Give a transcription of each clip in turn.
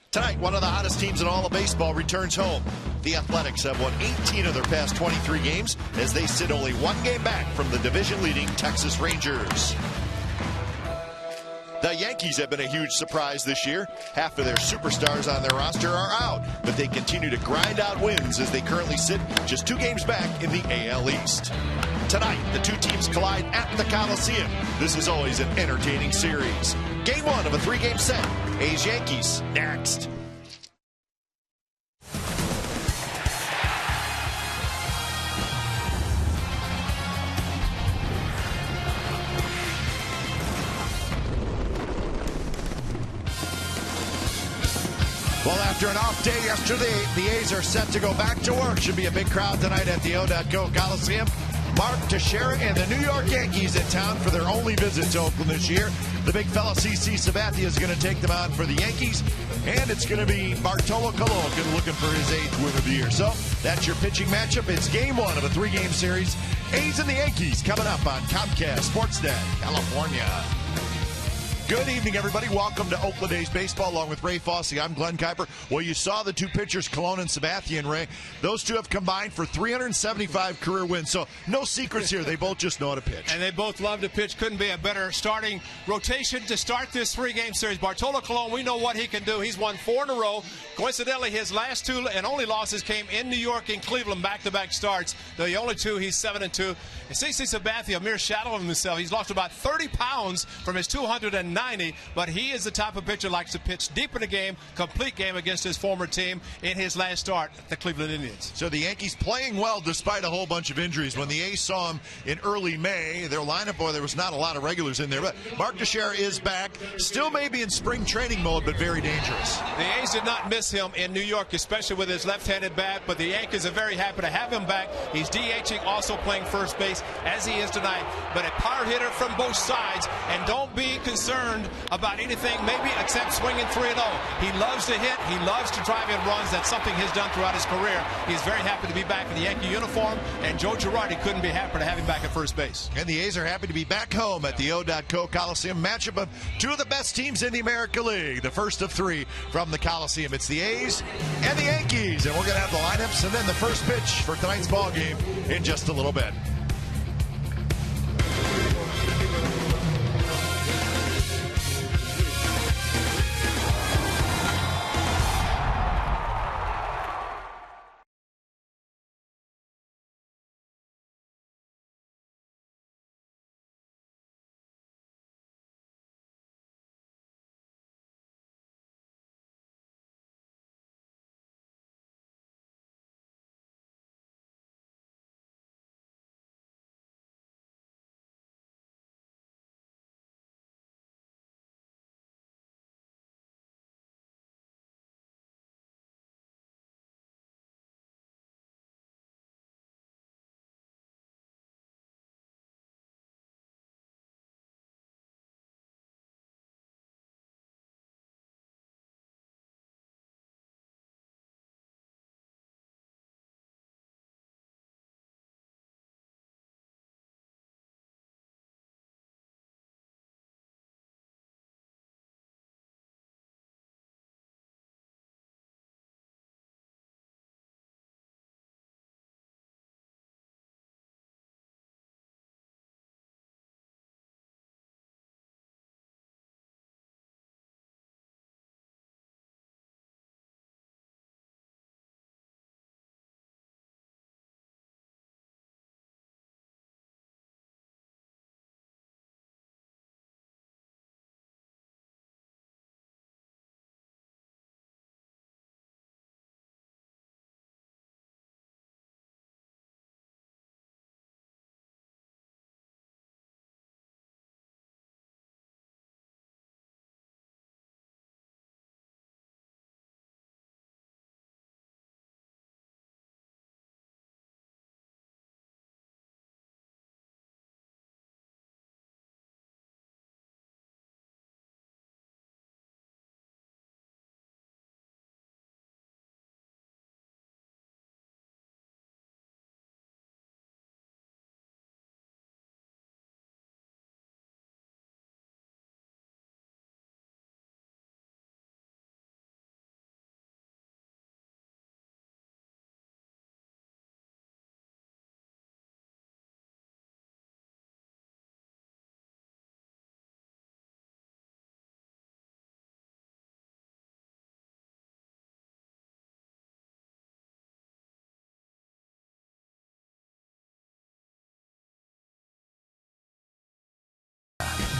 Tonight, one of the hottest teams in all of baseball returns home. The Athletics have won 18 of their past 23 games as they sit only one game back from the division-leading Texas Rangers. The Yankees have been a huge surprise this year. Half of their superstars on their roster are out, but they continue to grind out wins as they currently sit just 2 games back in the AL East. Tonight, the two teams collide at the Coliseum. This is always an entertaining series. Game 1 of a 3-game set. A's-Yankees next. Well, after an off day yesterday, the A's are set to go back to work. Should be a big crowd tonight at the O.K. Coliseum. Mark Teixeira and the New York Yankees in town for their only visit to Oakland this year. The big fella, CC Sabathia, is going to take them on for the Yankees. And it's going to be Bartolo Colon looking for his 8th win of the year. So that's your pitching matchup. It's game 1 of a 3-game series. A's and the Yankees coming up on Comcast Sportsnet, California. Good evening, everybody. Welcome to Oakland A's baseball, along with Ray Fosse. I'm Glenn Kuiper. Well, you saw the two pitchers, Colon and Sabathia, and Ray. Those two have combined for 375 career wins. So no secrets here. They both just know how to pitch. And they both love to pitch. Couldn't be a better starting rotation to start this 3-game series. Bartolo Colon, we know what he can do. He's won 4 in a row. Coincidentally, his last 2 and only losses came in New York and Cleveland, back-to-back starts. The only 2, he's 7-2. And CC Sabathia, a mere shadow of himself. He's lost about 30 pounds from his 290, but he is the type of pitcher likes to pitch deep in the game, complete game against his former team in his last start, the Cleveland Indians. So the Yankees playing well despite a whole bunch of injuries. When the A's saw him in early May, their lineup, boy, there was not a lot of regulars in there, but Mark Teixeira is back. Still maybe in spring training mode, but very dangerous. The A's did not miss him in New York, especially with his left-handed bat, but the Yankees are very happy to have him back. He's DHing, also playing first base, as he is tonight, but a power hitter from both sides, and don't be concerned about anything maybe except swinging 3-0. He loves to hit. He loves to drive in runs. That's something he's done throughout his career. He's very happy to be back in the Yankee uniform, and Joe Girardi couldn't be happier to have him back at first base. And the A's are happy to be back home at the O.K. Coliseum. Matchup of 2 of the best teams in the American League. The first of 3 from the Coliseum. It's the A's and the Yankees, and we're going to have the lineups and then the first pitch for tonight's ball game in just a little bit.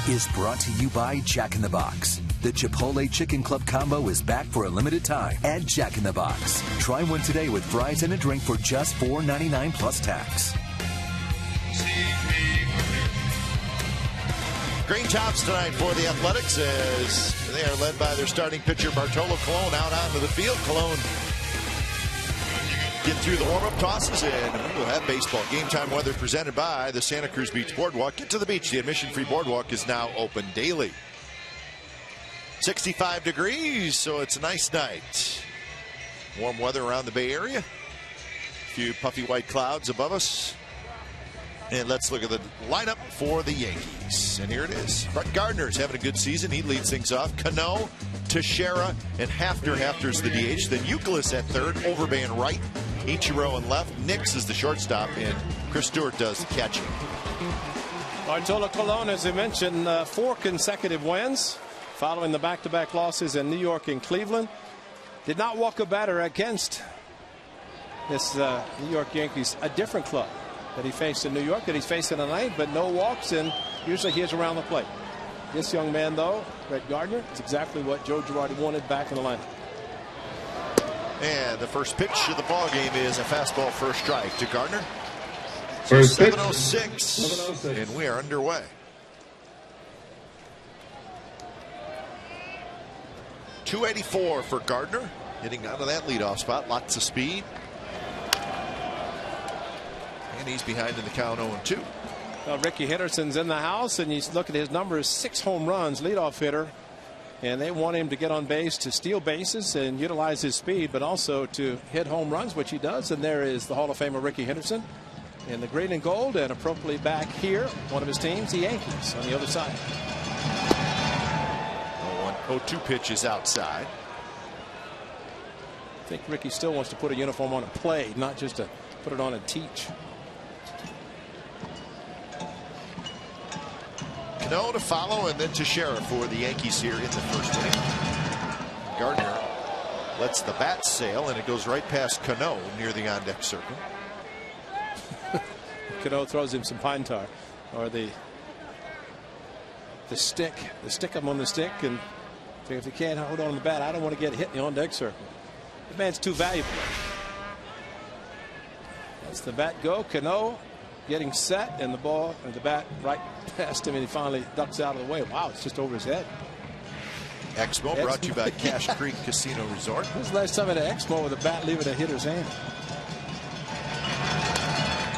is brought to you by Jack in the Box. The Chipotle Chicken Club Combo is back for a limited time at Jack in the Box. Try one today with fries and a drink for just $4.99 plus tax. Green tops tonight for the Athletics as they are led by their starting pitcher Bartolo Colon out onto the field. Colon get through the warm-up tosses, and we will have baseball. Game time weather presented by the Santa Cruz Beach Boardwalk. Get to the beach. The admission-free boardwalk is now open daily. 65 degrees, so it's a nice night. Warm weather around the Bay Area. A few puffy white clouds above us. And let's look at the lineup for the Yankees. And here it is. Brett Gardner's having a good season. He leads things off. Cano, Teixeira, and Hafner. Hafner's the DH. Then Youkilis at third. Overband right. Ichiro in left. Nix is the shortstop. And Chris Stewart does the catching. Bartolo Colon, as I mentioned, 4 consecutive wins following the back-to-back losses in New York and Cleveland. Did not walk a batter against this New York Yankees, a different club that he faced in New York, that he's facing tonight, but no walks, and usually he is around the plate. This young man, though, Brett Gardner, is exactly what Joe Girardi wanted back in the lineup. And the first pitch of the ball game is a fastball first strike to Gardner. So First pitch. 7:06, and we are underway. .284 for Gardner, hitting out of that leadoff spot. Lots of speed. And he's behind in the count 0-2. Well, Ricky Henderson's in the house, and you look at his numbers: 6 home runs, leadoff hitter. And they want him to get on base to steal bases and utilize his speed, but also to hit home runs, which he does. And there is the Hall of Famer Ricky Henderson in the green and gold, and appropriately back here, one of his teams, the Yankees, on the other side. 0-2 pitch is outside. I think Ricky still wants to put a uniform on and play, not just to put it on and teach. Cano to follow, and then Teixeira for the Yankees here in the first inning. Gardner lets the bat sail, and it goes right past Cano near the on-deck circle. Cano throws him some pine tar, or the stick. The stick him on the stick, and if he can't hold on to the bat, I don't want to get hit in the on-deck circle. The man's too valuable. That's the bat go. Cano getting set, and the ball and the bat right past him, and he finally ducks out of the way. Wow, it's just over his head. Exmo brought to you by Cache Creek Casino Resort. When's the last time at an Exmo with a bat leaving a hitter's hand?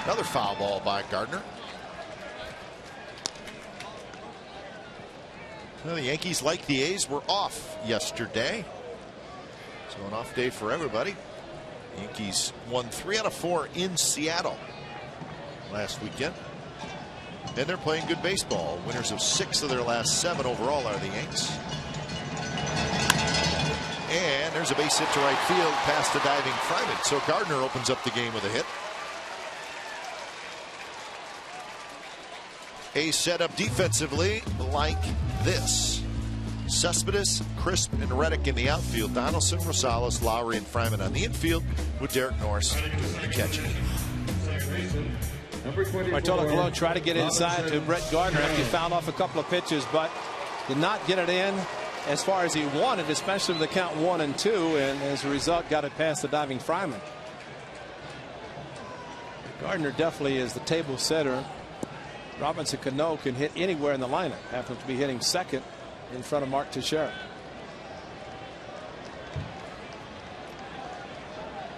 Another foul ball by Gardner. Well, the Yankees, like the A's, were off yesterday. So an off day for everybody. The Yankees won 3 out of 4 in Seattle last weekend. And they're playing good baseball. Winners of 6 of their last 7 overall are the Yanks. And there's a base hit to right field past the diving Fryman. So Gardner opens up the game with a hit. A's set up defensively like this. Cespedes, Crisp, and Reddick in the outfield. Donaldson, Rosales, Lowry, and Fryman on the infield, with Derek Norris doing the catching. Bartolo Colon tried to get inside to Brett Gardner after he fouled off a couple of pitches, but did not get it in as far as he wanted, especially with the count 1-2, and as a result got it past the diving Fryman. Gardner definitely is the table setter. Robinson Cano can hit anywhere in the lineup. Happens to be hitting second in front of Mark Teixeira.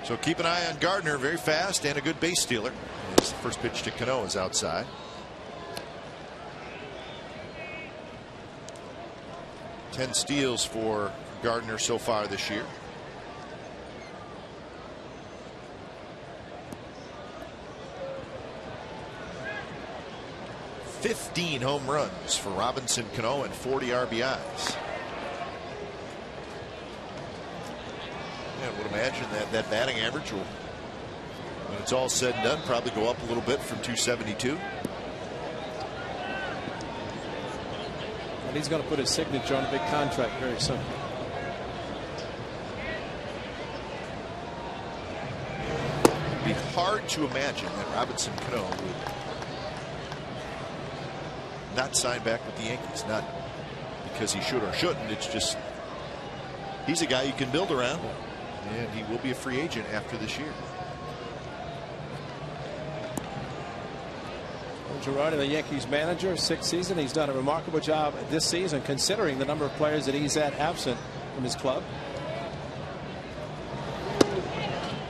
So keep an eye on Gardner, very fast and a good base stealer. His first pitch to Cano is outside. Ten steals for Gardner so far this year. $15 home runs for Robinson Cano and 40 RBIs. I would imagine that batting average will, when it's all said and done, probably go up a little bit from 272. And he's going to put his signature on a big contract very soon. It'd be hard to imagine that Robinson Cano would not sign back with the Yankees. Not because he should or shouldn't. It's just he's a guy you can build around, and he will be a free agent after this year. Girardi, the Yankees manager, 6th season. He's done a remarkable job this season considering the number of players that he's had absent from his club.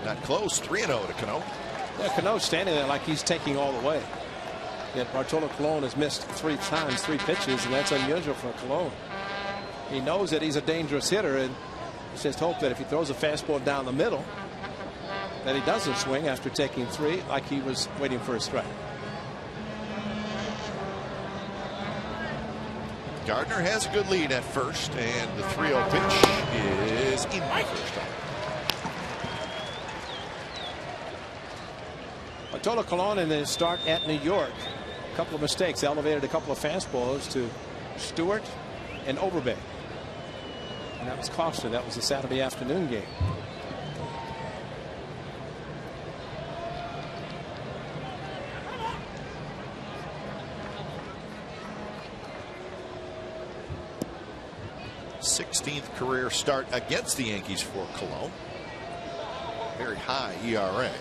Not close. 3-0 to Cano. Yeah, Cano's standing there like he's taking all the way. Yet Bartolo Colon has missed 3 times, 3 pitches, and that's unusual for Colon. He knows that he's a dangerous hitter, and he just hope that if he throws a fastball down the middle, that he doesn't swing after taking 3 like he was waiting for a strike. Gardner has a good lead at first, and the 3-0 pitch is in the first time. Bartolo Colon in his start at New York, a couple of mistakes, elevated a couple of fastballs to Stewart and Overbay, and that was costly. That was a Saturday afternoon game. Sixteenth career start against the Yankees for Colon. Very high ERA.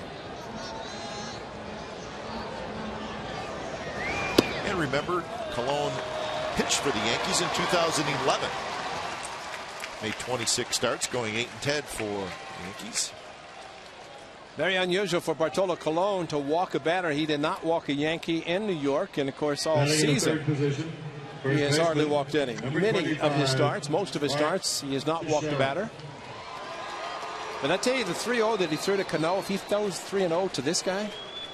And remember, Colon pitched for the Yankees in 2011. Made 26 starts, going 8-10 for the Yankees. Very unusual for Bartolo Colon to walk a batter. He did not walk a Yankee in New York, and of course all season he has hardly walked any. Many of his starts, most of his starts, he has not walked a batter. But I tell you, the 3-0 that he threw to Cano, if he throws 3-0 to this guy,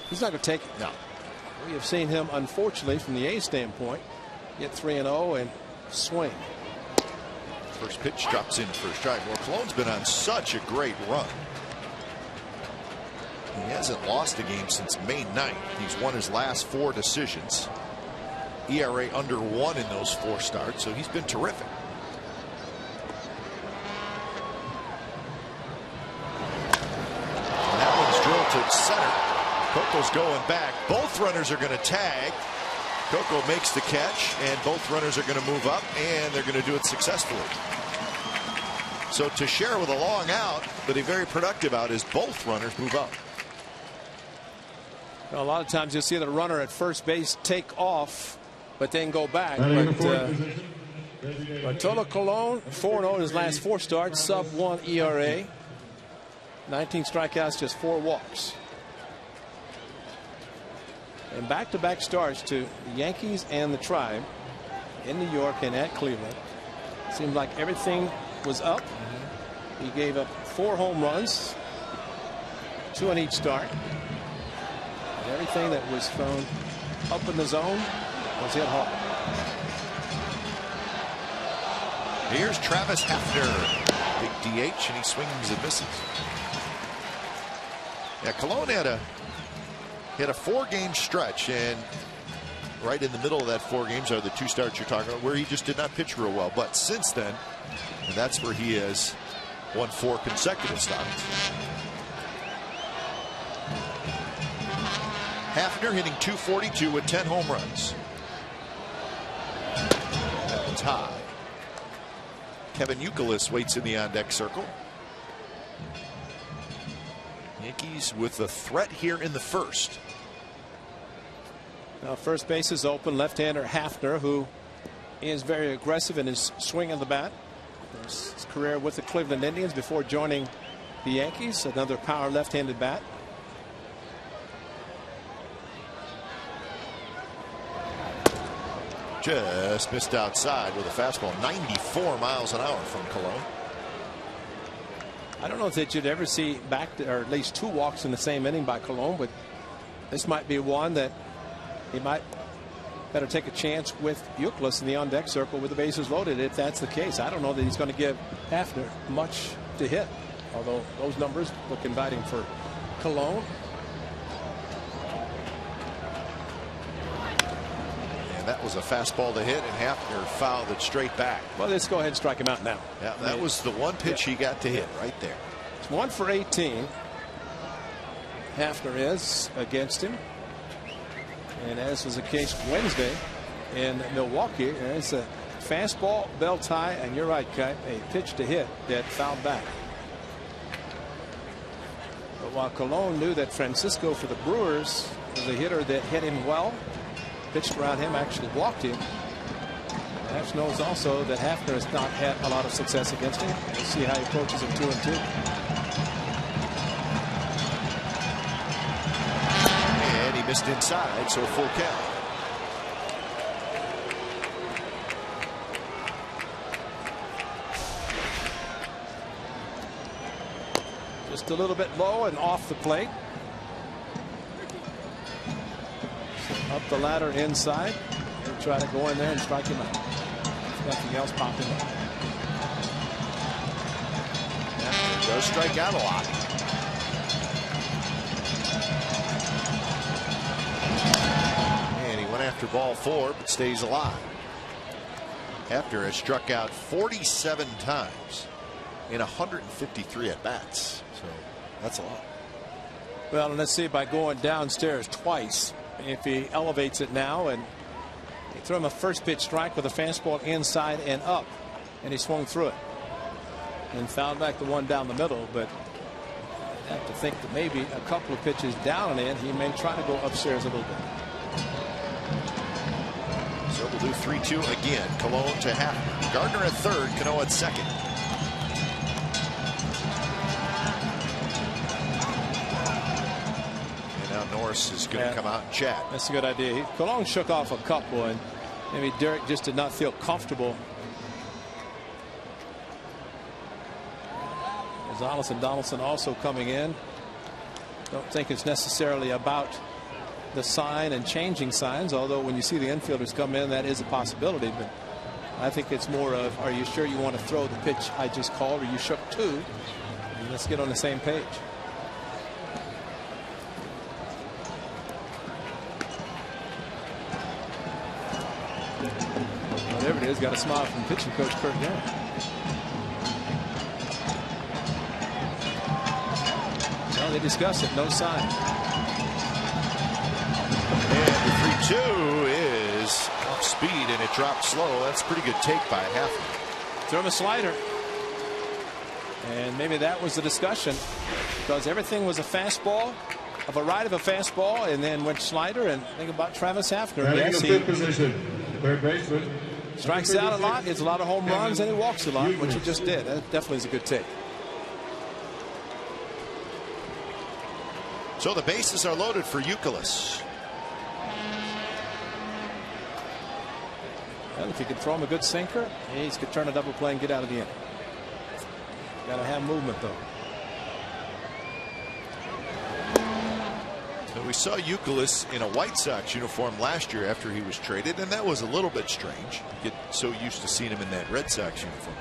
he's not going to take it. No. We have seen him, unfortunately, from the A standpoint, get 3-0 and swing. First pitch drops in for a strike. Well, Colon's been on such a great run. He hasn't lost a game since May 9th. He's won his last 4 decisions. ERA under 1 in those 4 starts, so he's been terrific. And that one's drilled to center. Coco's going back. Both runners are going to tag. Coco makes the catch, and both runners are going to move up, and they're going to do it successfully. So Teixeira with a long out, but a very productive out as both runners move up. Well, a lot of times you'll see the runner at first base take off, but then go back. But Bartolo Colon, 4-0 in his last 4 starts, sub-1 ERA, 19 strikeouts, just 4 walks. And back-to-back starts to the Yankees and the Tribe in New York and at Cleveland. Seemed like everything was up. He gave up 4 home runs, 2 in each start. And everything that was thrown up in the zone was hit hard. Here's Travis Hafner, big DH, and he swings and misses. Yeah, Colon had a 4-game stretch, and right in the middle of that 4 games are the 2 starts you're talking about where he just did not pitch real well. But since then, and that's where he has won 4 consecutive starts. Hafner hitting .242 with 10 home runs. That one's high. Kevin Youkilis waits in the on-deck circle. Yankees with a threat here in the first. Now first base is open. Left-hander Hafner, who is very aggressive in his swing of the bat. His career with the Cleveland Indians before joining the Yankees. Another power left-handed bat. Just missed outside with a fastball. 94 miles an hour from Colon. I don't know that you'd ever see back to, or at least 2 walks in the same inning by Colon, but this might be one that he might better take a chance with Youkilis in the on-deck circle with the bases loaded if that's the case. I don't know that he's going to give Hafner much to hit, although those numbers look inviting for Colon. That was a fastball to hit, and Hafner fouled it straight back. Well, let's go ahead and strike him out now. Yeah, that was the one pitch he got to hit right there. It's 1 for 18. Hafner is against him. And as was the case Wednesday, in Milwaukee. It's a fastball, bell tie, and you're right, Kite, a pitch to hit that fouled back. But while Colon knew that Francisco for the Brewers was a hitter that hit him well, pitched around him, actually walked him. Nash knows also that Hafner has not had a lot of success against him. We'll see how he approaches him 2-2. And he missed inside, so full count. Just a little bit low and off the plate. So up the ladder inside. He'll try to go in there and strike him out. Nothing else popping up. He does strike out a lot. And he went after ball 4, but stays alive. Hafner has struck out 47 times in 153 at bats. So that's a lot. Well, and let's see, by going downstairs twice, if he elevates it now, and he threw him a first pitch strike with a fastball inside and up, and he swung through it and fouled back the one down the middle. But I have to think that maybe a couple of pitches down and in, he may try to go upstairs a little bit. So we'll do 3-2 again. Colon to Hafner. Gardner at third, Cano at second. Norris is going to come out and chat. That's a good idea. Colon shook off a couple, and maybe Derek just did not feel comfortable. Gonzalez and Donaldson also coming in. Don't think it's necessarily about the sign and changing signs, although when you see the infielders come in, that is a possibility. But I think it's more of, are you sure you want to throw the pitch I just called, or you shook two? And let's get on the same page. Whatever it is, got a smile from pitching coach Kurt Young. Well, they discussed it, no sign. And the 3-2 is off speed, and it dropped slow. That's a pretty good take by Hafner. Throw him a slider. And maybe that was the discussion, because everything was a fastball, a variety of a fastball, and then went slider. And think about Travis Hafner. Yes, he third baseman. Strikes out a lot, hits a lot of home runs, and he walks a lot, which he just did. That definitely is a good take. So the bases are loaded for Youkilis. Well, if you can throw him a good sinker, he could turn a double play and get out of the inning. Got to have movement, though. So we saw Youkilis in a White Sox uniform last year after he was traded, and that was a little bit strange. You get so used to seeing him in that Red Sox uniform.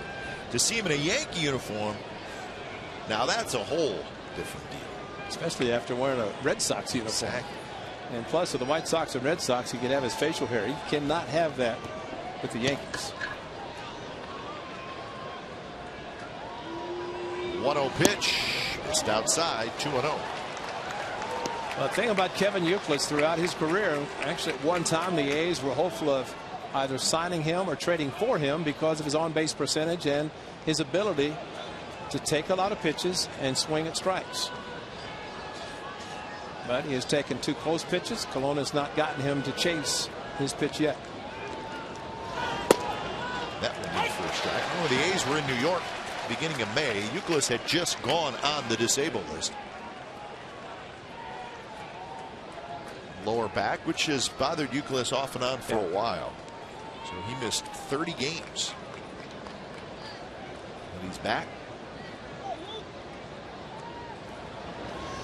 To see him in a Yankee uniform, now that's a whole different deal. Especially after wearing a Red Sox uniform. Exactly. And plus, with the White Sox and Red Sox, he can have his facial hair. He cannot have that with the Yankees. 1-0 pitch. Missed outside. 2-0. Well, the thing about Kevin Youkilis throughout his career, actually at one time the A's were hopeful of either signing him or trading for him because of his on-base percentage and his ability to take a lot of pitches and swing at strikes. But he has taken 2 close pitches. Colon has not gotten him to chase his pitch yet. That one in for a strike. When the A's were in New York beginning of May, Youkilis had just gone on the disabled list. Lower back, which has bothered Youkilis off and on for a while. So he missed 30 games. And he's back.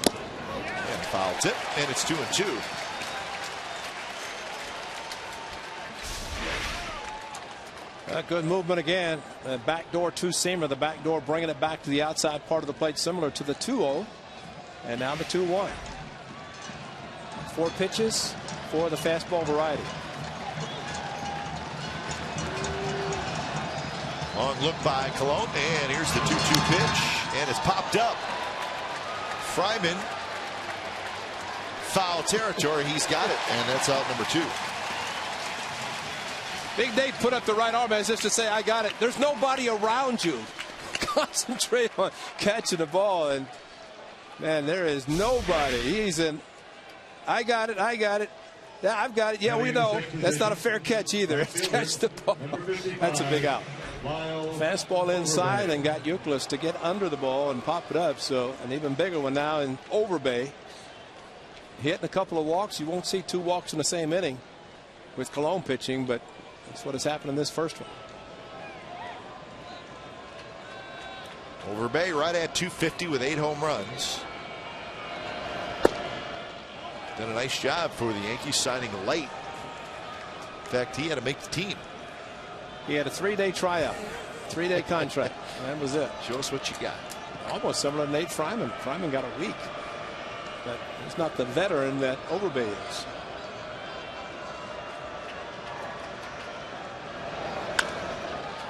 And foul tip, and it's 2-2. Good movement again. Backdoor two-seamer. The backdoor bringing it back to the outside part of the plate, similar to the 2-0. And now the 2-1. 4 pitches for the fastball variety. Long look by Colon, and here's the 2-2 pitch, and it's popped up. Fryman, foul territory. He's got it, and that's out number 2. Big Nate put up the right arm as if to say, I got it. There's nobody around you. Concentrate on catching the ball. And, man, there is nobody. He's in, I got it. Yeah, I've got it. Yeah, we know. That's not a fair catch either. Catch the ball. That's a big out. Fastball inside and got Youkilis to get under the ball and pop it up. So an even bigger one now in Overbay. Hitting a couple of walks. You won't see 2 walks in the same inning with Colon pitching, but that's what has happened in this first one. Overbay right at 250 with 8 home runs. Done a nice job for the Yankees signing late. In fact, he had to make the team. He had a 3-day tryout, 3-day contract. That was it. Show us what you got. Almost similar to Nate Fryman. Fryman got a week. But he's not the veteran that Overbay is.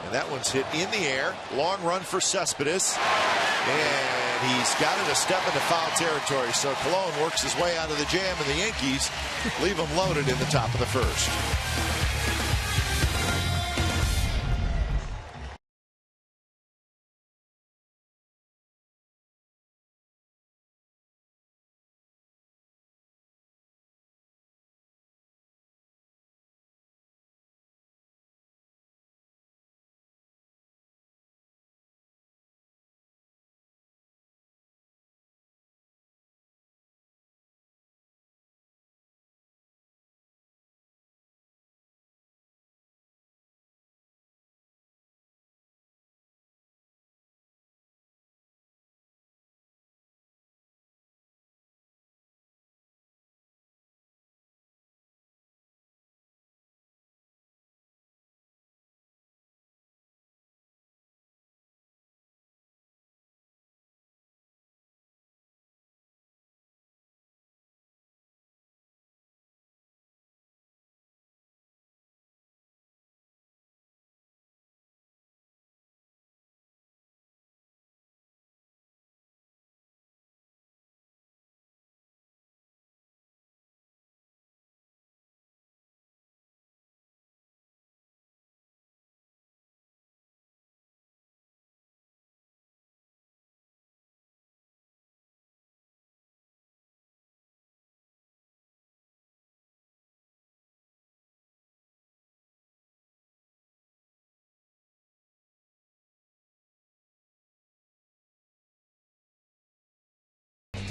And that one's hit in the air. Long run for Cespedes. And he's got it a step into foul territory. So Colon works his way out of the jam, and the Yankees leave him loaded in the top of the first.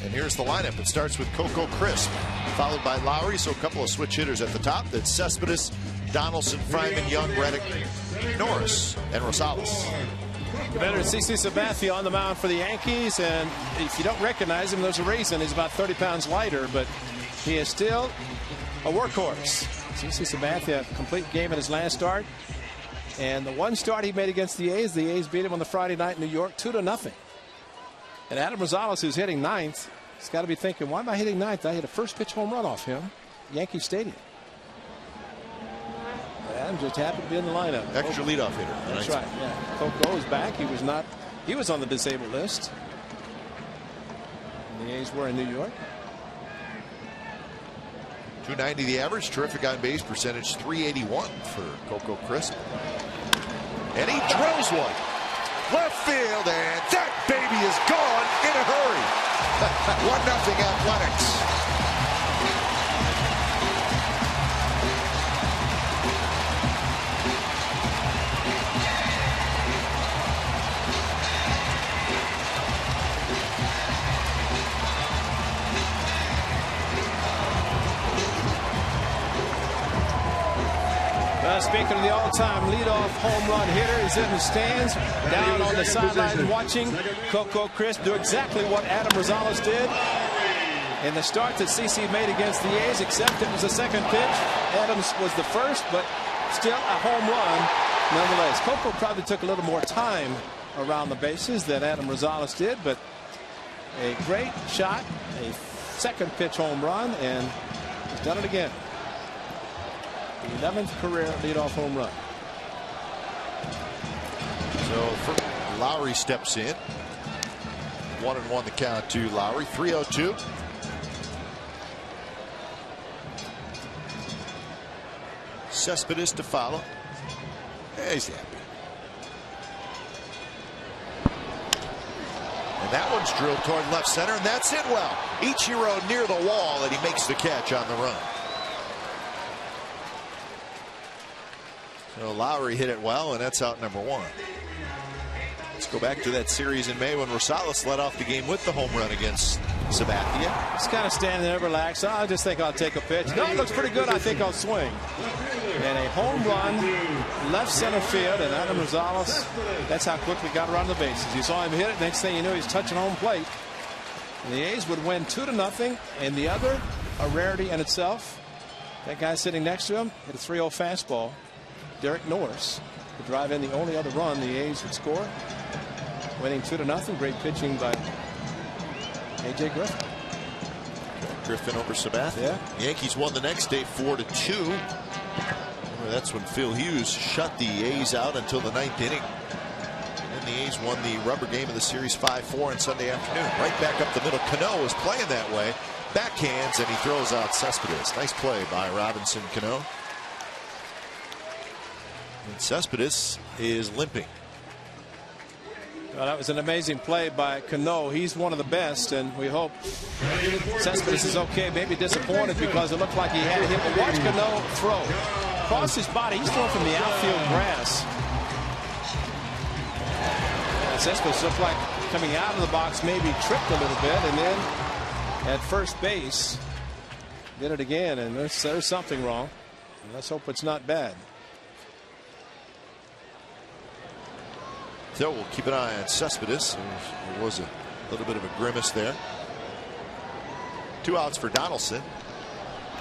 And here's the lineup. It starts with Coco Crisp, followed by Lowry, so a couple of switch hitters at the top. Then Cespedes, Donaldson, Fryman, Young, Reddick, Norris, and Rosales. The veteran CC Sabathia on the mound for the Yankees, and if you don't recognize him, there's a reason. He's about 30 pounds lighter, but he is still a workhorse. CC Sabathia, complete game in his last start. And the one start he made against the A's beat him on the Friday night in New York 2-0. And Adam Rosales, who's hitting ninth, he's got to be thinking, why am I hitting ninth? I hit a first pitch home run off him, Yankee Stadium. Adam just happened to be in the lineup. Extra leadoff hitter. That's right. Yeah. Coco is back. He was not. He was on the disabled list. And the A's were in New York. 290 the average. Terrific on base percentage. 381 for Coco Crisp. And he throws one. Left field, and that baby is gone in a hurry. 1-0 Athletics. Speaking of the all-time leadoff home run hitter, he's in the stands, down on the sideline watching Coco Crisp do exactly what Adam Rosales did in the start that CC made against the A's, except it was the second pitch. Adams was the first, but still a home run nonetheless. Coco probably took a little more time around the bases than Adam Rosales did, but a great shot, a second pitch home run, and he's done it again. The 11th career leadoff home run. So Lowry steps in. 1-1 the count to Lowry. 3-0-2. Cespedes to follow. He's happy. And that one's drilled toward left center, and that's hit well. Ichiro near the wall, and he makes the catch on the run. So Lowry hit it well, and that's out number 1. Let's go back to that series in May when Rosales led off the game with the home run against Sabathia. He's kind of standing there relaxed. I just think I'll take a pitch. No, it looks pretty good. I think I'll swing. And a home run, left center field, and Adam Rosales, that's how quickly he got around the bases. You saw him hit it. Next thing you knew, he's touching home plate. And the A's would win 2-0. And the other, a rarity in itself, that guy sitting next to him hit a 3-0 fastball. Derek Norris to drive in the only other run the A's would score. Winning 2-0. Great pitching by A.J. Griffin. Griffin over Sabathia. Yeah. Yankees won the next day 4-2. That's when Phil Hughes shut the A's out until the 9th inning. And the A's won the rubber game of the series 5-4 on Sunday afternoon. Right back up the middle. Cano is playing that way. Backhands, and he throws out Cespedes. Nice play by Robinson Cano. And Cespedes is limping. Well, that was an amazing play by Cano. He's one of the best, and we hope Cespedes is okay. Maybe disappointed because it looked like he had him. But watch Cano throw. Across his body, he's throwing from the outfield grass. And Cespedes looked like coming out of the box, maybe tripped a little bit, and then at first base, did it again, and there's something wrong. And let's hope it's not bad. So we'll keep an eye on Cespedes. There was a little bit of a grimace there. 2 outs for Donaldson.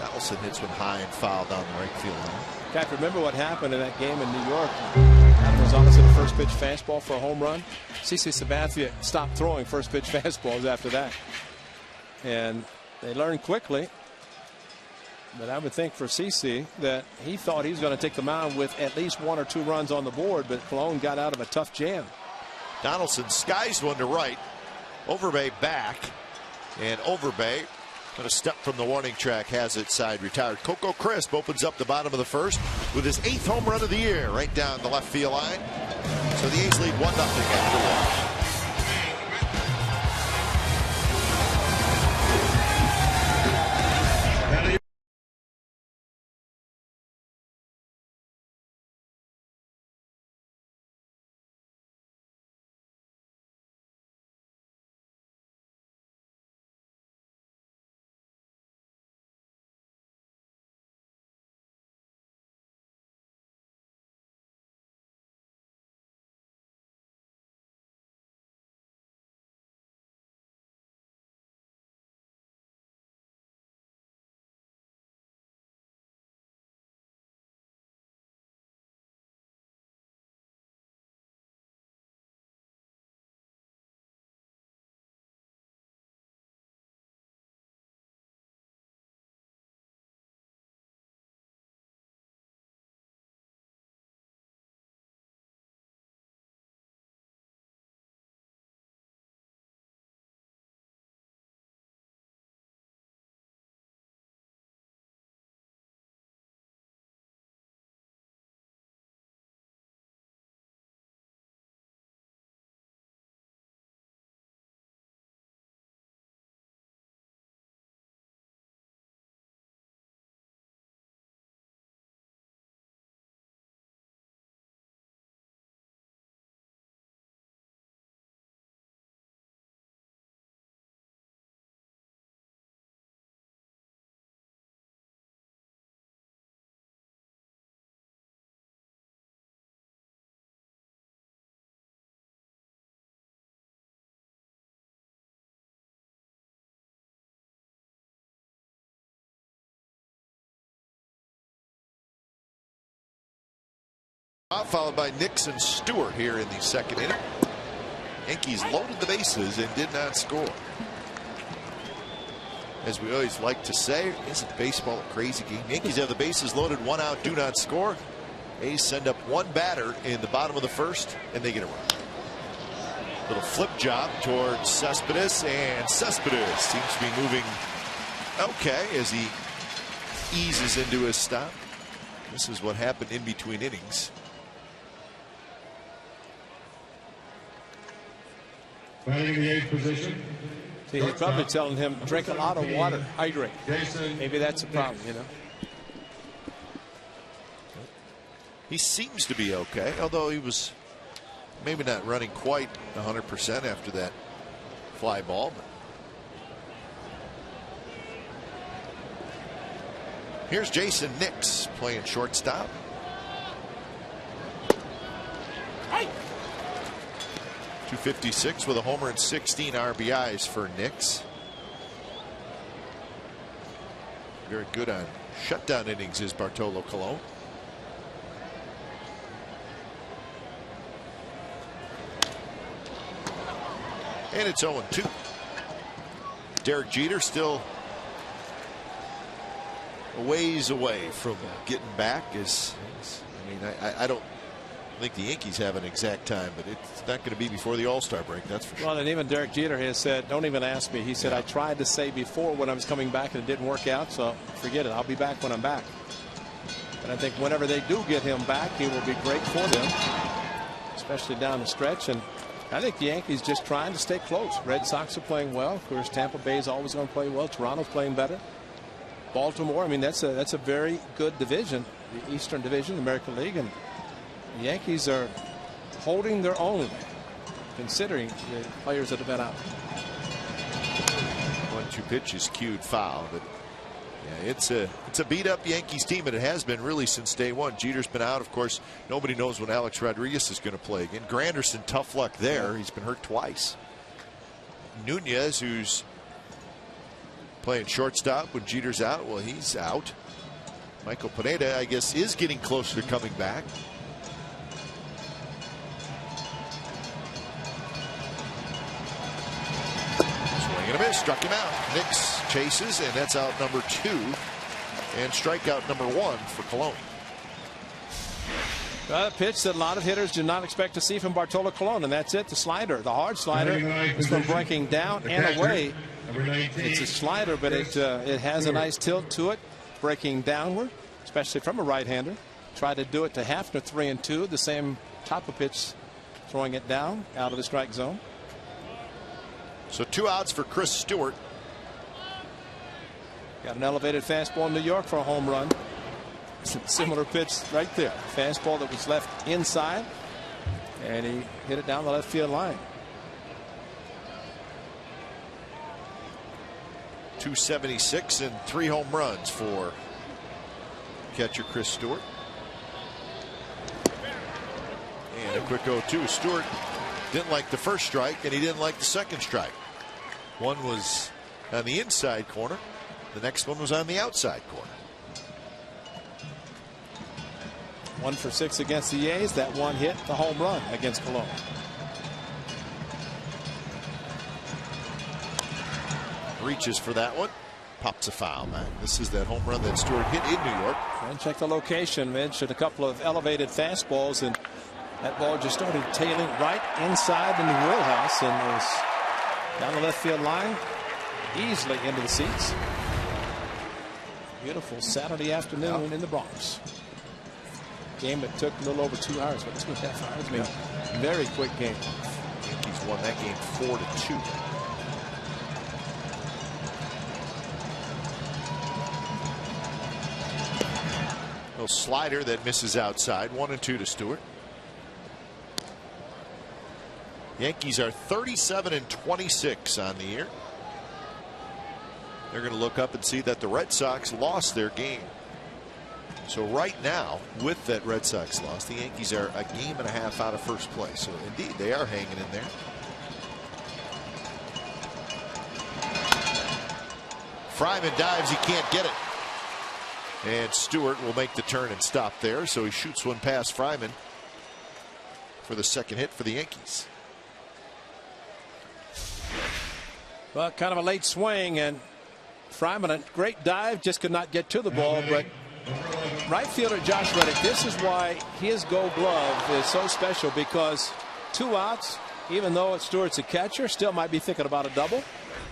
Donaldson hits one high and foul down the right field line. Guy, remember what happened in that game in New York? Adam Rosales hit a first pitch fastball for a home run. CC Sabathia stopped throwing first pitch fastballs after that. And they learned quickly. But I would think for CC that he thought he was going to take the mound with at least 1 or 2 runs on the board, but Cologne got out of a tough jam. Donaldson skies one to right. Overbay back. And Overbay, going to step from the warning track, has it side retired. Coco Crisp opens up the bottom of the first with his 8th home run of the year right down the left field line. So the A's lead 1-0 after 1. Followed by Nixon Stewart here in the 2nd inning. Yankees loaded the bases and did not score. As we always like to say, isn't baseball a crazy game? Yankees have the bases loaded, 1 out, do not score. A's send up 1 batter in the bottom of the first, and they get a run. Little flip job towards Cespedes, and Cespedes seems to be moving okay as he eases into his stop. This is what happened in between innings. Batting in the 8th position. See, he's probably telling him, drink a lot of water, hydrate. Jason Maybe that's a problem, you know. He seems to be okay, although he was maybe not running quite 100% after that fly ball. But here's Jason Nix playing shortstop. Hey. 256 with a homer and 16 RBIs for Nix. Very good on shutdown innings is Bartolo Colon. And it's 0-2. Derek Jeter still a ways away from getting back. I don't think the Yankees have an exact time, but it's not going to be before the All-Star break, that's for sure. Well, and even Derek Jeter has said, don't even ask me. He said, I tried to say before when I was coming back and it didn't work out, so forget it. I'll be back when I'm back. And I think whenever they do get him back, he will be great for them, especially down the stretch. And I think the Yankees just trying to stay close. Red Sox are playing well. Of course, Tampa Bay is always going to play well. Toronto's playing better. Baltimore, I mean, that's a very good division, the Eastern Division, the American League, and the Yankees are holding their own, considering the players that have been out. 1-2 pitch is cued foul, but yeah, it's a beat up Yankees team, and it has been really since day one. Jeter's been out, of course. Nobody knows when Alex Rodriguez is going to play again. Granderson, tough luck there. He's been hurt twice. Nunez, who's playing shortstop when Jeter's out, well, he's out. Michael Pineda, I guess, is getting closer to coming back. Swing and a miss, struck him out. Nix chases, and that's out number 2, and strikeout number 1 for Colon. A pitch that a lot of hitters do not expect to see from Bartolo Colon, and that's it. The slider, the hard slider, is from breaking down and away. It's a slider, but it has a nice tilt to it, breaking downward, especially from a right-hander. Tried to do it to Hafner, 3-2, the same type of pitch, throwing it down out of the strike zone. So 2 outs for Chris Stewart. Got an elevated fastball in New York for a home run. Similar pitch right there. Fastball that was left inside, and he hit it down the left field line. 276 and 3 home runs for catcher Chris Stewart. And a quick 0-2. Stewart didn't like the first strike, and he didn't like the second strike. One was on the inside corner. The next one was on the outside corner. 1 for 6 against the A's. That one hit the home run against Colon. Reaches for that one. Pops a foul, man. This is that home run that Stewart hit in New York. And check the location, Mitch, and a couple of elevated fastballs, and that ball just started tailing right inside in the wheelhouse and was down the left field line, easily into the seats. Beautiful Saturday afternoon in the Bronx. Game that took a little over 2 hours, but 2.5 hours. I mean, very quick game. Yankees won that game 4-2. Little slider that misses outside. 1-2 to Stewart. Yankees are 37-26 on the year. They're going to look up and see that the Red Sox lost their game. So right now, with that Red Sox loss, the Yankees are a game and a half out of first place. So indeed, they are hanging in there. Fryman dives, he can't get it. And Stewart will make the turn and stop there. So he shoots one past Fryman for the second hit for the Yankees. Well, kind of a late swing, and Fryman, a great dive, just could not get to the ball. But right fielder Josh Reddick, this is why his Gold Glove is so special, because 2 outs, even though Stewart's a catcher, still might be thinking about a double,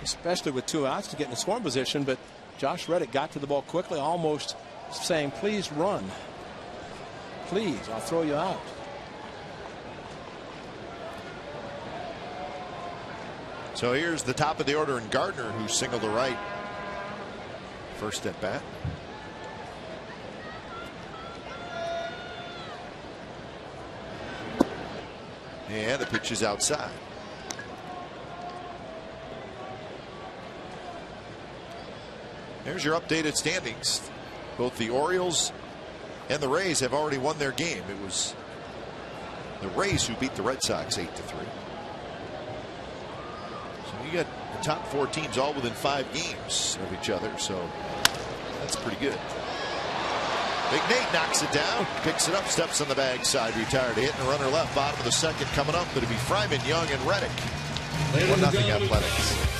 especially with 2 outs to get in the scoring position. But Josh Reddick got to the ball quickly, almost saying, please run. Please, I'll throw you out. So here's the top of the order, and Gardner, who singled to right. First at bat. And the pitch is outside. There's your updated standings. Both the Orioles and the Rays have already won their game. It was the Rays who beat the Red Sox 8-3. So you got the top 4 teams all within 5 games of each other. So that's pretty good. Big Nate knocks it down, picks it up, steps on the bag side, retired. Hitting a runner left, bottom of the second coming up. It'll be Fryman, Young, and Reddick. 1-0 Athletics.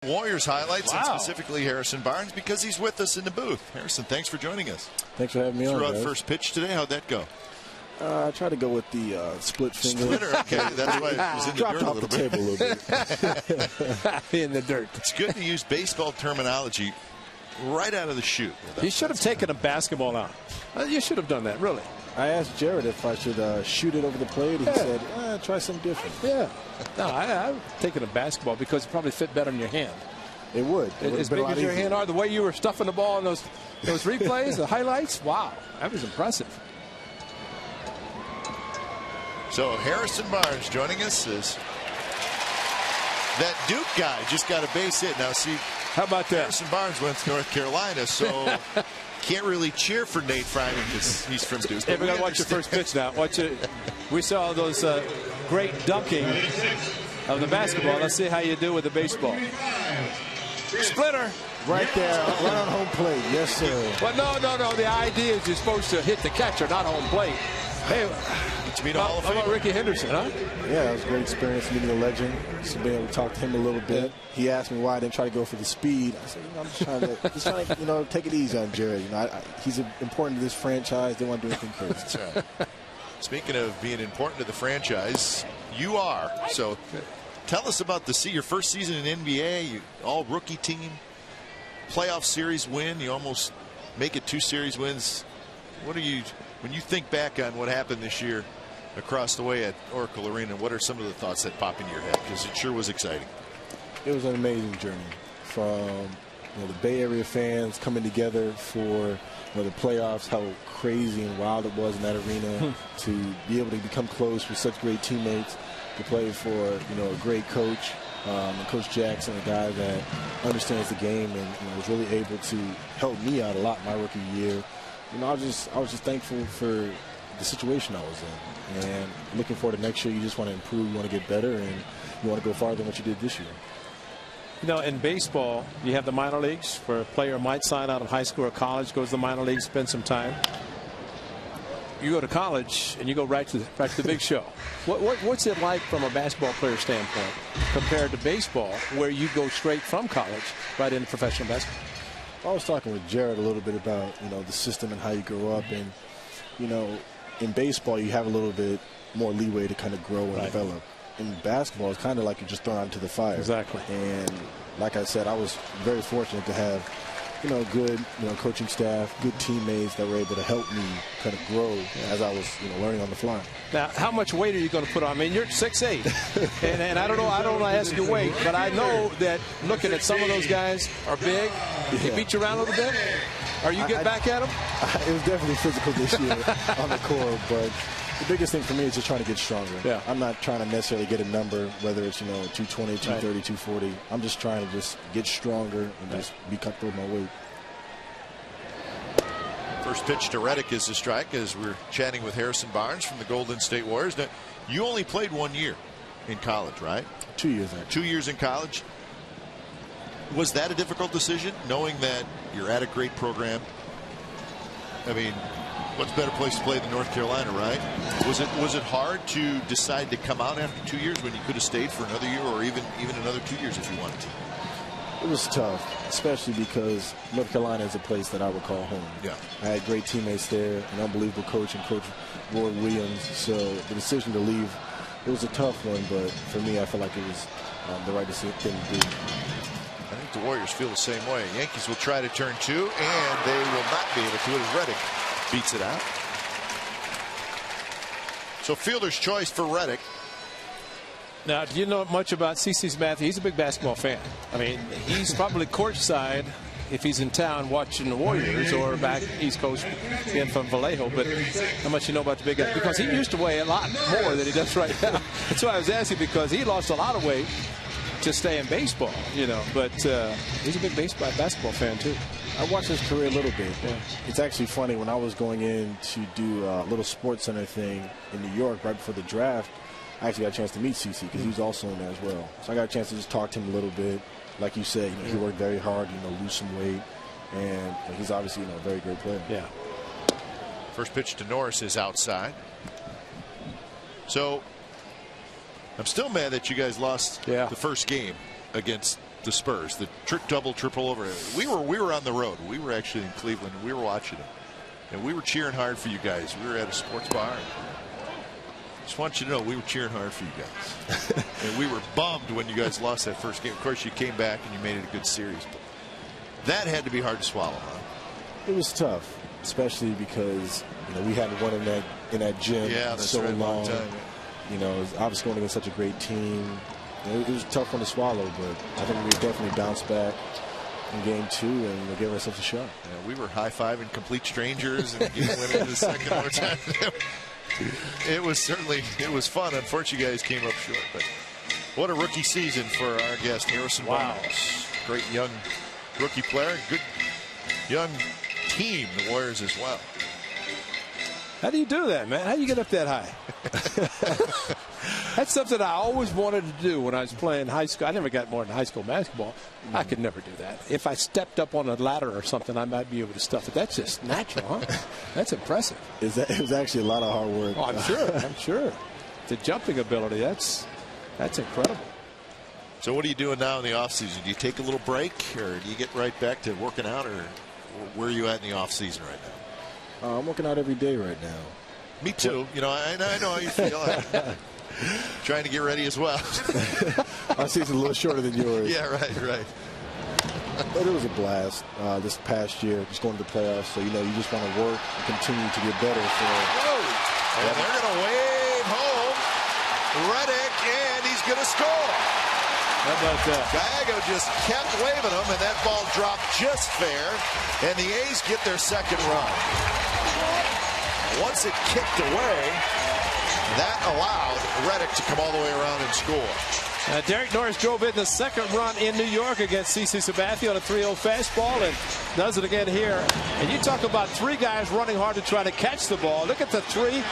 Warriors highlights, and specifically Harrison Barnes, because he's with us in the booth. Harrison, thanks for joining us. Thanks for having me on. Threw out first pitch today. How'd that go? I tried to go with the split finger. Splitter, okay. That's why it was in the dirt a little bit. Table a little bit. In the dirt. It's good to use baseball terminology right out of the chute. You should have taken a basketball out. You should have done that, really. I asked Jared if I should shoot it over the plate. He said, try something different. Yeah. No, I would have taken a basketball because it probably fit better in your hand. It would. As big as your hand are, the way you were stuffing the ball in those replays, the highlights, wow, that was impressive. So Harrison Barnes joining us is that Duke guy just got a base hit. Now see, how about that? Harrison Barnes went to North Carolina, so can't really cheer for Nate Fryman because he's from Duke. Hey, we got to watch your first pitch now. Watch it. We saw those great dunking of the basketball. Let's see how you do with the baseball. Splitter. Right there, right on home plate. Yes, sir. But no. The idea is you're supposed to hit the catcher, not home plate. Hey, how about Ricky Henderson, huh? Yeah, it was a great experience meeting a legend. Just being able to talk to him a little bit. He asked me why I didn't try to go for the speed. I said, I'm just trying to, take it easy on Jared. He's important to this franchise. They want to do anything crazy. That's right. Speaking of being important to the franchise, you are. So tell us about your first season in NBA, all rookie team, playoff series win. You almost make it 2 series wins. What are you, when you think back on what happened this year across the way at Oracle Arena, what are some of the thoughts that pop in your head? Because it sure was exciting. It was an amazing journey from the Bay Area fans coming together for the playoffs, how crazy and wild it was in that arena, to be able to become close with such great teammates, to play for a great coach, and Coach Jackson, a guy that understands the game and was really able to help me out a lot my rookie year. You know, I was just thankful for the situation I was in, and looking forward to next year. You just want to improve, you want to get better, and you want to go farther than what you did this year. You know, in baseball, you have the minor leagues where a player might sign out of high school or college, goes to the minor leagues, spend some time. You go to college and you go right to the big show. What's it like from a basketball player standpoint compared to baseball, where you go straight from college right into professional basketball? I was talking with Jared a little bit about, you know, the system and how you grow up, and, you know, in baseball you have a little bit more leeway to kind of grow and develop. In basketball, it's kind of like you're just thrown out into the fire. Exactly. And like I said, I was very fortunate to have, you know, good, you know, coaching staff, good teammates that were able to help me kind of grow as I was, you know, learning on the fly. Now, how much weight are you going to put on? I mean, you're 6'8", and I don't know. I don't want to ask your weight, but I know that looking at some of those guys are big. He beat you around a little bit. Are you get back at him? It was definitely physical this year on the court, but the biggest thing for me is just trying to get stronger. Yeah. I'm not trying to necessarily get a number, whether it's, you know, 220, 230, 240. I'm just trying to just get stronger and just be comfortable with my weight. First pitch to Reddick is a strike as we're chatting with Harrison Barnes from the Golden State Warriors. Now, you only played 1 year in college, right? 2 years, actually. 2 years in college. Was that a difficult decision, knowing that you're at a great program? I mean, what's a better place to play than North Carolina, right? Was it hard to decide to come out after 2 years when you could have stayed for another year, or even another 2 years if you wanted to? It was tough, especially because North Carolina is a place that I would call home. Yeah. I had great teammates there, an unbelievable coach and Coach Roy Williams. So the decision to leave, it was a tough one, but for me, I felt like it was the right thing to do. I think the Warriors feel the same way. Yankees will try to turn two, and they will not be able to as Reddick beats it out. So fielder's choice for Reddick. Now, do you know much about CeCe's Matthew? He's a big basketball fan. I mean, he's probably courtside if he's in town watching the Warriors, or back East Coast in from Vallejo. But how much you know about the big guy? Because he used to weigh a lot more than he does right now. That's why I was asking, because he lost a lot of weight to stay in baseball, you know. But he's a big basketball fan too. I watched his career a little bit. Yeah. It's actually funny, when I was going in to do a little sports center thing in New York right before the draft, I actually got a chance to meet CeCe because he was also in there as well. So I got a chance to just talk to him a little bit. Like you said, you know, he worked very hard, you know, lose some weight, and he's obviously, you know, a very great player. Yeah. First pitch to Norris is outside. So I'm still mad that you guys lost the first game against the Spurs. The double, triple over. We were on the road. We were actually in Cleveland. We were watching it, and we were cheering hard for you guys. We were at a sports bar. Just want you to know we were cheering hard for you guys. And we were bummed when you guys lost that first game. Of course, you came back and you made it a good series, but that had to be hard to swallow, huh? It was tough, especially because, you know, we hadn't won in that gym so long. Time. You know, it was obviously going against such a great team. You know, it was a tough one to swallow, but I think we definitely bounced back in game 2 and we're giving ourselves a shot. Yeah, we were high-fiving complete strangers and winning the second more time. It was fun. Unfortunately, you guys came up short. But what a rookie season for our guest, Harrison Barnes. Great young rookie player. Good young team, the Warriors as well. How do you do that, man? How do you get up that high? That's something I always wanted to do when I was playing high school. I never got more than high school basketball. I could never do that. If I stepped up on a ladder or something, I might be able to stuff it. That's just natural, huh? That's impressive. It was actually a lot of hard work. Oh, I'm sure. I'm sure. The jumping ability, that's incredible. So what are you doing now in the offseason? Do you take a little break, or do you get right back to working out, or where are you at in the offseason right now? I'm working out every day right now. Me too. You know, I know how you feel. Trying to get ready as well. Our season's a little shorter than yours. Yeah, right. But it was a blast this past year, just going to the playoffs. So, you know, you just want to work and continue to get better. So, and they're going to wave home Reddick, and he's going to score. How about that? Gallego just kept waving him, and that ball dropped just fair, and the A's get their second run. Once it kicked away, that allowed Reddick to come all the way around and score. Derek Norris drove in the second run in New York against CC Sabathia on a 3-0 fastball and does it again here. And you talk about three guys running hard to try to catch the ball. Look at the three.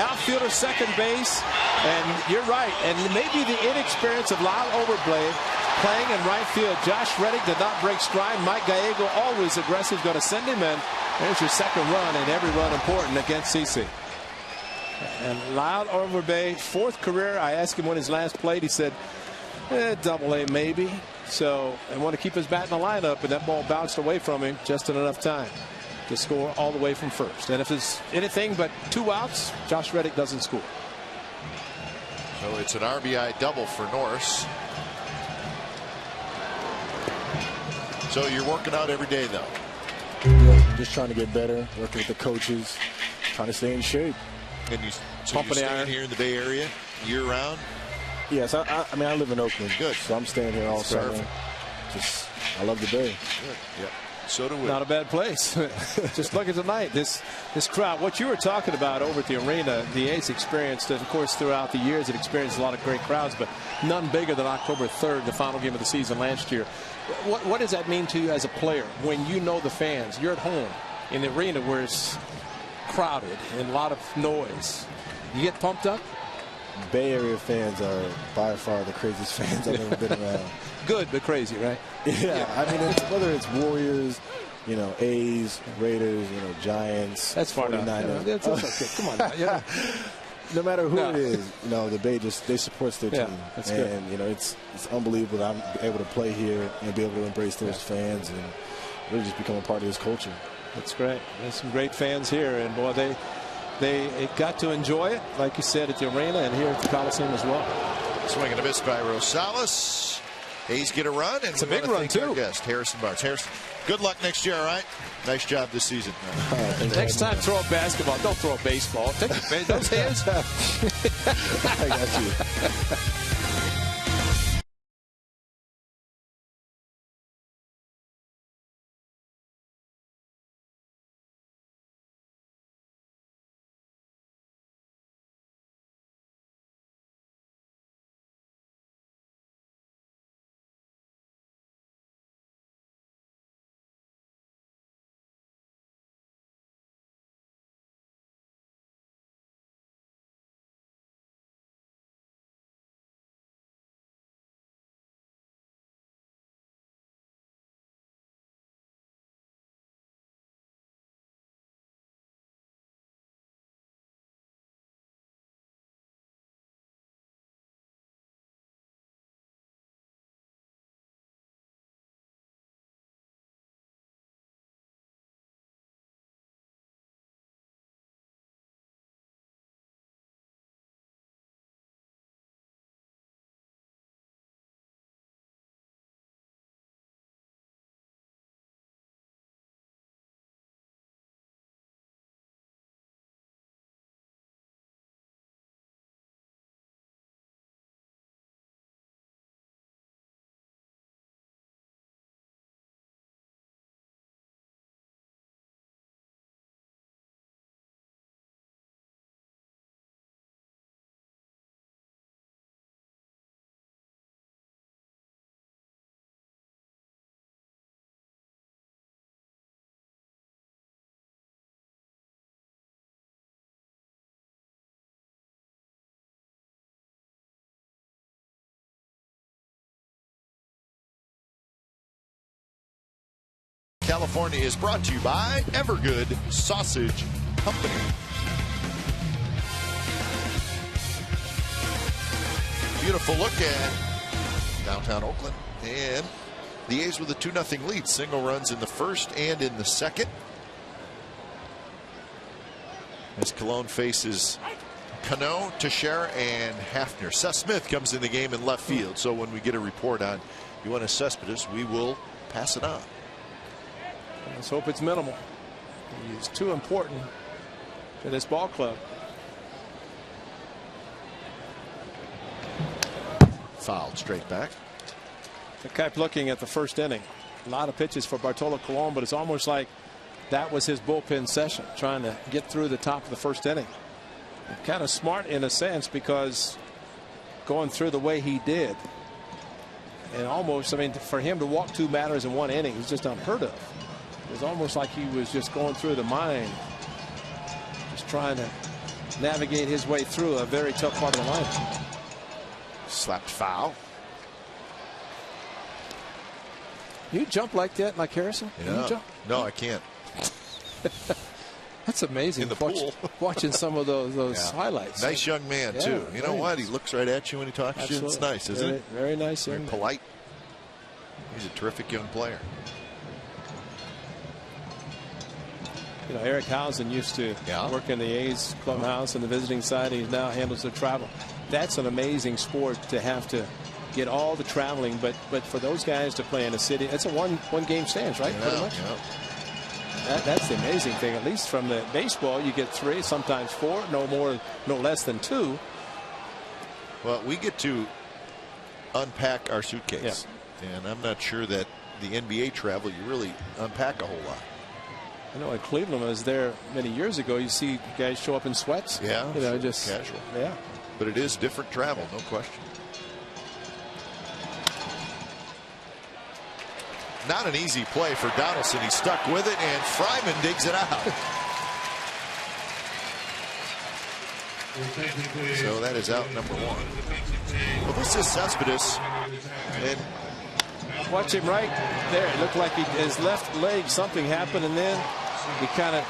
Outfielder, second base. And you're right. And maybe the inexperience of Lyle Overblade playing in right field. Josh Reddick did not break stride. Mike Gallego, always aggressive, going to send him in. There's your second run, and every run important against CC. And Lyle Overblade, fourth career. I asked him when his last played. He said, Double-A maybe. So I want to keep his bat in the lineup, and that ball bounced away from him just in enough time to score all the way from first. And if it's anything but 2 outs, Josh Reddick doesn't score. So it's an RBI double for Norris. So you're working out every day, though. Yeah, just trying to get better, working with the coaches, trying to stay in shape. And you're staying here in the Bay Area year-round? Yes, I mean, I live in Oakland. Good. So I'm staying here all summer. I love the Bay. Good. Yep. So do we. Not a bad place. Just look at tonight. This crowd. What you were talking about over at the arena, the A's experienced, of course, throughout the years, it experienced a lot of great crowds, but none bigger than October 3rd, the final game of the season last year. What does that mean to you as a player when you know the fans? You're at home in the arena where it's crowded and a lot of noise. You get pumped up? Bay Area fans are by far the craziest fans I've ever been around. Good, but crazy, right? Yeah, I mean, whether it's Warriors, A's, Raiders, Giants, that's far 49ers. That's okay. Come on now. Yeah. No matter who it is, the Bay they supports their team. That's and good. It's unbelievable that I'm able to play here and be able to embrace those fans and really just become a part of this culture. That's great. There's some great fans here, and boy, they got to enjoy it, like you said, at the arena and here at the Coliseum as well. Swing and a miss by Rosales. A's get a run, and it's a big run too. Guest Harrison Barnes. Harrison, good luck next year. All right, nice job this season. Next time, throw a basketball. Don't throw a baseball. Take those hands. I got you. California is brought to you by Evergood Sausage Company. Beautiful look at downtown Oakland, and the A's with a 2-0 lead. Single runs in the first and in the second. As Colon faces Cano, Teixeira, and Hafner. Seth Smith comes in the game in left field, so when we get a report on Yoenis Cespedes, we will pass it on. Let's hope it's minimal. He's too important to this ball club. Fouled straight back. The kept looking at the first inning. A lot of pitches for Bartolo Colon, but it's almost like that was his bullpen session, trying to get through the top of the first inning. Kind of smart in a sense, because going through the way he did, And almost, I mean, for him to walk 2 batters in 1 inning is just unheard of. It was almost like he was just going through the mind, just trying to navigate his way through a very tough part of the lineup. Slapped foul. You jump like that, like Harrison? Yeah. You jump? No, I can't. That's amazing. In the pool. Watching some of those highlights. Nice young man, too. You know what? Nice. He looks right at you when he talks to you. It's nice, isn't it? Very nice. Very polite. He's a terrific young player. You know, Eric Housen used to work in the A's clubhouse and the visiting side. He now handles the travel. That's an amazing sport to have to get all the traveling, but for those guys to play in a city, it's a one game stands, right? Pretty much. That's the amazing thing. At least from the baseball, you get 3, sometimes 4, no more, no less than 2. Well, we get to unpack our suitcase, and I'm not sure that the NBA travel, you really unpack a whole lot. I know in Cleveland, I was there many years ago. You see guys show up in sweats. Yeah, you know, just casual. Yeah, but it is different travel, no question. Not an easy play for Donaldson. He's stuck with it, and Fryman digs it out. So that is out number 1. Well, this is Cespedes. And watch him right there. It looked like his left leg, something happened, and then he kind of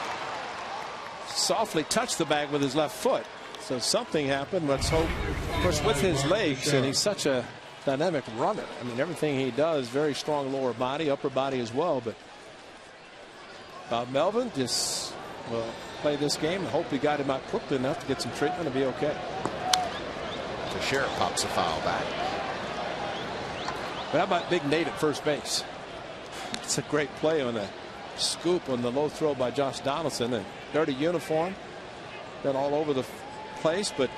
softly touched the bag with his left foot. So something happened. Let's hope. Of course, with his legs, and he's such a dynamic runner. I mean, everything he does, very strong lower body, upper body as well. But Bob Melvin just will play this game and hope he got him out quickly enough to get some treatment and be okay. Teixeira pops a foul back. But how about Big Nate at first base? It's a great play on a scoop on the low throw by Josh Donaldson. And dirty uniform, been all over the place, but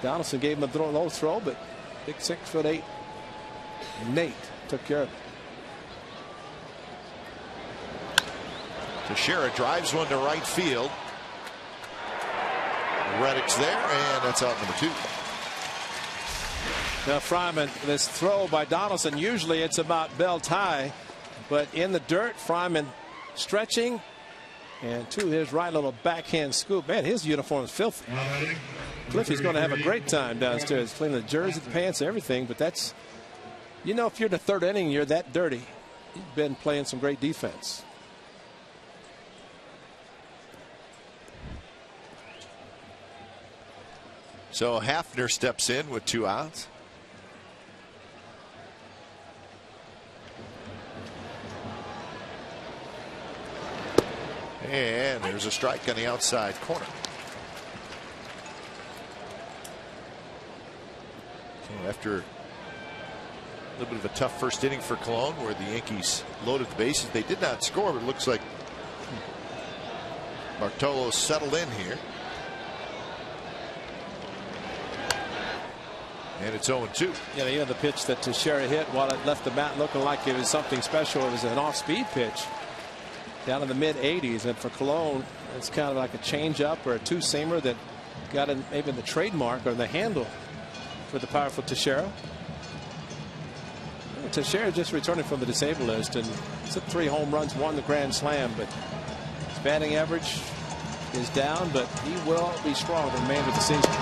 Donaldson gave him a low throw, but big 6'8" Nate took care of it. Teixeira drives one to right field. Reddick's there, and that's out number 2. Now Fryman, this throw by Donaldson, usually it's about belt high, but in the dirt, Fryman stretching, and to his right, little backhand scoop. Man, his uniform is filthy. Cliffy's going to have a great time downstairs, cleaning the jersey, the pants, everything. But that's, you know, if you're in the 3rd inning, you're that dirty. You've been playing some great defense. So Hafner steps in with 2 outs. And there's a strike on the outside corner. So after a little bit of a tough first inning for Cologne, where the Yankees loaded the bases, they did not score, but it looks like Bartolo settled in here. And it's 0-2. Yeah, even the pitch that Teixeira hit, while it left the bat looking like it was something special, it was an off-speed pitch down in the mid-80s. And for Cologne, it's kind of like a change-up or a two-seamer that got in maybe the trademark or the handle for the powerful Teixeira. Teixeira just returning from the disabled list, and it's 3 home runs, 1 the grand slam, but his batting average is down, but he will be strong the remainder of the season.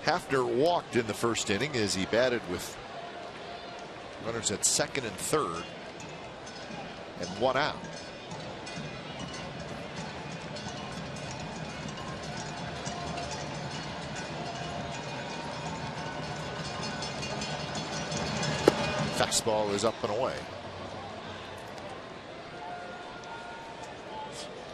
Hafner walked in the first inning as he batted with runners at 2nd and 3rd and 1 out. Fastball is up and away.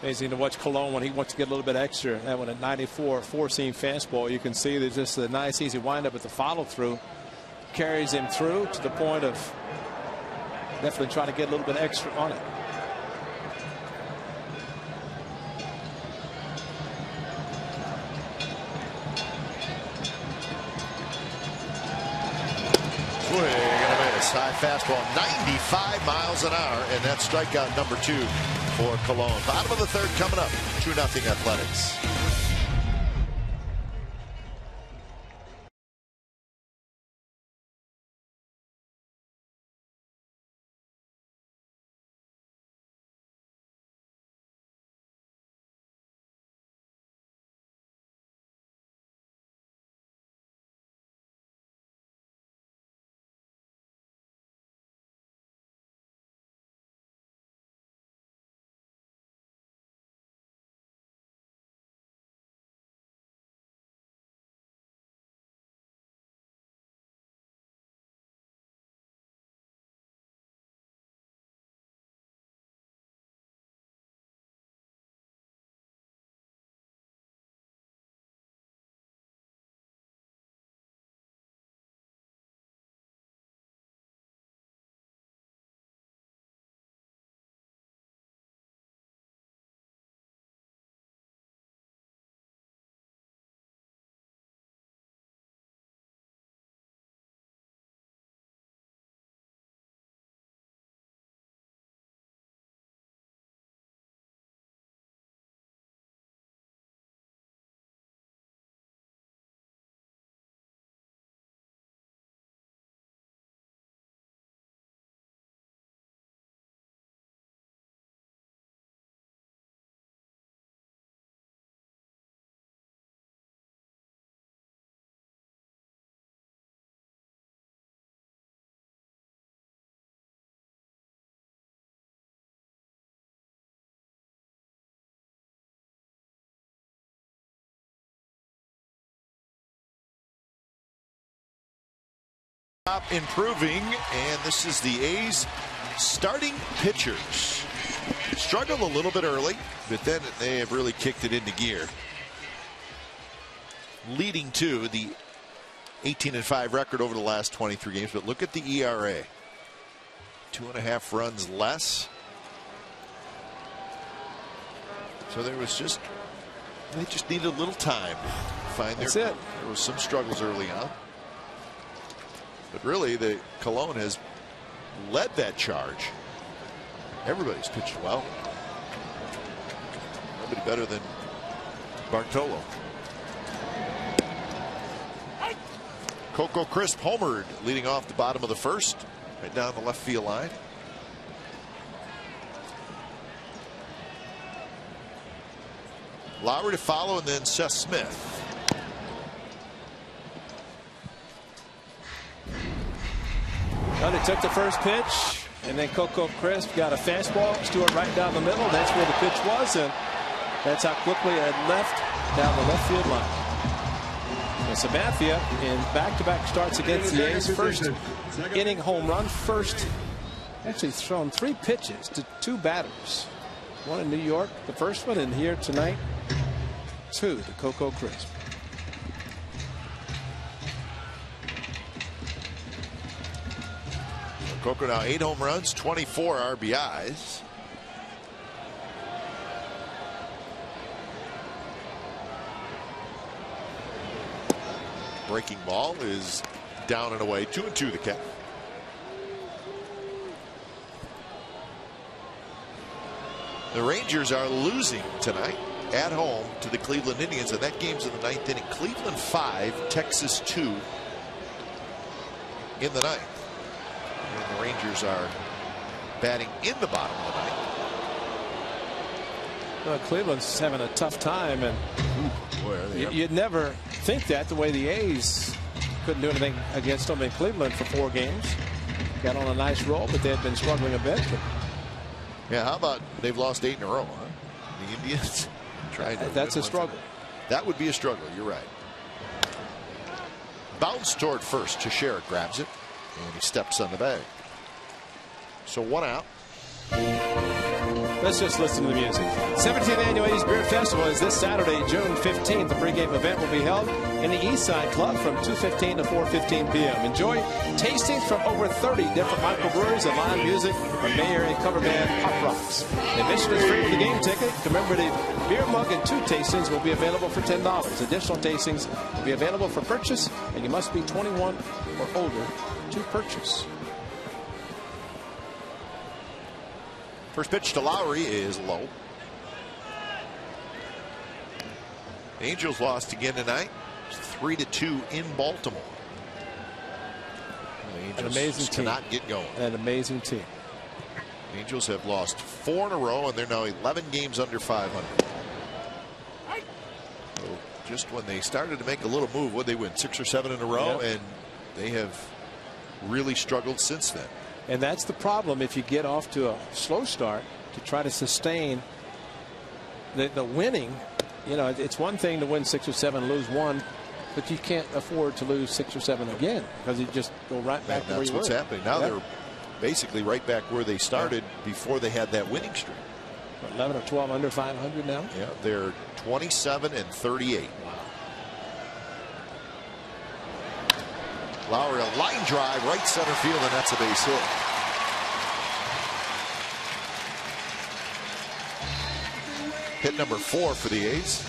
Amazing to watch Cologne when he wants to get a little bit extra. That one at 94, 4-seam fastball. You can see there's just a nice easy windup at the follow through. Carries him through to the point of definitely trying to get a little bit extra on it. Swing and a miss. High fastball, 95 miles an hour, and that's strikeout number 2 for Cologne. Bottom of the third coming up. 2-0 Athletics. Improving, and this is the A's starting pitchers. Struggled a little bit early, but then they have really kicked it into gear, leading to the 18-5 record over the last 23 games. But look at the ERA, 2.5 runs less. So they just needed a little time to find their. That's it. There was some struggles early on. But really, the Cologne has led that charge. Everybody's pitched well. Nobody better than Bartolo. Coco Crisp homered, leading off the bottom of the first, right down the left field line. Lowry to follow, and then Seth Smith. Well, they took the first pitch, and then Coco Crisp got a fastball, threw it right down the middle. That's where the pitch was, and that's how quickly it left down the left field line. And Sabathia in back-to-back starts against the A's. First inning home run, actually thrown 3 pitches to 2 batters. One in New York, the first one, and here tonight, 2 to Coco Crisp. Coco now 8 home runs, 24 RBIs. Breaking ball is down and away. 2-2 the count. The Rangers are losing tonight at home to the Cleveland Indians, and that game's in the 9th inning. Cleveland 5, Texas 2 in the 9th. And the Rangers are batting in the bottom of the 9th. Well, Cleveland's having a tough time, and you'd never think that the way the A's couldn't do anything against them in Cleveland for 4 games. Got on a nice roll, but they had been struggling a bit. Yeah, how about they've lost 8 in a row, huh? The Indians tried to. That's a struggle. That would be a struggle. You're right. Bounce toward first. Teixeira grabs it, and he steps on the bag. So 1 out. Let's just listen to the music. 17th Annual A's Beer Festival is this Saturday, June 15th. The pregame event will be held in the East Side Club from 2:15 to 4:15 p.m. Enjoy tastings from over 30 different microbreweries and live music from Bay Area cover band Pop Rocks. Admission is free for the game ticket. Commemorative beer mug and 2 tastings will be available for $10. Additional tastings will be available for purchase, and you must be 21 or older to purchase. First pitch to Lowry is low. Angels lost again tonight, 3-2 in Baltimore. The Angels an amazing team. cannot get going. An amazing team. Angels have lost 4 in a row, and they're now 11 games under 500. So just when they started to make a little move, what they win 6 or 7 in a row, Yep. and they have really struggled since then. And that's the problem if you get off to a slow start to try to sustain the winning. You know, it's one thing to win 6 or 7, lose 1, but you can't afford to lose 6 or 7 again because you just go right back to where you were. That's what's happening. Now they're basically right back where they started before they had that winning streak. 11 or 12 under 500 now. Yeah, they're 27 and 38. Lowry, a line drive, right center field, and that's a base hit. Hit number 4 for the A's.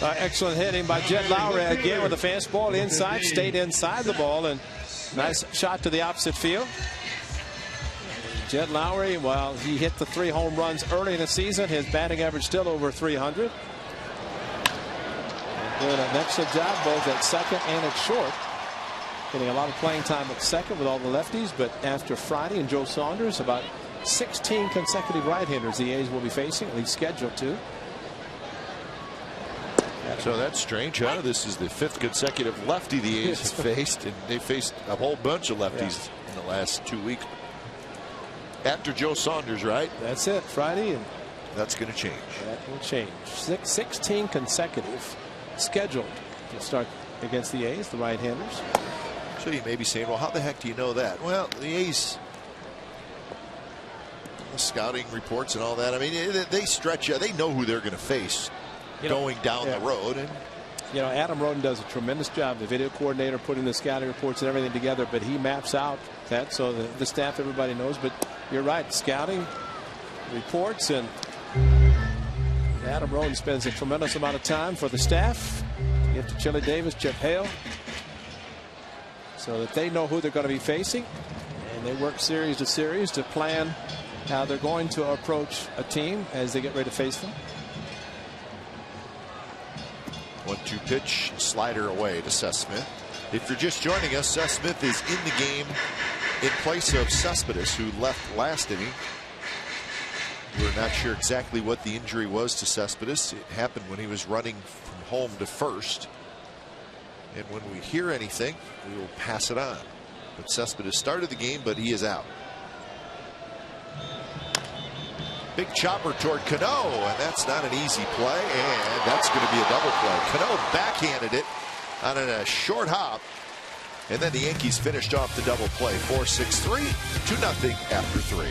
Excellent hitting by Jed Lowry again with a fastball inside, stayed inside the ball, and nice shot to the opposite field. Jed Lowry, while he hit the 3 home runs early in the season, his batting average still over 300. And doing an excellent job both at second and at short. Getting a lot of playing time at second with all the lefties, but after Friday and Joe Saunders, about 16 consecutive right-handers the A's will be facing, at least scheduled to. So that's strange, huh? This is the 5th consecutive lefty the A's have faced, and they faced a whole bunch of lefties in the last 2 weeks. After Joe Saunders, right? That's it, Friday, and that's going to change. That will change. 16 consecutive scheduled to start against the A's, the right-handers. So you may be saying, well, how the heck do you know that? Well, the A's, the scouting reports and all that, I mean, they stretch you. They know who they're going to face going down the road. And you know, Adam Roden does a tremendous job, the video coordinator, putting the scouting reports and everything together, but he maps out that so the staff, everybody knows. But you're right, scouting reports, and Adam Roden spends a tremendous amount of time for the staff. Give to Chili Davis, Chip Hale, so that they know who they're going to be facing, and they work series to series to plan how they're going to approach a team as they get ready to face them. 1-2 pitch, slider away to Seth Smith. If you're just joining us, Seth Smith is in the game in place of Cespedes, who left last inning. We're not sure exactly what the injury was to Cespedes. It happened when he was running from home to first. And when we hear anything, we will pass it on. But Cespedes started the game, but he is out. Big chopper toward Cano, and that's not an easy play, and that's going to be a double play. Cano backhanded it on a short hop, and then the Yankees finished off the double play. 4-6-3, 2-0 after 3.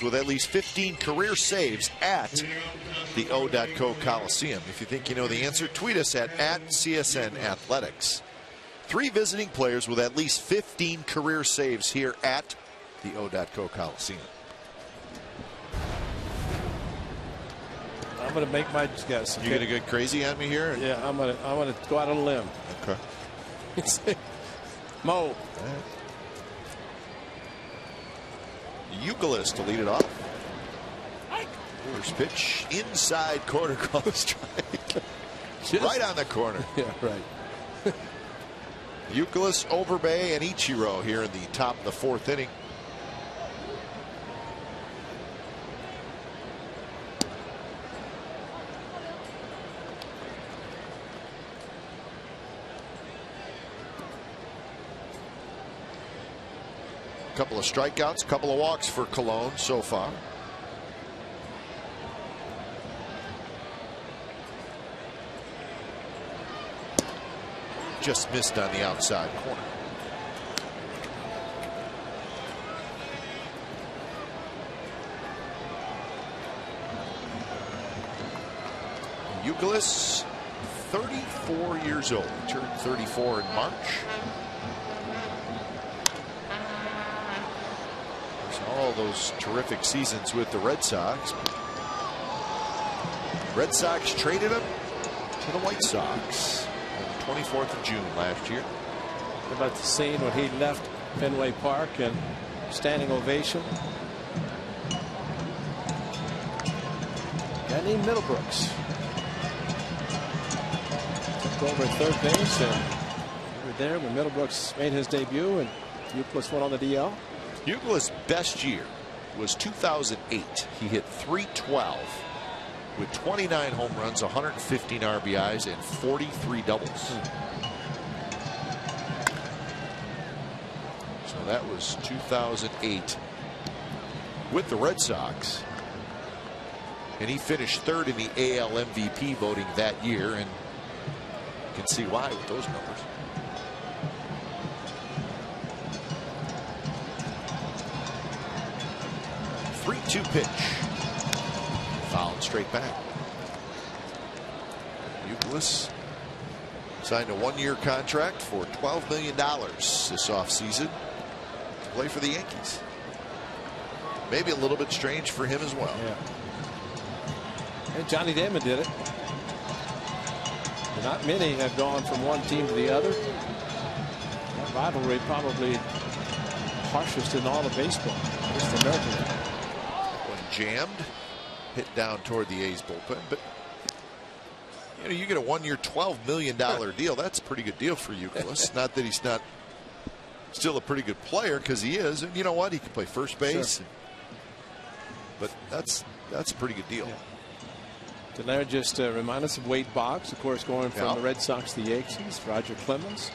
with at least 15 career saves at the O.co Coliseum. If you think you know the answer, tweet us at CSN Athletics. 3 visiting players with at least 15 career saves here at the O.co Coliseum. I'm going to make my guess. You gonna go crazy on me here? Yeah, I'm gonna go out on a limb. Okay. Mo. Euclid to lead it off. First pitch inside corner, called a strike. Right on the corner. Yeah, right. Euclid, Overbay, and Ichiro here in the top of the 4th inning. A couple of strikeouts, a couple of walks for Cologne so far. Just missed on the outside corner. Euclid, 34 years old. Turned 34 in March. All those terrific seasons with the Red Sox. Red Sox traded him to the White Sox on the 24th of June last year. How about the scene when he left Fenway Park and standing ovation? A guy named Middlebrooks took over at third base, and we were there when Middlebrooks made his debut and Euclid went on the DL. Euclid's best year was 2008. He hit .312 with 29 home runs, 115 RBIs, and 43 doubles. So that was 2008 with the Red Sox. And he finished 3rd in the AL MVP voting that year, and you can see why with those numbers. 3-2 pitch. Fouled straight back. Euclid signed a 1-year contract for $12 million this offseason to play for the Yankees. Maybe a little bit strange for him as well. Yeah. And Johnny Damon did it. Not many have gone from one team to the other. That rivalry probably harshest in all of baseball. Just the American League. Jammed, hit down toward the A's bullpen, but you know, you get a 1-year $12 million deal. That's a pretty good deal for Euclid. Not that he's not still a pretty good player, because he is, and you know what, he can play first base. Sure. But that's a pretty good deal. Yeah. Did Larry just remind us of Wade Boggs, of course, going from the Red Sox to the Yankees. Roger Clemens.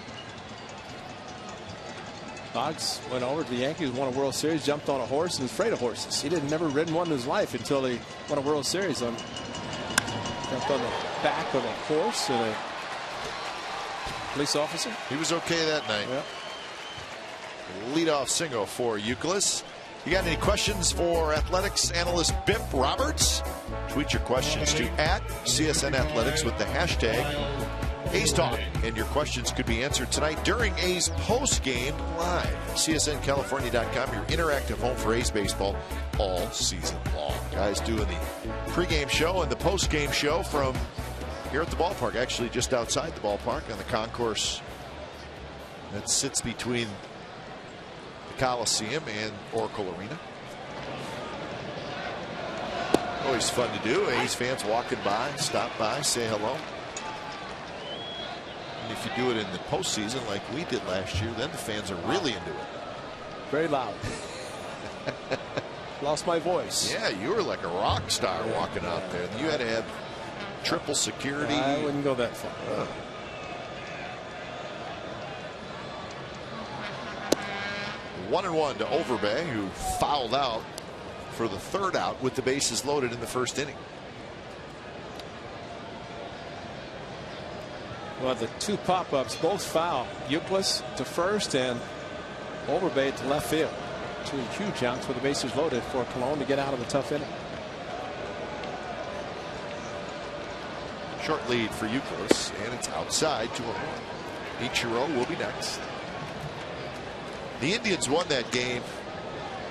Boggs went over to the Yankees, won a World Series, jumped on a horse, and was afraid of horses. He didn't never ridden one in his life until he won a World Series. Jumped on the back of a horse and a police officer. He was okay that night. Yeah. Leadoff single for Euclid. You got any questions for athletics analyst Bip Roberts? Tweet your questions to @CSN Athletics with the hashtag A's Talk, and your questions could be answered tonight during A's post-game live. CSNCalifornia.com, your interactive home for A's baseball all season long. Guys doing the pregame show and the post-game show from here at the ballpark, actually just outside the ballpark on the concourse that sits between the Coliseum and Oracle Arena. Always fun to do. A's fans walking by, stop by, say hello. If you do it in the postseason like we did last year, then the fans are really into it. Very loud. Lost my voice. Yeah, you were like a rock star walking out there. You had to have triple security. I wouldn't go that far. 1-1 to Overbay, who fouled out for the 3rd out with the bases loaded in the 1st inning. Well, the 2 pop-ups both foul. Euclid to first and Overbay to left field. 2 huge outs with the bases loaded for Cologne to get out of the tough inning. Short lead for Euclid, and it's outside 2-1. Ichiro will be next. The Indians won that game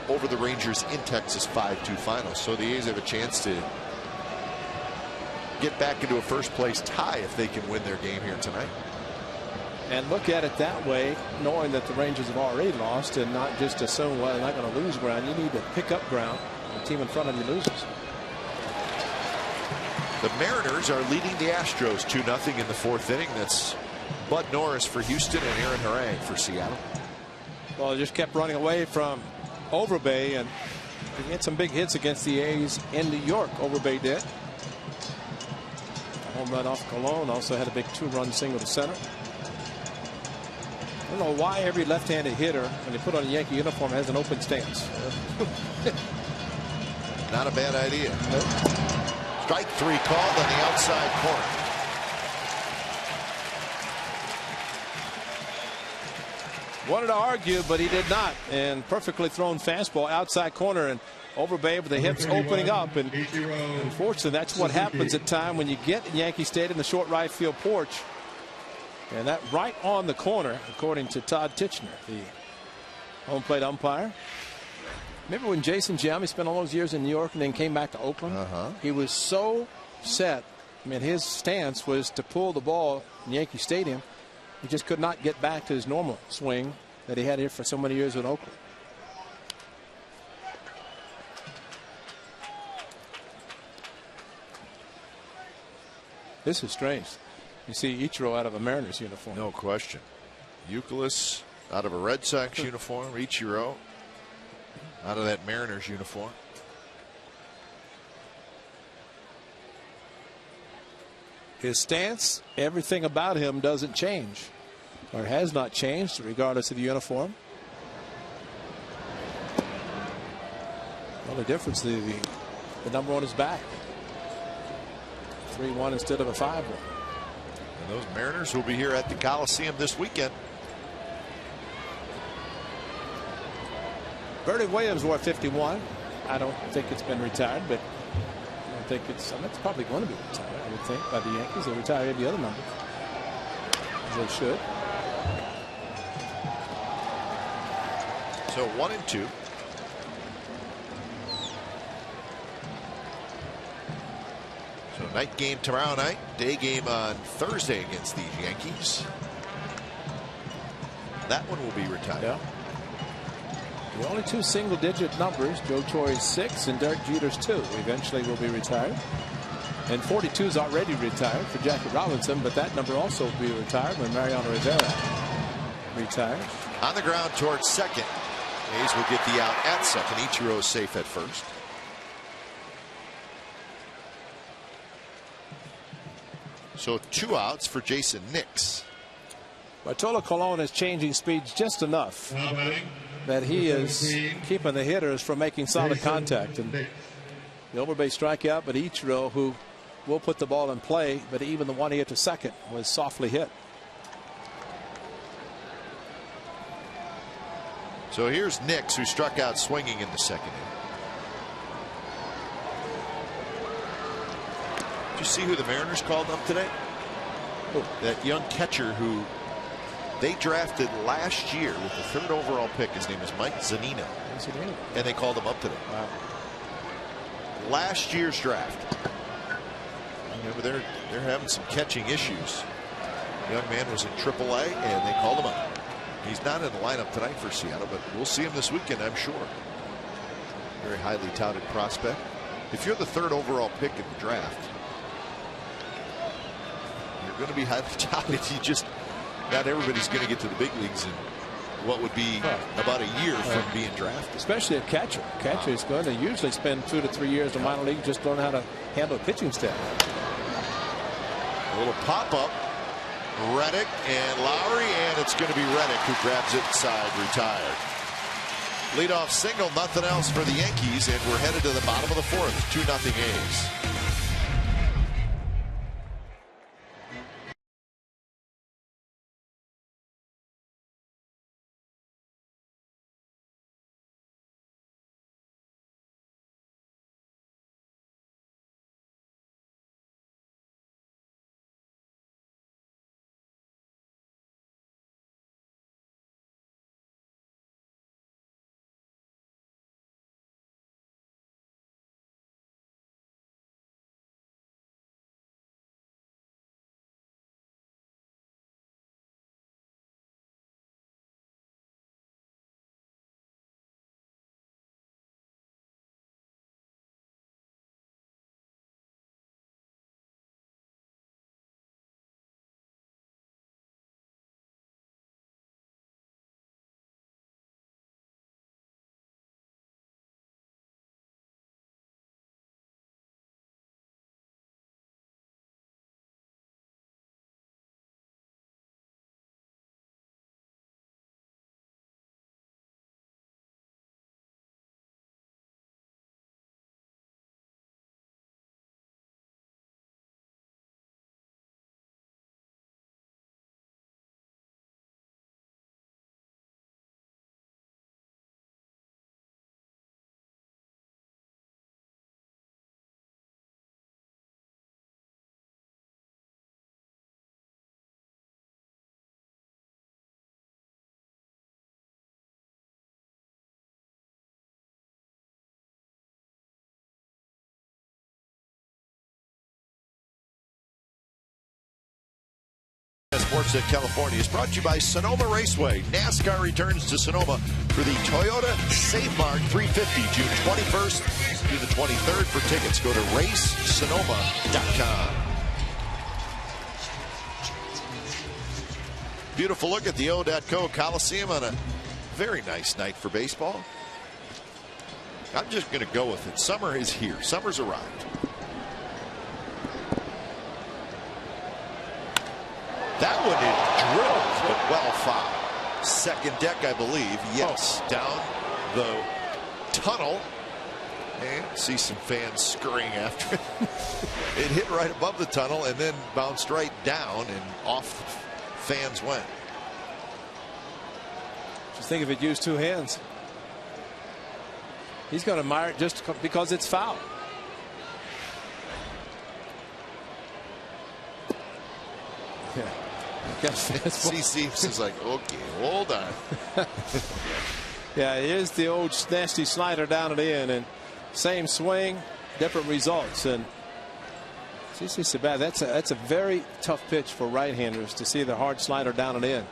over the Rangers in Texas 5-2 final, so the A's have a chance to get back into a first place tie if they can win their game here tonight. And look at it that way, knowing that the Rangers have already lost, and not just assume, well, they're not going to lose ground. You need to pick up ground. The team in front of you loses. The Mariners are leading the Astros 2-0 in the 4th inning. That's Bud Norris for Houston and Aaron Harang for Seattle. Well, they just kept running away from Overbay, and he had some big hits against the A's in New York. Overbay did. A home run off Cologne, also had a big 2-run single to center. I don't know why every left-handed hitter, when they put on a Yankee uniform, has an open stance. Not a bad idea. Nope. Strike 3 called on the outside corner. Wanted to argue, but he did not. And perfectly thrown fastball outside corner, and Overbay with the hips opening up. And unfortunately, that's what happens at time when you get in Yankee Stadium, the short right field porch. And that right on the corner, according to Todd Tichenor, the home plate umpire. Remember when Jason Giambi spent all those years in New York and then came back to Oakland? He was so set. I mean, his stance was to pull the ball in Yankee Stadium. He just could not get back to his normal swing that he had here for so many years in Oakland. This is strange. You see Ichiro out of a Mariners uniform. No question. Euclid out of a Red Sox uniform. Ichiro out of that Mariners uniform. His stance, everything about him doesn't change, or has not changed, regardless of the uniform. The only difference is the number on his back. 3-1 instead of a 5-1. And those Mariners will be here at the Coliseum this weekend. Bertie Williams wore 51. I don't think it's been retired, but I don't think it's probably going to be retired, I would think, by the Yankees. They retire every other number, as they should. So 1-2. So night game tomorrow night, day game on Thursday against the Yankees. That one will be retired. Yeah. The only 2 single-digit numbers, Joe Torre's 6 and Derek Jeter's 2, eventually will be retired. And 42 is already retired for Jackie Robinson, but that number also will be retired when Mariano Rivera retires. On the ground towards second. A's will get the out at second. Ichiro is safe at first. So 2 outs for Jason Nix. Bartolo Colon is changing speeds just enough that he is keeping the hitters from making solid contact. And the Overbay strikeout, but Ichiro, who will put the ball in play, but even the one he hit to second was softly hit. So here's Nix, who struck out swinging in the second inning. Did you see who the Mariners called up today? That young catcher who they drafted last year with the 3rd overall pick. His name is Mike Zunino. And they called him up today. Wow. Last year's draft. Remember, they're having some catching issues. The young man was in AAA and they called him up. He's not in the lineup tonight for Seattle, but we'll see him this weekend, I'm sure. Very highly touted prospect. If you're the 3rd overall pick in the draft, you're going to be highly touted. Not everybody's going to get to the big leagues in what would be about a year from being drafted. Especially a catcher. Catcher is going to usually spend 2 to 3 years in the minor league just learn how to handle a pitching staff. A little pop-up. Reddick and Lowry, and it's going to be Reddick who grabs it inside, retired. Leadoff single, nothing else for the Yankees, and we're headed to the bottom of the 4th, 2-0 A's. Sportsnet California is brought to you by Sonoma Raceway. NASCAR returns to Sonoma for the Toyota Save Mart 350 June 21st through the 23rd. For tickets, go to racesonoma.com. Beautiful look at the O.Co Coliseum on a very nice night for baseball. I'm just going to go with it. Summer is here. Summer's arrived. That one is drilled, but well fouled. Second deck, I believe. Yes, down the tunnel. And see some fans scurrying after it. It hit right above the tunnel and then bounced right down, and off fans went. Just think if it used two hands. He's going to admire it just because it's foul. Yeah. CC is like, okay, hold on. Yeah, here's the old nasty slider down and in, and same swing, different results. And CC Sabat, that's a very tough pitch for right-handers, to see the hard slider down and in.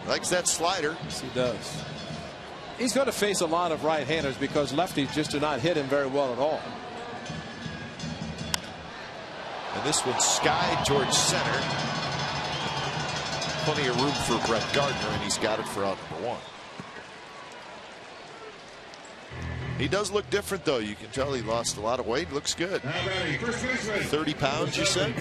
Likes that slider. Yes, he does. He's going to face a lot of right-handers because lefties just do not hit him very well at all. And this one skied towards center. Plenty of room for Brett Gardner, and he's got it for out number one. He does look different, though. You can tell he lost a lot of weight. Looks good. 30 pounds, you said?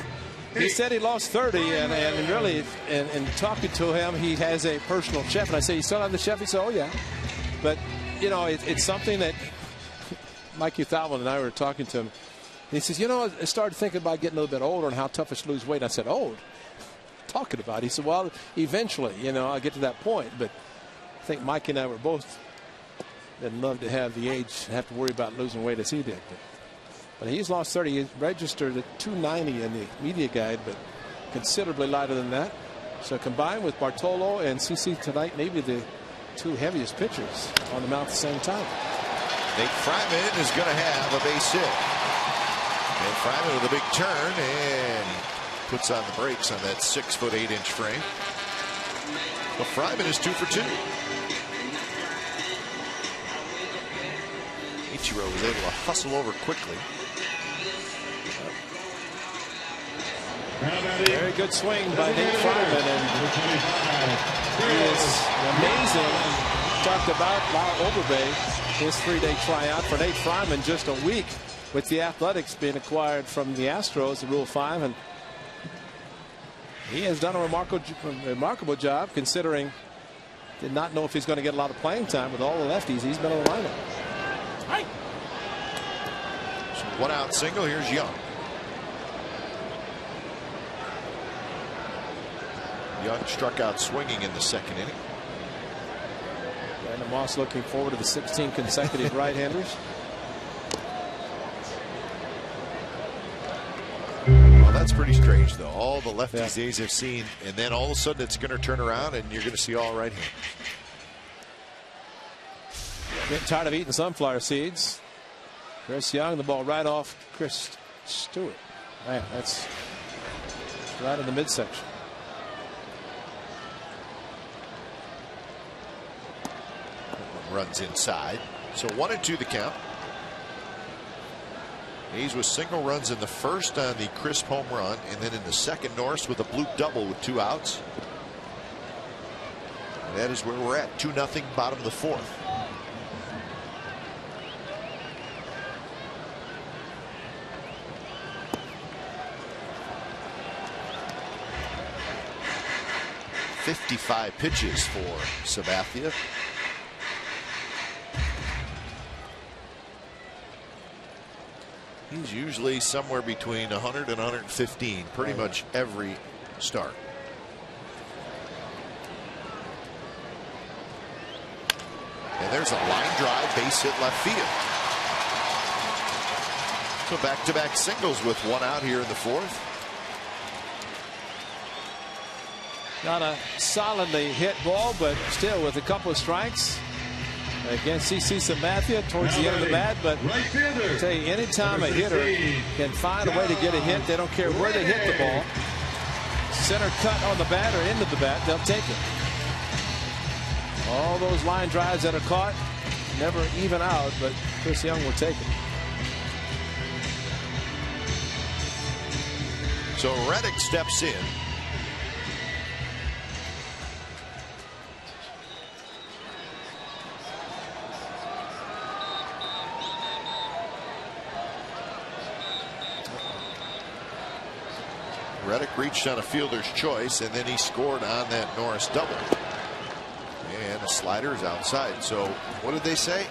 He said he lost 30, and really, in talking to him, he has a personal chef. And I say, you still have the chef? He said, oh, yeah. But, you know, it's something that Mikey Thalman and I were talking to him. He says, you know, I started thinking about getting a little bit older and how tough it's to lose weight. And I said, old? Talking about it. He said, well, eventually, you know, I'll get to that point. But I think Mikey and I were both didn't love to have the age, have to worry about losing weight as he did. But he's lost 30. He's registered at 290 in the media guide, but considerably lighter than that. So combined with Bartolo and CC tonight, maybe the two heaviest pitchers on the mound at the same time. Nate Fryman is going to have a base hit. And Fryman with a big turn, and puts on the brakes on that 6'8" frame. Well, Fryman is 2 for 2. Ichiro was able to hustle over quickly. Very good swing by Nate Fryman, and he is amazing. Talked about Lyle Overbay, his 3-day tryout for Nate Fryman, just a week with the Athletics being acquired from the Astros, the Rule 5, and he has done a remarkable job, considering did not know if he's going to get a lot of playing time with all the lefties he's been in the lineup. So 1 out single. Here's Young. Young struck out swinging in the second inning. Brandon Moss looking forward to the 16 consecutive right-handers. Well, that's pretty strange, though. All the lefties these have seen, and then all of a sudden it's going to turn around and you're going to see all right-handers. Getting tired of eating sunflower seeds. Chris Young, the ball right off Chris Stewart. Man, that's right in the midsection. Runs inside. So 1-2 the count. Hayes with single runs in the first on the crisp home run, and then in the second, Norris with a bloop double with 2 outs. And that is where we're at. 2-0 bottom of the 4th. .55 pitches for Sabathia. He's usually somewhere between 100 and 115 pretty much every start. And there's a line drive, base hit left field. So back-to-back singles with 1 out here in the 4th. Not a solidly hit ball, but still with a couple of strikes against CC Sabathia towards the end of the bat. But I tell you, anytime a hitter can find a way to get a hit, they don't care where they hit the ball. Center cut on the bat or into the bat, they'll take it. All those line drives that are caught never even out, but Chris Young will take it. So Reddick steps in. Reddick reached on a fielder's choice, and then he scored on that Norris double. And the slider is outside. So what did they say?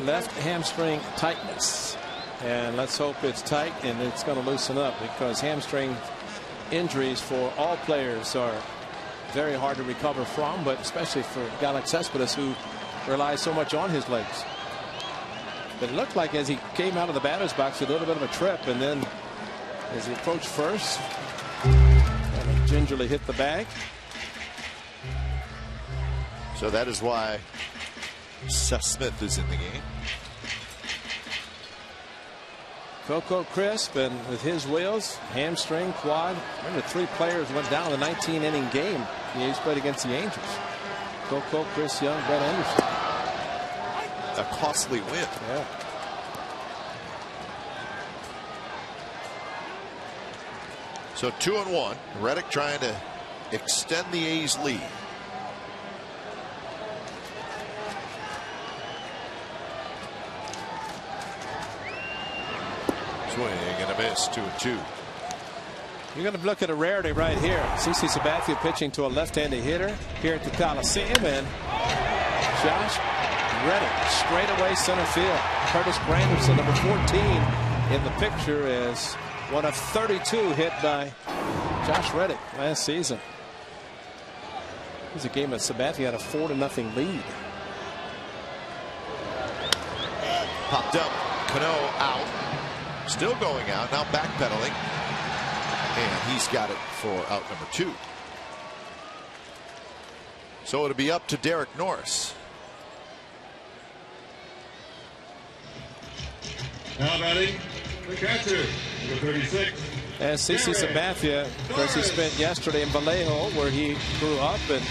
Left hamstring tightness. And let's hope it's tight and it's going to loosen up, because hamstring injuries for all players are very hard to recover from, but especially for a guy like Cespedes, who relies so much on his legs. But it looked like as he came out of the batter's box, a little bit of a trip, and then as he approached first, kind of gingerly hit the bag. So that is why Seth Smith is in the game. Coco Crisp, and with his wheels, hamstring, quad. Remember, 3 players went down in the 19-inning game the A's played against the Angels. Coco, Chris Young, Brett Anderson. A costly win. Yeah. So 2-1. Reddick trying to extend the A's lead. Swing and a miss. 2-2. You're going to look at a rarity right here. CC Sabathia pitching to a left-handed hitter here at the Coliseum, and Josh Reddick straight away center field. Curtis Granderson, number 14, in the picture as one of 32 hit by Josh Reddick last season. It was a game that Sabathia had a 4-0 lead. Popped up. Cano out. Still going out. Now backpedaling. And he's got it for out number 2. So it'll be up to Derek Norris. Now batting, the catcher, number 36. And CC Sabathia, of course, he spent yesterday in Vallejo, where he grew up, and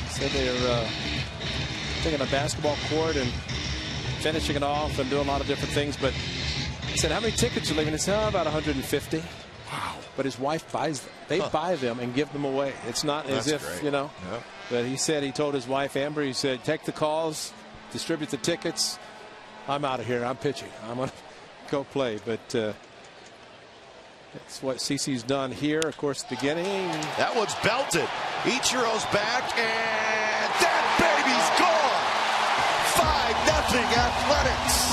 said they're taking a basketball court and finishing it off and doing a lot of different things. But he said, how many tickets are leaving? He said, about 150. Wow. But his wife buys them. They buy them and give them away. It's not as if, great. you know. Yep. But he said, he told his wife, Amber, he said, take the calls, distribute the tickets. I'm out of here. I'm pitching. I'm going to go play. But that's what CC's done here. Of course, beginning. That one's belted. Ichiro's back, and that baby's gone. 5-0 Athletics.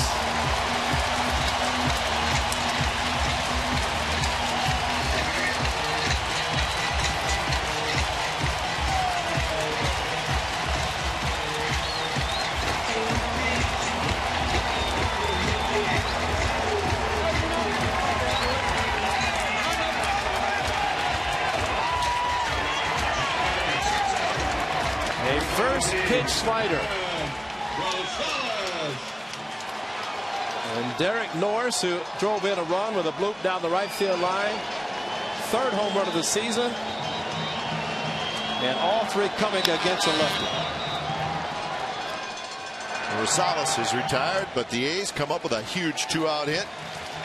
A first pitch slider. And Derek Norris, who drove in a run with a bloop down the right field line. 3rd home run of the season. And all 3 coming against a lefty. Rosales is retired, but the A's come up with a huge 2-out hit.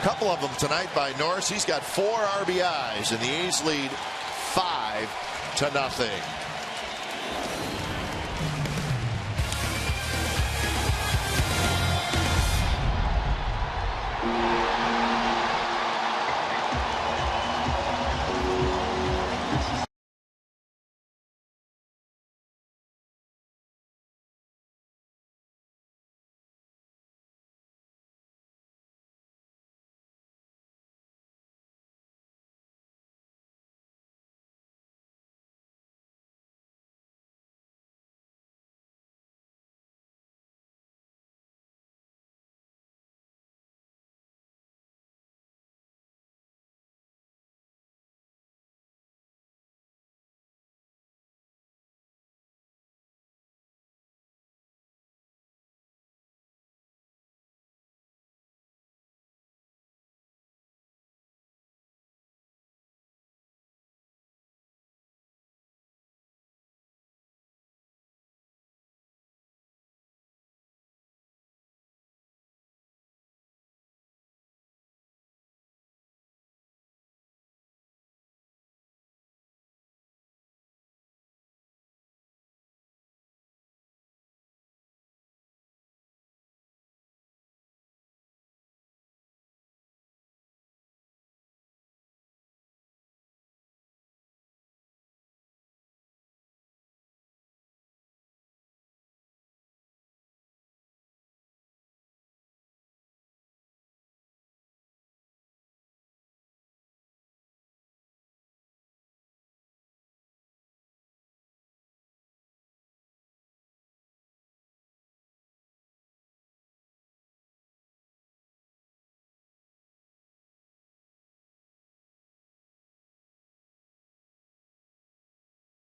A couple of them tonight by Norris. He's got 4 RBIs, and the A's lead 5-0.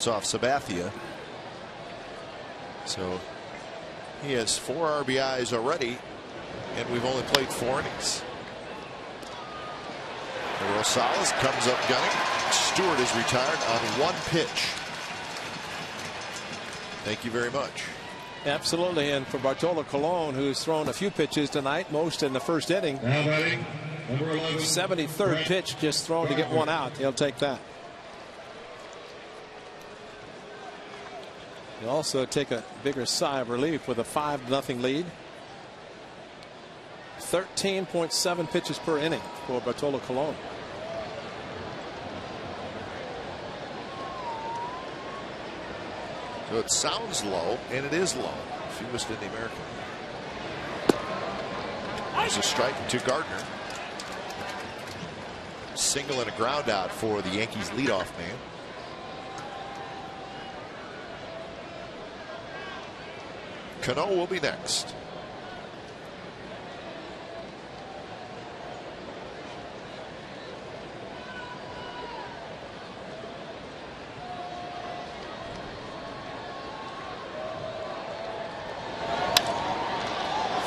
off Sabathia. So he has 4 RBIs already, and we've only played 4 innings. Rosales comes up gunning. Stewart is retired on 1 pitch. Thank you very much. Absolutely. And for Bartolo Colon, who's thrown a few pitches tonight, most in the first inning. Now batting, number 11. 73rd pitch just thrown to get 1 out. He'll take that. He'll also take a bigger sigh of relief with a 5-0 lead. 13.7 pitches per inning for Bartolo Colon. So it sounds low, and it is low. Fewest in the American. There's a strike to Gardner. Single and a ground out for the Yankees leadoff man. Cano will be next.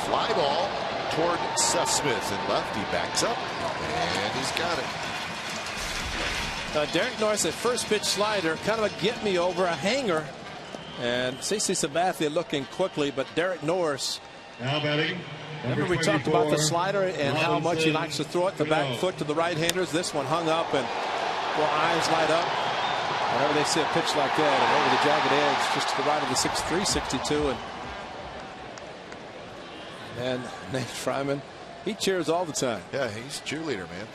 Fly ball toward Seth Smith, and left. He backs up, and he's got it. Derek Norris, at first pitch slider, kind of a get me over, a hanger. And CC Sabathia looking quickly, but Derek Norris. Now batting. Remember we talked about the slider and how much he likes to throw it, the back foot to the right-handers. This one hung up, and well, eyes light up whenever they see a pitch like that, and over the jagged edge, just to the right of the 6'3", 62. And Nate Fryman, he cheers all the time. Yeah, he's a cheerleader, man.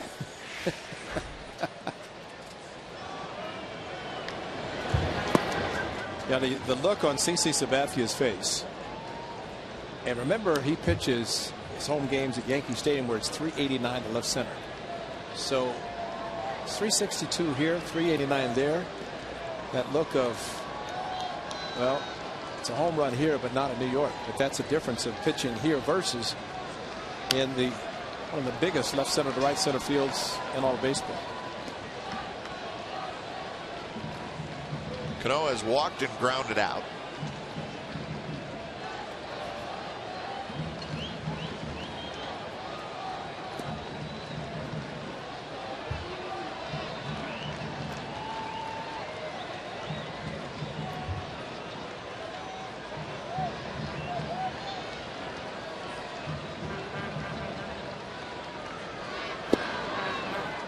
Yeah, the look on CC Sabathia's face. And remember, he pitches his home games at Yankee Stadium where it's 389 to left center. So it's 362 here, 389 there. That look of, well, it's a home run here, but not in New York. But that's a difference of pitching here versus in one of the biggest left center to right center fields in all of baseball. Cano has walked and grounded out.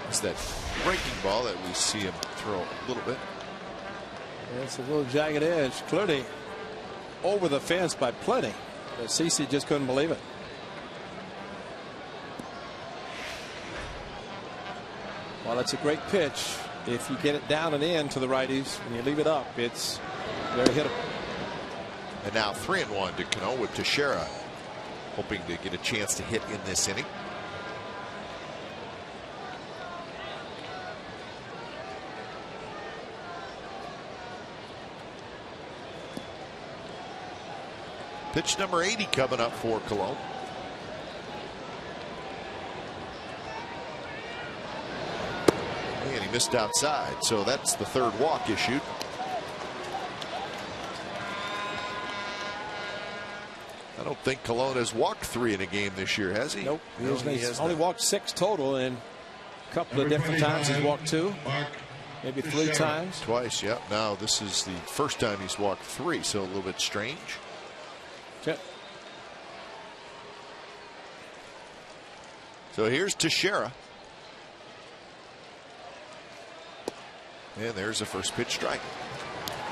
It's that breaking ball that we see him throw a little bit. It's a little jagged edge, clearly over the fence by plenty, but CC just couldn't believe it. Well, it's a great pitch. If you get it down and in to the righties and you leave it up, it's very hittable. And now 3-1 to Cano with Teixeira hoping to get a chance to hit in this inning. Pitch number 80 coming up for Cologne. And he missed outside, so that's the 3rd walk issued. I don't think Cologne has walked 3 in a game this year, has he? Nope. No, he has only walked 6 total, and a couple of different times he's walked 2. Maybe 3 times. Twice, yep. Now this is the first time he's walked 3, so a little bit strange. Yep. So here's Teixeira. And there's a first pitch strike.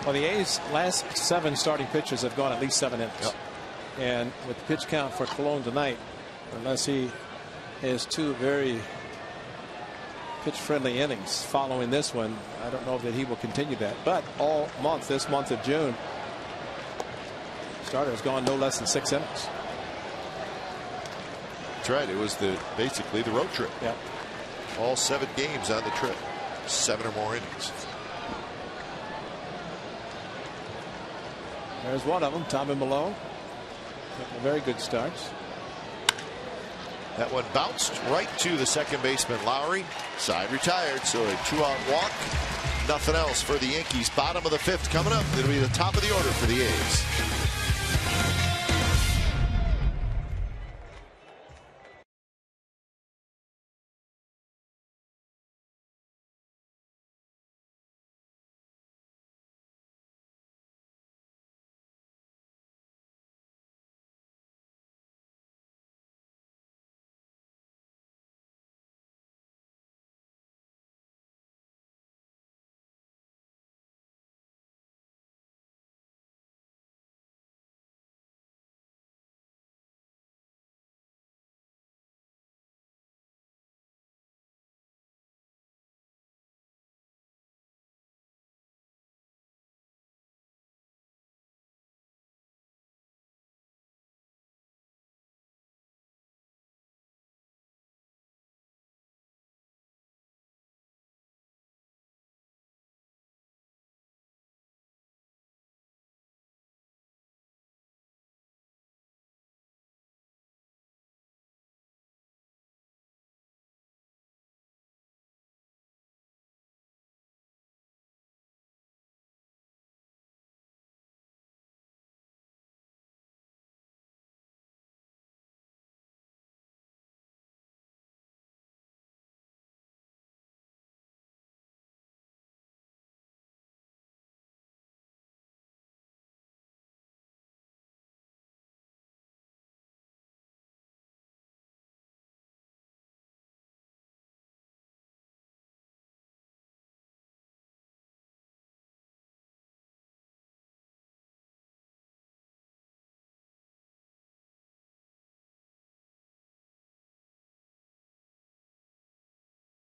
Well, the A's last 7 starting pitchers have gone at least 7 innings. Yep. And with the pitch count for Cologne tonight, unless he has 2 very pitch friendly innings following this one, I don't know that he will continue that. But all month, this month of June, starter has gone no less than 6 innings. That's right. It was basically the road trip. Yep. All 7 games on the trip. 7 or more innings. There's one of them, Tommy Malone. Very good starts. That one bounced right to the second baseman, Lowry. Side retired, so a 2-out walk. Nothing else for the Yankees. Bottom of the 5th coming up. It'll be the top of the order for the A's.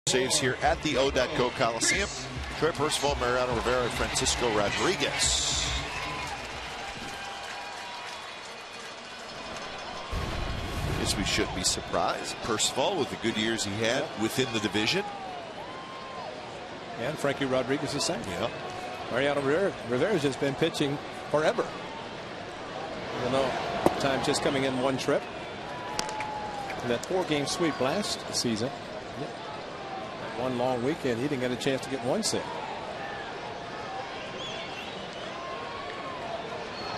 Saves here at the O.K. Coliseum. Troy Percival, Mariano Rivera, Francisco Rodriguez. Guess we shouldn't be surprised. Percival, with the good years he had within the division. And Frankie Rodriguez the same. Yeah. Mariano Rivera's just been pitching forever. You know, time just coming in one trip. And that 4-game sweep last season. One long weekend, he didn't get a chance to get one set.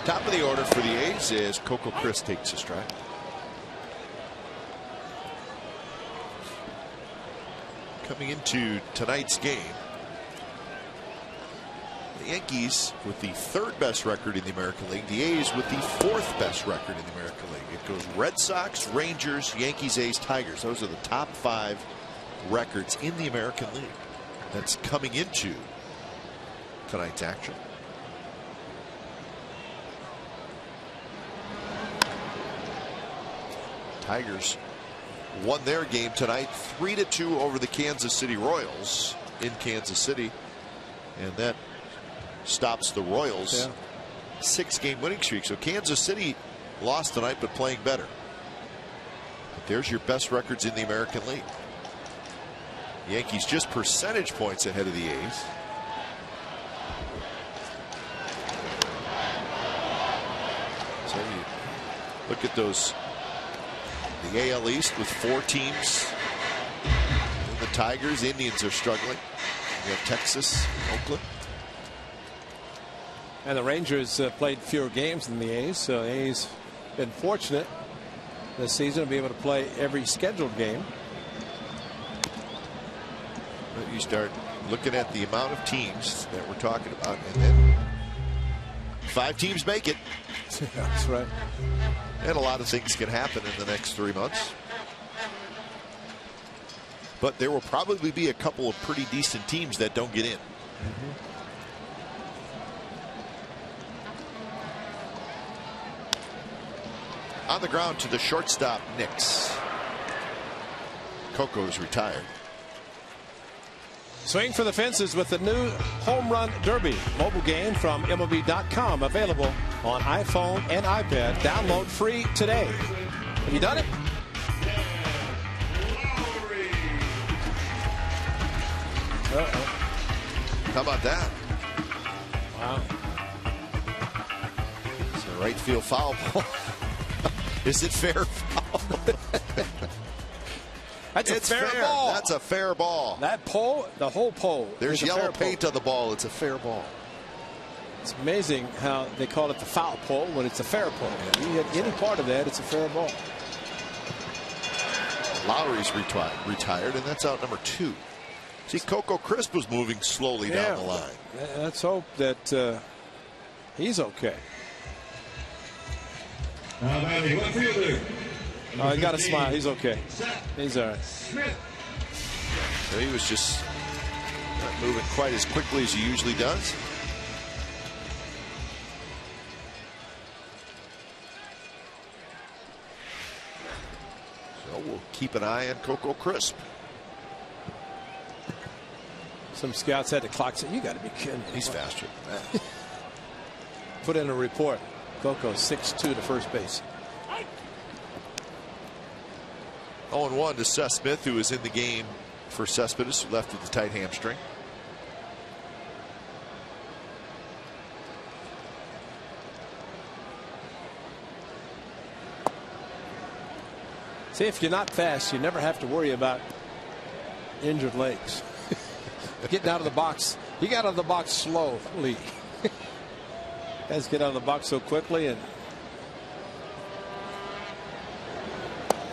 Top of the order for the A's as Coco Chris takes a strike. Coming into tonight's game, the Yankees with the 3rd best record in the American League, the A's with the 4th best record in the American League. It goes Red Sox, Rangers, Yankees, A's, Tigers. Those are the top 5 records in the American League. That's coming into tonight's action. Tigers won their game tonight 3-2 over the Kansas City Royals in Kansas City, and that stops the Royals' 6-game winning streak. So Kansas City lost tonight but playing better. But there's your best records in the American League. Yankees just percentage points ahead of the A's. So you look at those, the AL East with 4 teams. And the Tigers, Indians are struggling. You have Texas, Oakland. And the Rangers played fewer games than the A's. So A's been fortunate this season to be able to play every scheduled game. You start looking at the amount of teams that we're talking about, and then 5 teams make it. That's right. And a lot of things can happen in the next 3 months. But there will probably be a couple of pretty decent teams that don't get in. On the ground to the shortstop, Nix. Coco's retired. Swing for the fences with the new Home Run Derby mobile game from MLB.com, available on iPhone and iPad. Download free today. Have you done it? How about that? Wow. It's a right field foul ball. Is it fair foul? That's a fair ball. That's a fair ball. That pole, the whole pole. There's yellow paint on the ball. It's a fair ball. It's amazing how they call it the foul pole when it's a fair pole. You hit any part of that, it's a fair ball. Lowry's retired, and that's out number 2. See, Coco Crisp was moving slowly down the line. Let's hope that he's okay. Oh, he got a smile. He's okay. He's all right. So he was just not moving quite as quickly as he usually does. So we'll keep an eye on Coco Crisp. Some scouts had to clock. You got to be kidding me. He's faster than that. Put in a report. Coco 6'2" to first base. 0-1 to Seth Smith, who was in the game for Cespedes, who left with the tight hamstring. See, if you're not fast, you never have to worry about injured legs. Getting out of the box. He got out of the box slowly. Guys get out of the box so quickly, and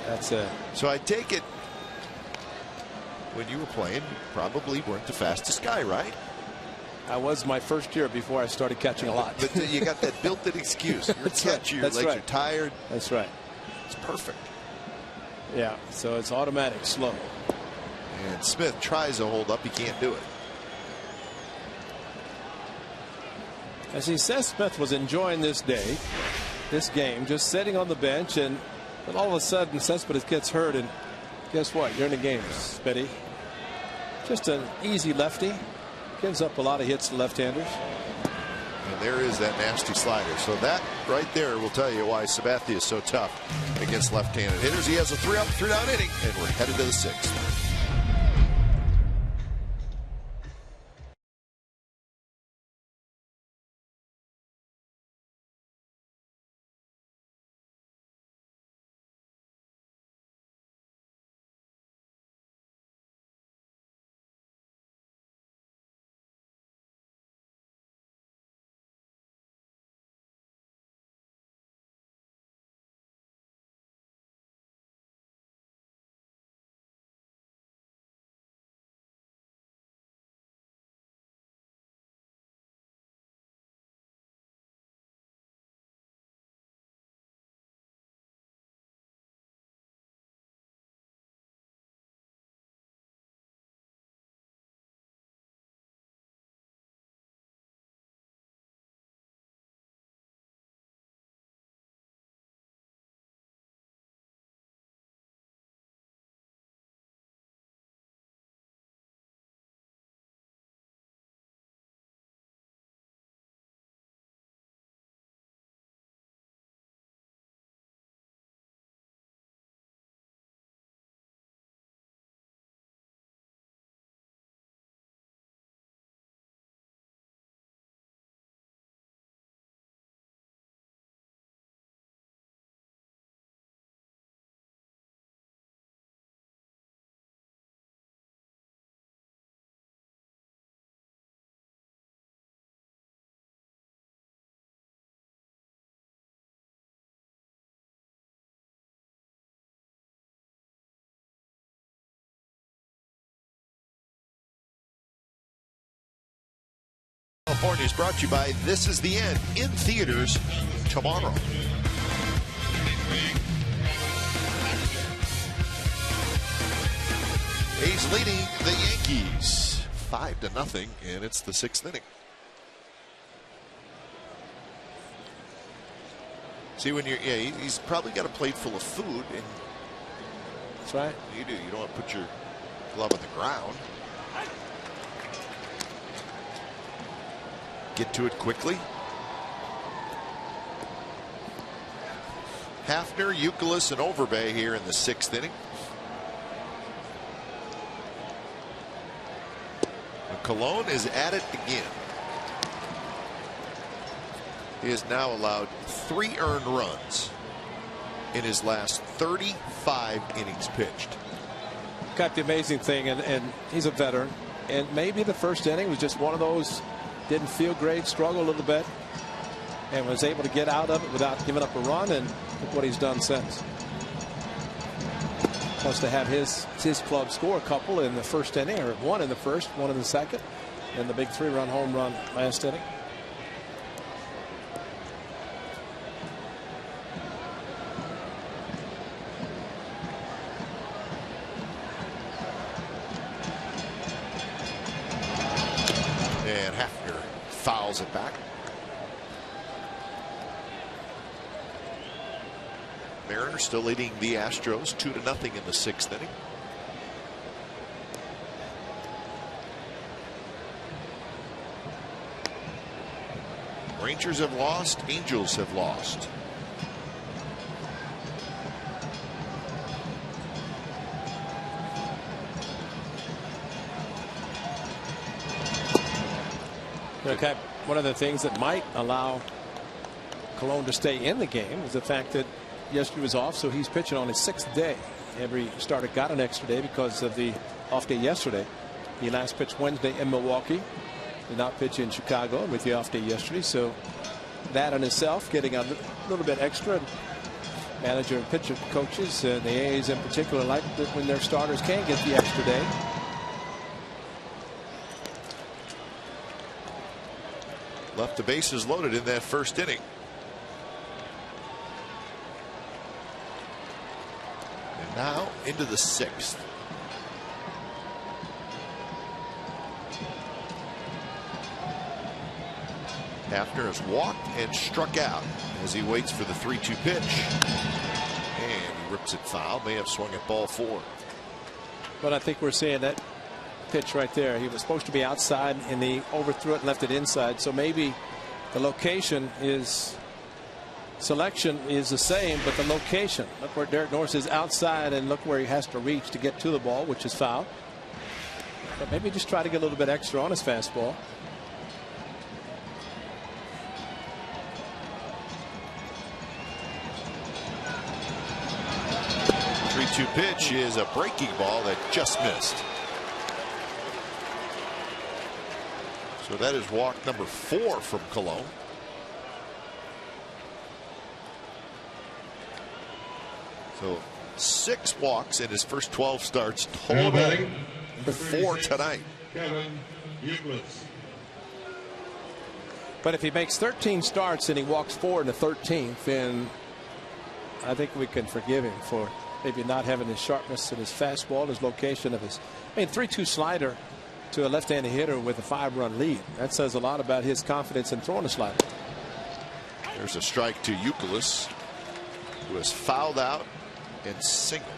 that's it. So I take it when you were playing, you probably weren't the fastest guy, right? I was my first year before I started catching a lot. But you got that built-in excuse. You're a catcher, your legs are tired. That's right. It's perfect. Yeah, so it's automatic slow. And Smith tries to hold up. He can't do it. As he says, Smith was enjoying this day, this game, just sitting on the bench, and then all of a sudden Cespedes gets hurt, and guess what? You're in the game, Spetty. Just an easy lefty. Gives up a lot of hits to left-handers. And there is that nasty slider. So that right there will tell you why Sabathia is so tough against left-handed hitters. He has a 3-up, 3-down inning, and we're headed to the 6th. California is brought to you by This Is the End, in theaters tomorrow. A's leading the Yankees 5-0, and it's the 6th inning. See, when you're, he's probably got a plate full of food, and that's right. You do. You don't want to put your glove on the ground. Get to it quickly. Hafner, Youkilis, and Overbay here in the 6th inning. And Colon is at it again. He has now allowed 3 earned runs in his last 35 innings pitched. got the amazing thing, and he's a veteran, and maybe the first inning was just one of those, didn't feel great, struggled a little bit, and was able to get out of it without giving up a run, and look what he's done since. Plus to have his club score a couple in the first inning, or one in the first, one in the second, and the big 3-run home run last inning. And Hafner fouls it back. Mariners still leading the Astros 2-0 in the 6th inning. Rangers have lost. Angels have lost. Okay, one of the things that might allow Colon to stay in the game is the fact that yesterday was off, so he's pitching on his 6th day. Every starter got an extra day because of the off day yesterday. He last pitched Wednesday in Milwaukee, did not pitch in Chicago with the off day yesterday, so that in itself getting a little bit extra. Manager and pitcher coaches, the A's in particular, like that when their starters can get the extra day. Left the bases loaded in that first inning. And now into the 6th. Hafner has walked and struck out as he waits for the 3-2 pitch. And he rips it foul. May have swung at ball 4. But I think we're seeing that pitch right there. He was supposed to be outside, and he overthrew it and left it inside. So maybe the location is, selection is the same, but the location. Look where Derek Norris is outside, and look where he has to reach to get to the ball, which is foul. But maybe just try to get a little bit extra on his fastball. The 3-2 pitch is a breaking ball that just missed. So that is walk number 4 from Colon. So 6 walks in his first 12 starts total. 4 tonight. But if he makes 13 starts and he walks 4 in the 13th, then I think we can forgive him for maybe not having his sharpness in his fastball, his location of his, 3-2 slider to a left-handed hitter with a 5-run lead. That says a lot about his confidence in throwing a slider. There's a strike to Youkilis, who has fouled out and singled.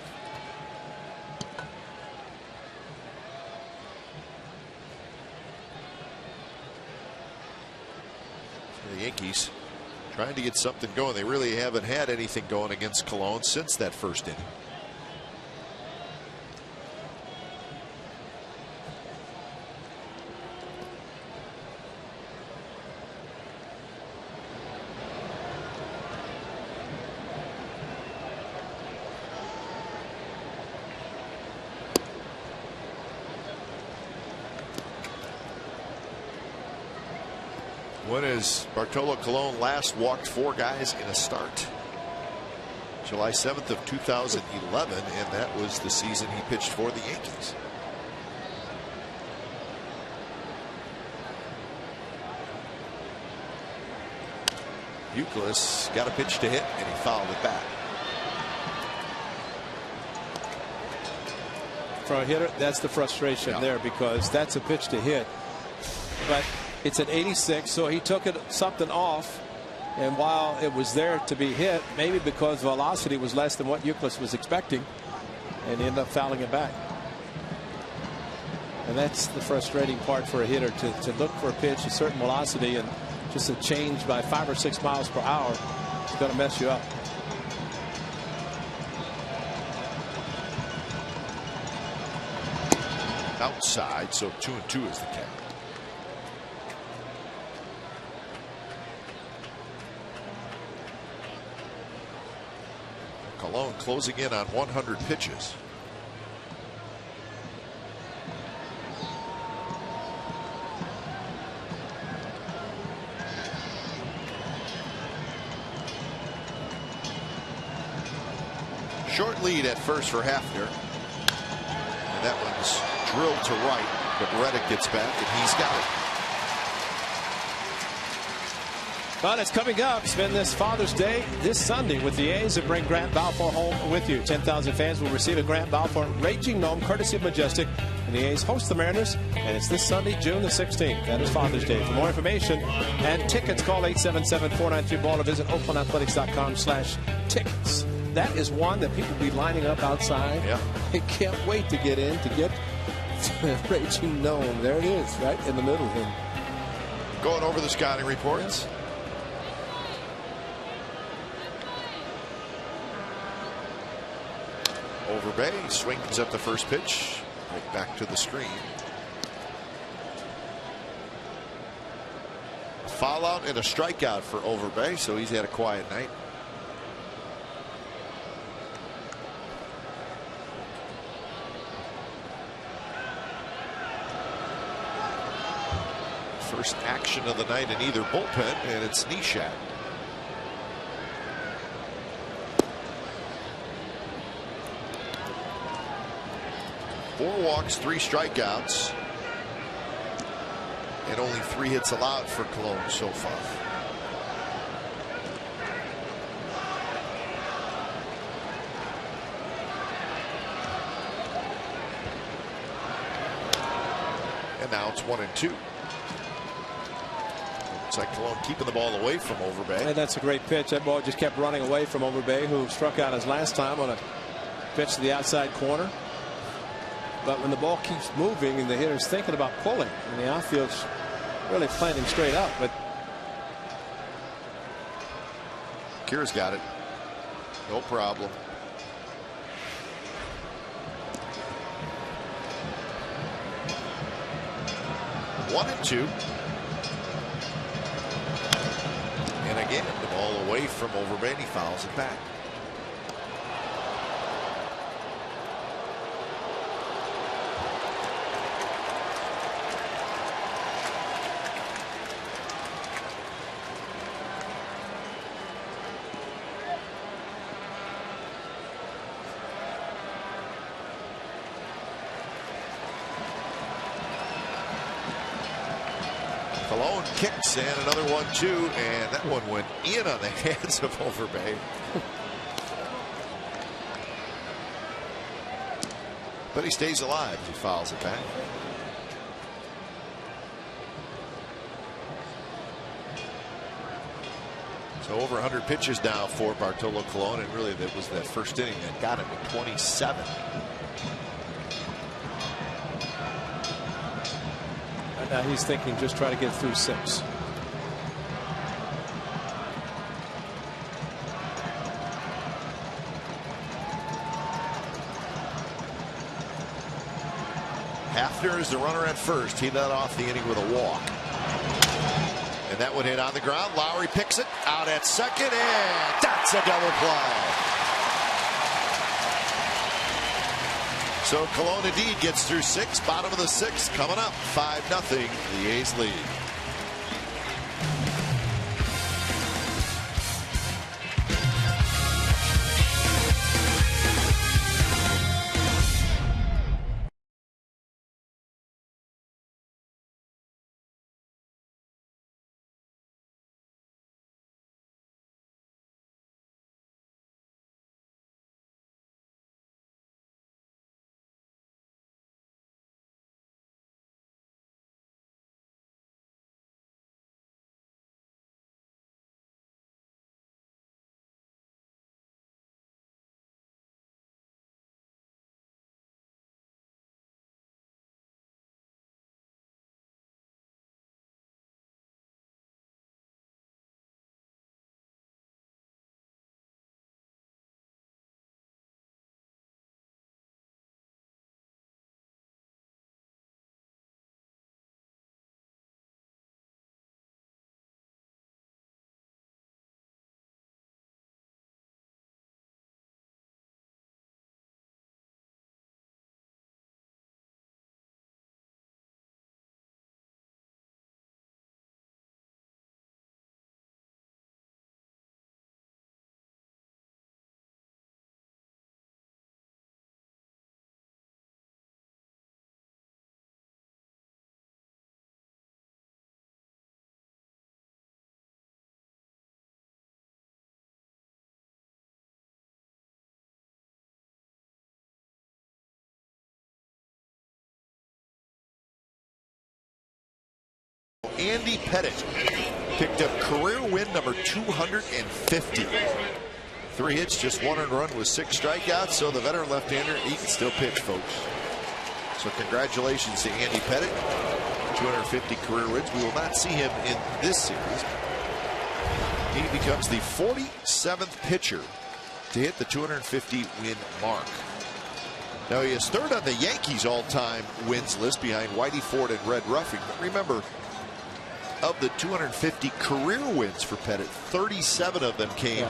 So the Yankees trying to get something going. They really haven't had anything going against Colon since that first inning. When has Bartolo Colon last walked 4 guys in a start? July 7th of 2011, and that was the season he pitched for the Yankees. Youkilis got a pitch to hit, and he fouled it back. For a hitter, that's the frustration there, because that's a pitch to hit. But it's at 86, so he took it something off, and while it was there to be hit, maybe because velocity was less than what Youkilis was expecting, and he ended up fouling it back. And that's the frustrating part for a hitter, to look for a pitch, a certain velocity, and just a change by 5 or 6 miles per hour is going to mess you up. Outside, so 2-2 is the count. Colon closing in on 100 pitches. Short lead at first for Hafner. And that one's drilled to right, but Reddick gets back, and he's got it. Well, it's coming up. Spend this Father's Day this Sunday with the A's and bring Grant Balfour home with you. 10,000 fans will receive a Grant Balfour Raging Gnome courtesy of Majestic. And the A's host the Mariners. And it's this Sunday, June the 16th. That is Father's Day. For more information and tickets, call 877-493-BALL or visit oaklandathletics.com/tickets. That is one that people will be lining up outside. Yeah. They can't wait to get in to get Raging Gnome. There it is, right in the middle of him. Going over the scouting reports. Yeah. Overbay swings at the first pitch, right back to the screen. Foul out and a strikeout for Overbay, so he's had a quiet night. First action of the night in either bullpen, and it's Nishad. Four walks, 3 strikeouts, and only 3 hits allowed for Cologne so far. And now it's 1-2. Looks like Cologne keeping the ball away from Overbay. And that's a great pitch. That ball just kept running away from Overbay, who struck out his last time on a pitch to the outside corner. But when the ball keeps moving and the hitter's thinking about pulling, and the outfield's really planting straight up, but Kira's got it. No problem. One and 2. And again, the ball away from Overbay, and he fouls it back. Cologne kicks and another 1-2, and that one went in on the hands of Overbay. But he stays alive. He fouls it back. So over 100 pitches now for Bartolo Colon, and really that was that first inning that got him to 27. and now he's thinking just try to get through 6. Hafner is the runner at first. He led off the inning with a walk. And that would hit on the ground. Lowry picks it out at second, and that's a double play. So Cologne indeed gets through 6. Bottom of the 6th coming up. 5-0. The A's lead. Andy Pettitte picked up career win number 250. 3 hits, just 1 earned run with 6 strikeouts. So the veteran left-hander, he can still pitch, folks. So congratulations to Andy Pettitte. 250 career wins. We will not see him in this series. He becomes the 47th pitcher to hit the 250 win mark. Now he is third on the Yankees all-time wins list behind Whitey Ford and Red Ruffing. But remember, of the 250 career wins for Pettitte, 37 of them came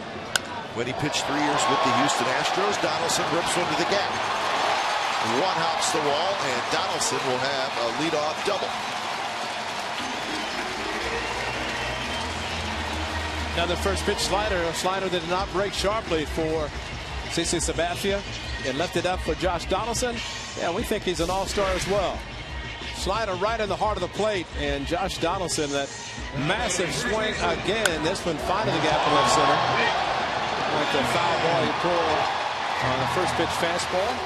when he pitched 3 years with the Houston Astros. Donaldson rips one to the gap. One hops the wall, and Donaldson will have a leadoff double. Another first pitch slider, a slider that did not break sharply for CC Sabathia. It left it up for Josh Donaldson. Yeah, we think he's an all-star as well. Slider right in the heart of the plate, and Josh Donaldson, that massive swing again. This one finding the gap in left center. Like the foul ball he pulled on the first pitch fastball.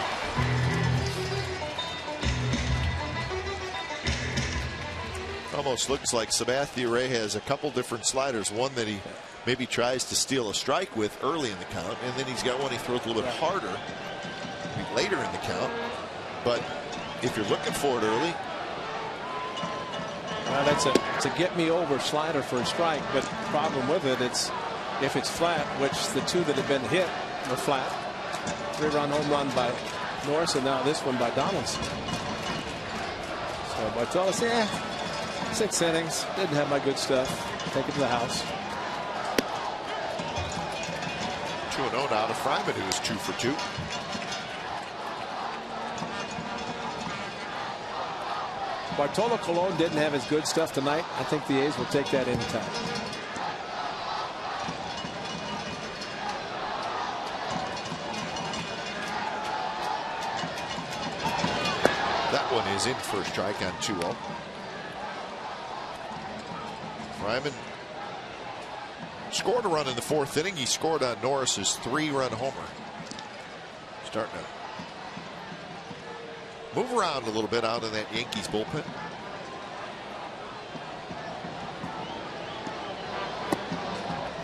Almost looks like Sabathia Ray has a couple different sliders. One that he maybe tries to steal a strike with early in the count, and then he's got one he throws a little bit harder later in the count. But if you're looking for it early, it's a get me over slider for a strike. But the problem with it, it's if it's flat, which the 2 that have been hit were flat. 3-run home run by Norris, and now this one by Donaldson. So Bartolo, 6 innings, didn't have my good stuff. Take it to the house. 2-0 now to Fryman, who is 2 for 2. Bartolo Colon didn't have his good stuff tonight. I think the A's will take that anytime. That one is in for a strike on 2-0. Fryman scored a run in the 4th inning. He scored on Norris's 3-run homer. Starting to move around a little bit out of that Yankees bullpen.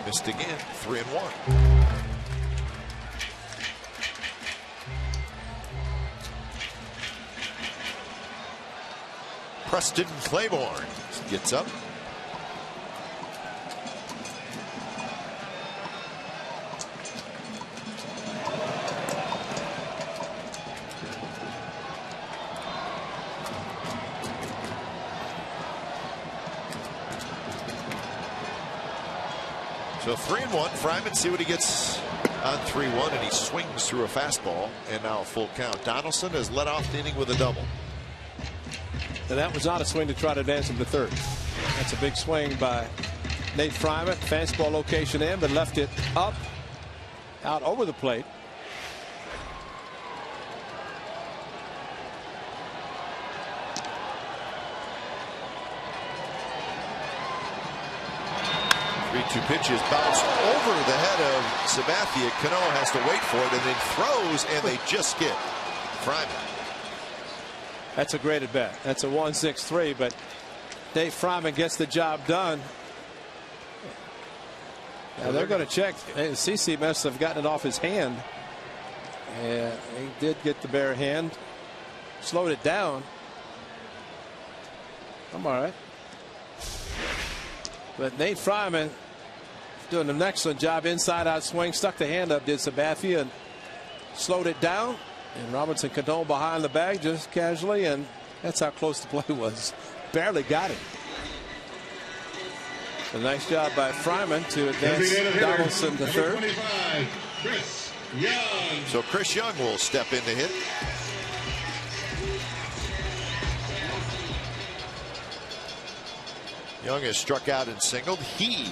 Missed again. 3-1. Preston Claiborne gets up. So 3-1. Fryman, see what he gets on 3-1, and he swings through a fastball, and now a full count. Donaldson has led off the inning with a double. And that was not a swing to try to advance him to third. That's a big swing by Nate Fryman. Fastball location in, but left it up, out over the plate. Two pitches bounce over the head of Sabathia. Cano has to wait for it and then throws, and they just get Fryman. That's a great at bat. That's a 1-6-3, but Dave Fryman gets the job done. Now they're going to check. CC must have gotten it off his hand. And he did get the bare hand. Slowed it down. I'm all right. But Nate Fryman doing an excellent job. Inside out swing, stuck the hand up, did Sabathia, and slowed it down. And Robinson Cano behind the bag just casually, and that's how close the play was. Barely got it. A nice job by Fryman to advance Donaldson to third. Chris Young. So Chris Young will step in to hit. Young has struck out and singled. He,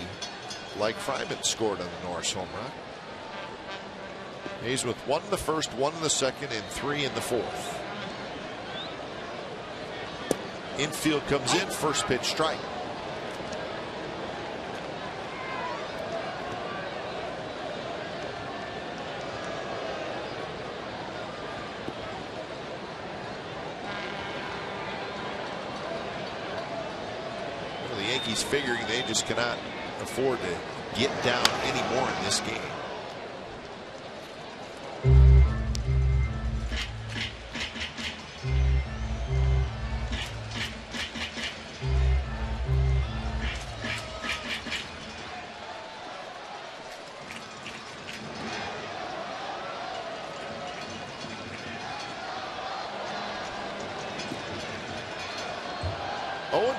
like Fryman, scored on the Norris home run. He's with 1 in the first, 1 in the second, and 3 in the 4th. Infield comes in, first pitch strike. Yankees figuring they just cannot afford to get down any more in this game.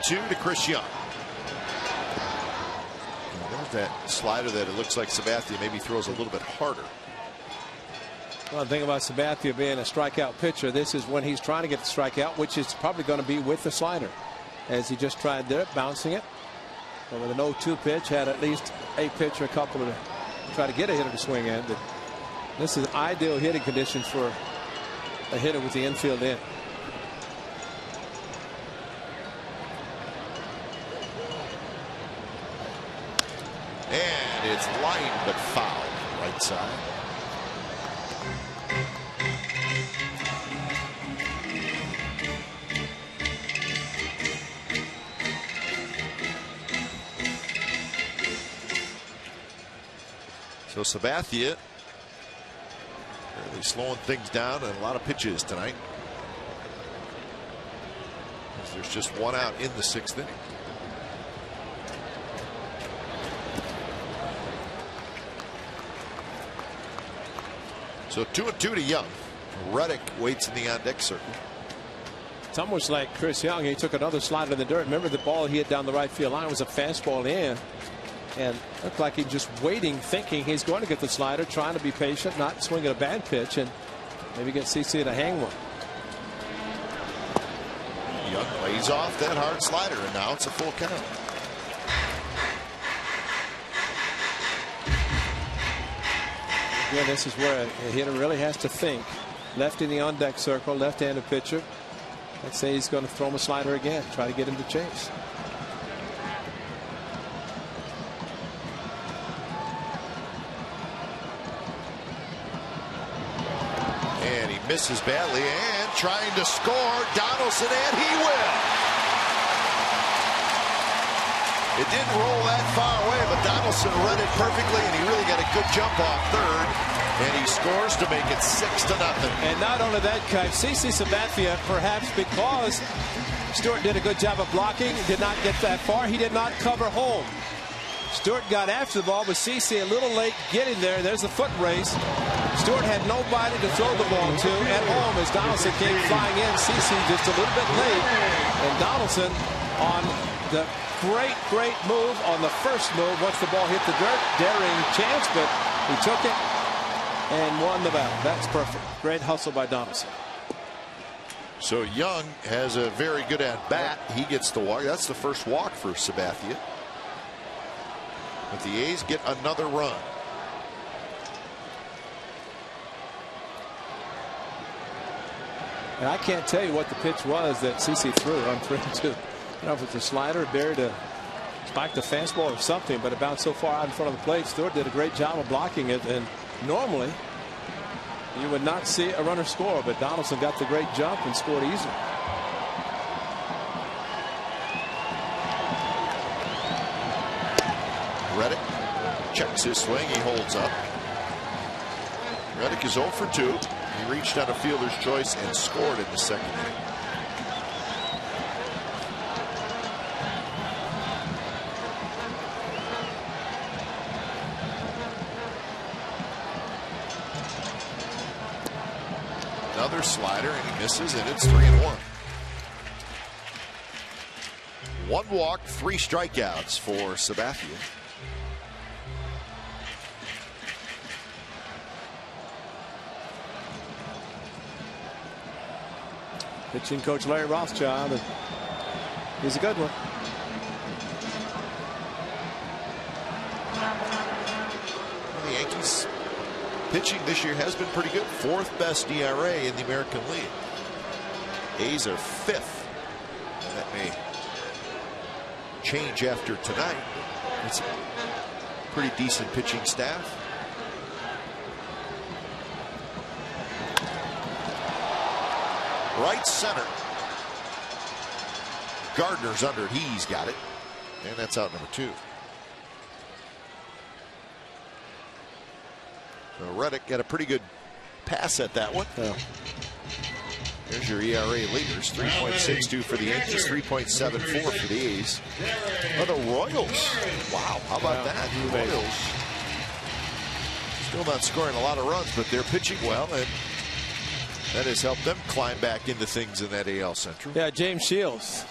Two to Chris Young. There's that slider that it looks like Sabathia maybe throws a little bit harder. Well, the thing about Sabathia being a strikeout pitcher, this is when he's trying to get the strikeout, which is probably going to be with the slider, as he just tried there, bouncing it. But with an 0-2 pitch, had at least a pitch or a couple to try to get a hitter to swing in. But this is ideal hitting conditions for a hitter with the infield in. And it's lined but foul right side. So Sabathia really slowing things down and a lot of pitches tonight. There's just one out in the 6th inning. So 2-2 to Young. Reddick waits in the on-deck circle. It's almost like Chris Young. He took another slide in the dirt. Remember, the ball he hit down the right field line was a fastball in. And looked like he's just waiting, thinking he's going to get the slider, trying to be patient, not swinging a bad pitch, and maybe get CC to hang one. Young lays off that hard slider, and now it's a full count. Yeah, this is where a hitter really has to think. Left in the on-deck circle, left-handed pitcher. Let's say he's going to throw him a slider again, try to get him to chase. And he misses badly and trying to score. Donaldson, and he will. It didn't roll that far away, but Donaldson read it perfectly, and he really got a good jump off third, and he scores to make it 6-0. And not only that, CC Sabathia, perhaps because Stewart did a good job of blocking, did not get that far, he did not cover home. Stewart got after the ball, but CC a little late getting there. There's the foot race. Stewart had nobody to throw the ball to at home as Donaldson came flying in. CC just a little bit late, and Donaldson on the great move on the first move. Once the ball hit the dirt, daring chance, but he took it and won the battle. That's perfect. Great hustle by Donaldson. So Young has a very good at bat. He gets the walk. That's the first walk for Sabathia. But the A's get another run. And I can't tell you what the pitch was that CC threw on 3-2. I don't know if it's a slider, buried a spiked a fastball or something, but it bounced so far out in front of the plate. Stewart did a great job of blocking it, and normally you would not see a runner score, but Donaldson got the great jump and scored easily. Reddick checks his swing. He holds up. Reddick is 0 for 2. He reached on a fielder's choice and scored in the 2nd inning. Another slider, and he misses, and it's 3-1. 1 walk, 3 strikeouts for Sabathia. Pitching coach Larry Rothschild, he's a good one. The Yankees pitching this year has been pretty good. 4th best ERA in the American League. A's are 5th. That may change after tonight. It's a pretty decent pitching staff. Right center. Gardner's under it. He's got it. And that's out number 2. So Reddick got a pretty good pass at that one. Yeah. There's your ERA leaders. 3.62 for the Yankees, 3.74 for the A's. Oh, the Royals. Wow, how about that? The Royals still not scoring a lot of runs, but they're pitching well, and that has helped them climb back into things in that AL Central. Yeah, James Shields.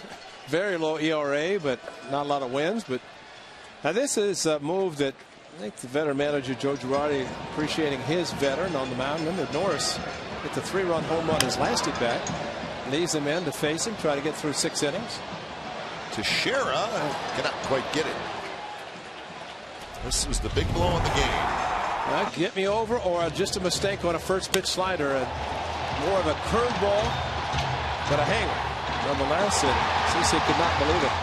Very low ERA, but not a lot of wins. But now this is a move that I think the veteran manager Joe Girardi appreciating his veteran on the mound. Remember Norris hit the 3-run home run his last at bat. Leaves him in to face him, try to get through 6 innings. Teixeira cannot quite get it. This was the big blow in the game. Get me over, or just a mistake on a first pitch slider. More of a curveball, but a hanger. Nonetheless, CC could not believe it.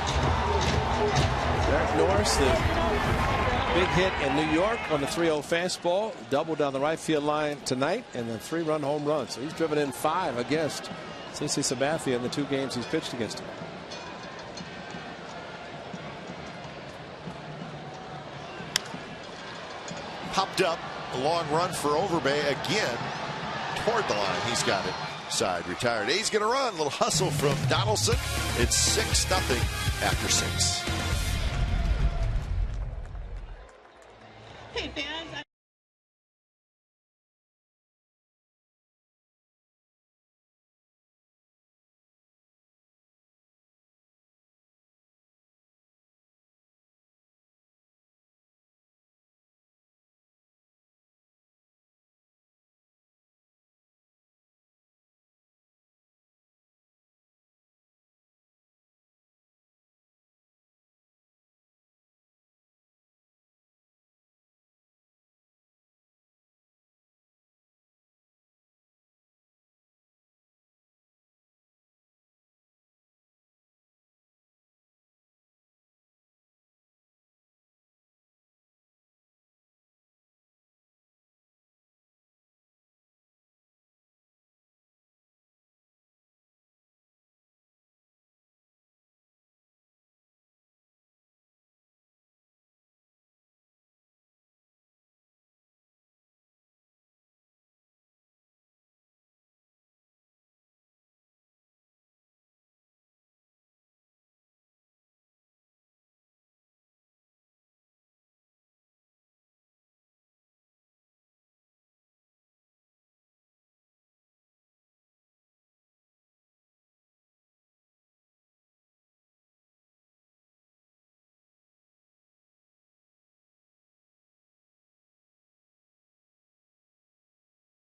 Derek Norris, the big hit in New York on the 3-0 fastball, double down the right field line tonight, and the 3-run home run. So he's driven in 5 against CC Sabathia in the 2 games he's pitched against him. Popped up a long run for Overbay again toward the line. He's got it. Side retired. A's going to run. A little hustle from Donaldson. It's 6-0 after 6. Hey, fans.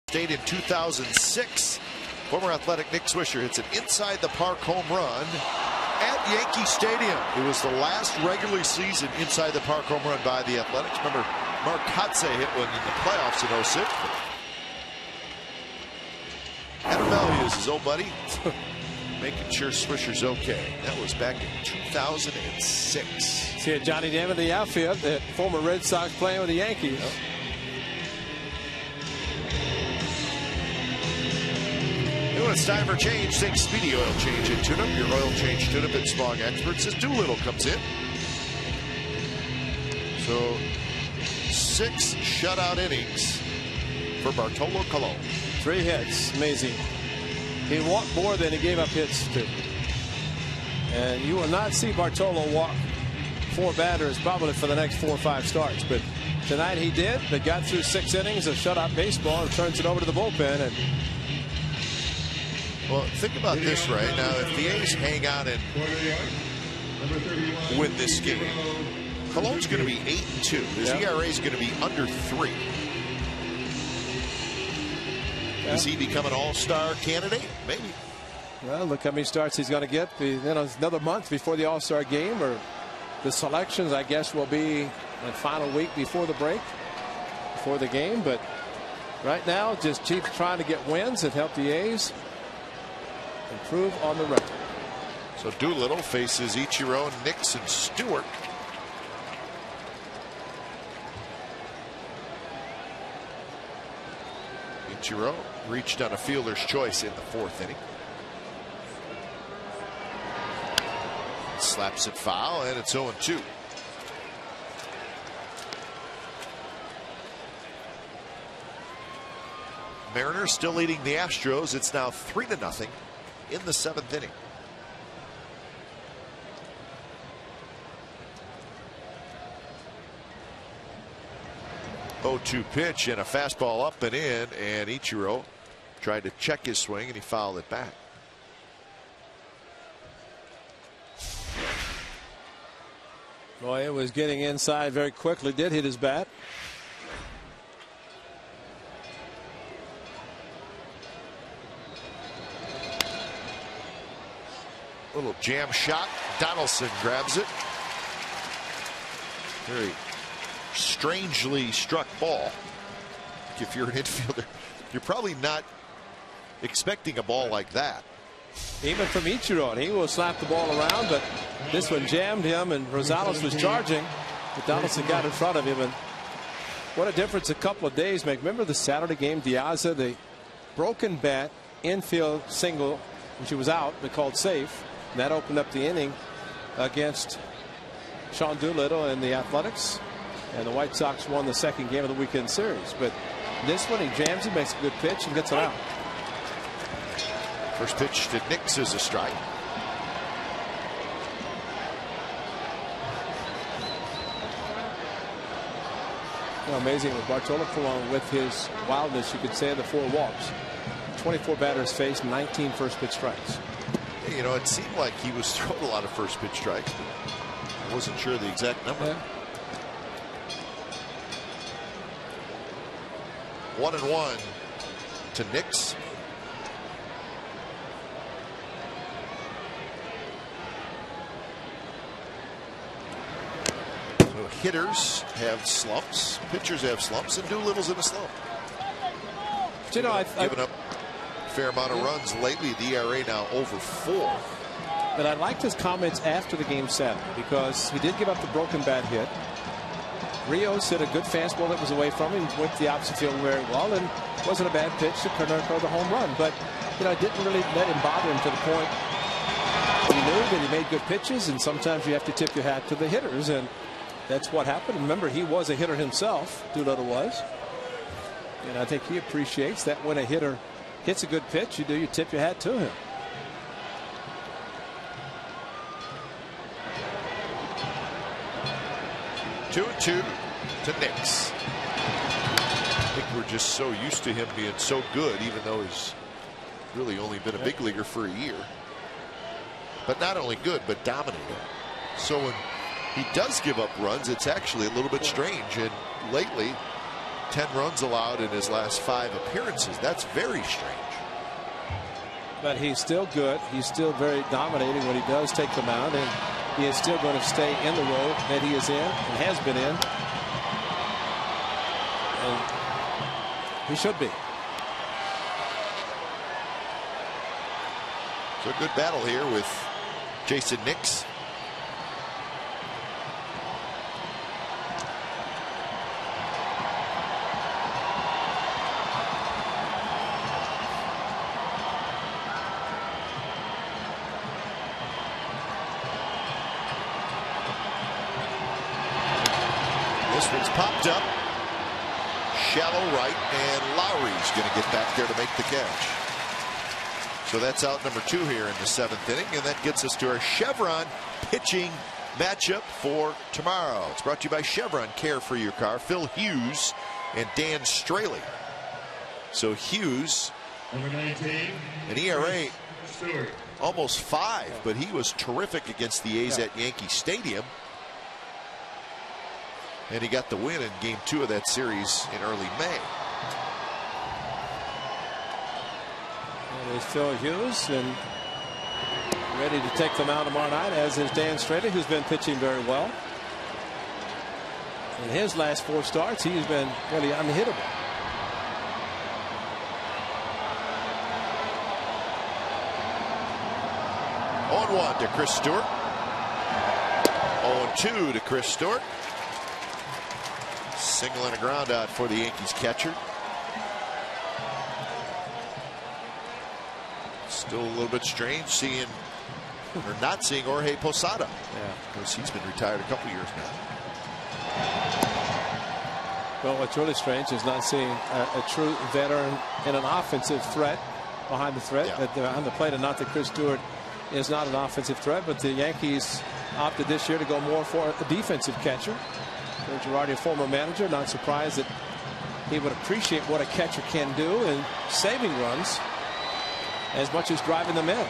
State in 2006. Former Athletic Nick Swisher hits an inside the park home run at Yankee Stadium. It was the last regular season inside the park home run by the Athletics. Remember, Mark Kotze hit one in the playoffs in 06. Adam Bellius, his old buddy, making sure Swisher's okay. That was back in 2006. See Johnny Damon in the outfield, the former Red Sox playing with the Yankees. Yep. When it's time for change, think Speedy Oil Change and Tune-Up. Your oil change tune-up and Smog experts as Doolittle comes in. So 6 shutout innings for Bartolo Colon. 3 hits, amazing. He walked more than he gave up hits to. And you will not see Bartolo walk 4 batters probably for the next 4 or 5 starts. But tonight he did, but got through 6 innings of shutout baseball and turns it over to the bullpen. And well, think about this right now. If the A's hang on and win this game, Colon's going to be 8-2. His ERA is going to be under 3. Does he become an all-star candidate? Maybe. Well, look how many starts he's going to get. Another month before the All-Star game, or the selections, I guess, will be the final week before the break, before the game. But right now, just keep trying to get wins and help the A's improve on the record. So Doolittle faces Ichiro, Nix, and Stewart. Ichiro reached on a fielder's choice in the 4th inning. slaps it foul, and it's 0-2. Mariners still leading the Astros. It's now 3-0 in the 7th inning. 0-2 pitch and a fastball up and in, and Ichiro tried to check his swing and he fouled it back. Boy, it was getting inside very quickly. Did hit his bat. Little jam shot. Donaldson grabs it. Very strangely struck ball. If you're an infielder, you're probably not expecting a ball like that. Even from Ichiro, he will slap the ball around, but this one jammed him, and Rosales was charging, but Donaldson got in front of him. And what a difference a couple of days make. Remember the Saturday game, Diaza, the broken bat infield single, when she was out, but called safe. And that opened up the inning against Sean Doolittle and the Athletics. And the White Sox won the second game of the weekend series. But this one, he jams it, makes a good pitch, and gets it out. First pitch to Nix is a strike. You know, amazing with Bartolo Colon, with his wildness, you could say, the 4 walks. 24 batters faced, 19 first pitch strikes. You know, it seemed like he was throwing a lot of first pitch strikes, but I wasn't sure the exact number. Yeah. 1-1 to Nix. So hitters have slumps, pitchers have slumps, and Doolittle's in a slump. But you know, I've given up a fair amount of runs lately. The ERA now over 4. But I liked his comments after the game Saturday, because he did give up the broken bat hit. Rios hit a good fastball that was away from him, went to the opposite field very well, and wasn't a bad pitch to throw the home run. But you know, it didn't really let him bother him to the point. He knew that he made good pitches, and sometimes you have to tip your hat to the hitters, and that's what happened. Remember, he was a hitter himself, Doolittle was, and I think he appreciates that when a hitter hits a good pitch, you tip your hat to him. Two to Nix. I think we're just so used to him being so good, even though he's really only been a big leaguer for a year. But not only good, but dominating. So when he does give up runs, it's actually a little bit strange. And lately, 10 runs allowed in his last 5 appearances. That's very strange. But he's still good. He's still very dominating when he does take the mound, and he is still going to stay in the role that he is in and has been in. And he should be. So a good battle here with Jason Nix. This one's popped up. Shallow right, and Lowry's going to get back there to make the catch. So that's out number 2 here in the 7th inning, and that gets us to our Chevron pitching matchup for tomorrow. It's brought to you by Chevron, care for your car. Phil Hughes and Dan Straley. So Hughes, Number 19, an ERA Stewart. almost 5, but he was terrific against the A's at Yankee Stadium. And he got the win in game 2 of that series in early May. There's Phil Hughes, and ready to take them out tomorrow night, as is Dan Straley, who's been pitching very well. In his last 4 starts, he's been really unhittable. On 1 to Chris Stewart. 0-2 to Chris Stewart. Single and a ground out for the Yankees catcher. Still a little bit strange seeing We're not seeing Jorge Posada. Yeah. Because he's been retired a couple years now. Well, what's really strange is not seeing a true veteran in an offensive threat behind the threat on the plate. And not that Chris Stewart is not an offensive threat, but the Yankees opted this year to go more for a defensive catcher. So Girardi, a former manager, not surprised that he would appreciate what a catcher can do in saving runs as much as driving them in.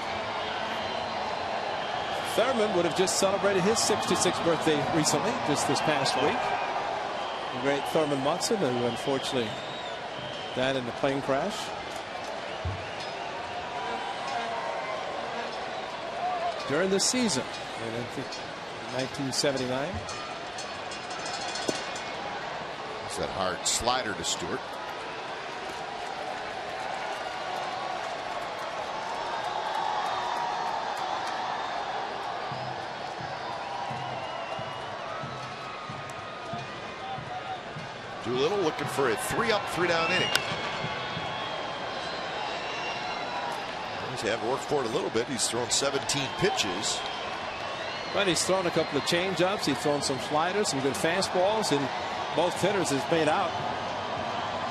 Thurman would have just celebrated his 66th birthday recently, just this past week. The great Thurman Munson, who unfortunately died in a plane crash. During the season in 1979. It's that hard slider to Stewart. Doolittle looking for a 3-up, 3-down inning. He's had to work for it a little bit. He's thrown 17 pitches. But he's thrown a couple of changeups. He's thrown some sliders, some good fastballs, and both hitters has made out.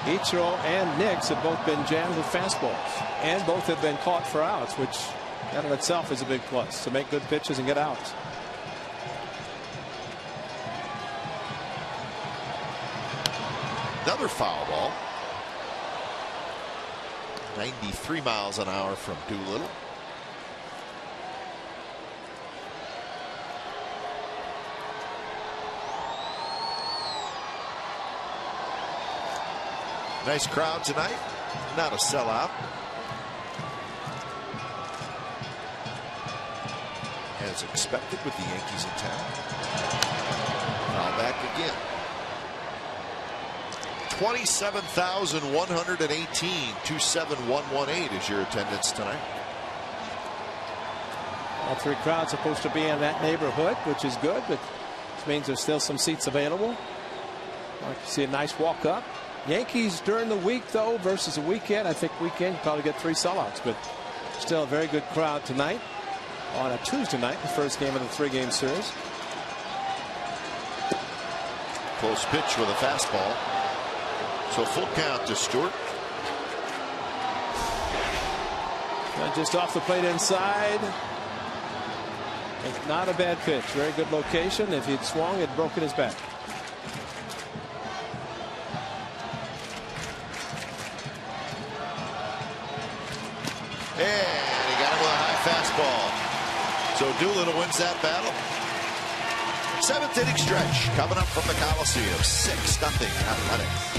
Ichiro and Nix have both been jammed with fastballs, and both have been caught for outs, which that in itself is a big plus, to make good pitches and get outs. Another foul ball. 93 miles an hour from Doolittle. Nice crowd tonight. Not a sellout. As expected with the Yankees in town. Foul back again. 27,118. 27118 is your attendance tonight. All three crowds supposed to be in that neighborhood, which is good, but this means there's still some seats available. Like to see a nice walk up. Yankees during the week, though, versus a weekend. I think weekend you probably get 3 sellouts, but still a very good crowd tonight on a Tuesday night, the first game of the 3-game series. Close pitch with a fastball. So full count to Stewart. And just off the plate inside. It's not a bad pitch. Very good location. If he'd swung, it'd broken his back. And he got him with a high fastball. So Doolittle wins that battle. 7th inning stretch coming up from the Coliseum. 6-0 Athletics.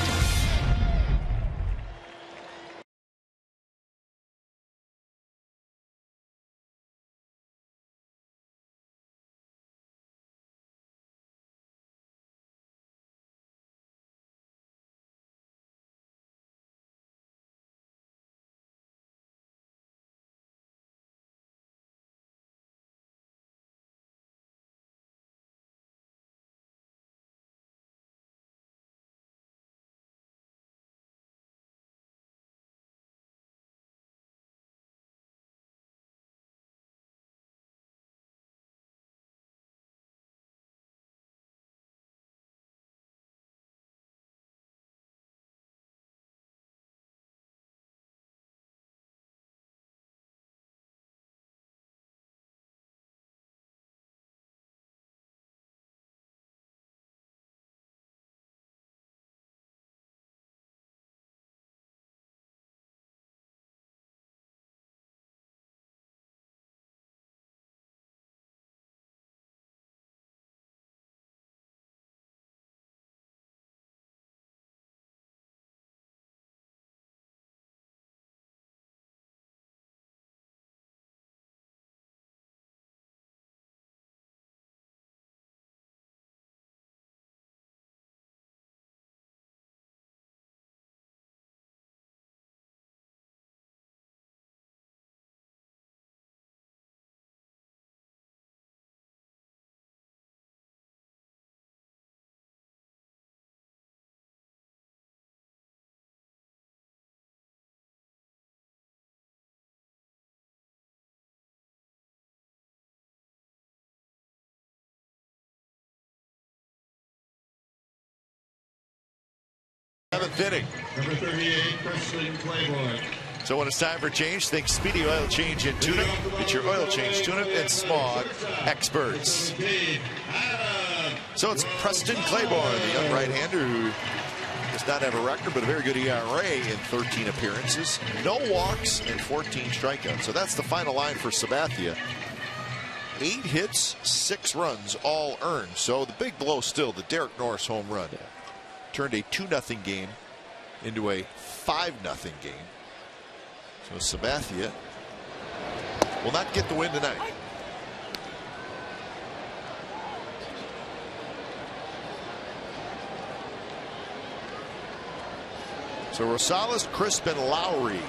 7th inning. Number 38, Preston Claiborne. So when it's time for change, think Speedy Oil Change in Tuna. It's your oil change tuna and smog experts. So it's Preston Claiborne, the young right-hander who does not have a record, but a very good ERA in 13 appearances. No walks and 14 strikeouts. So that's the final line for Sabathia. 8 hits, 6 runs, all earned. So the big blow still, the Derek Norris home run. Turned a 2-0 game into a 5-0 game. So Sabathia will not get the win tonight. So Rosales, Crisp, and Lowry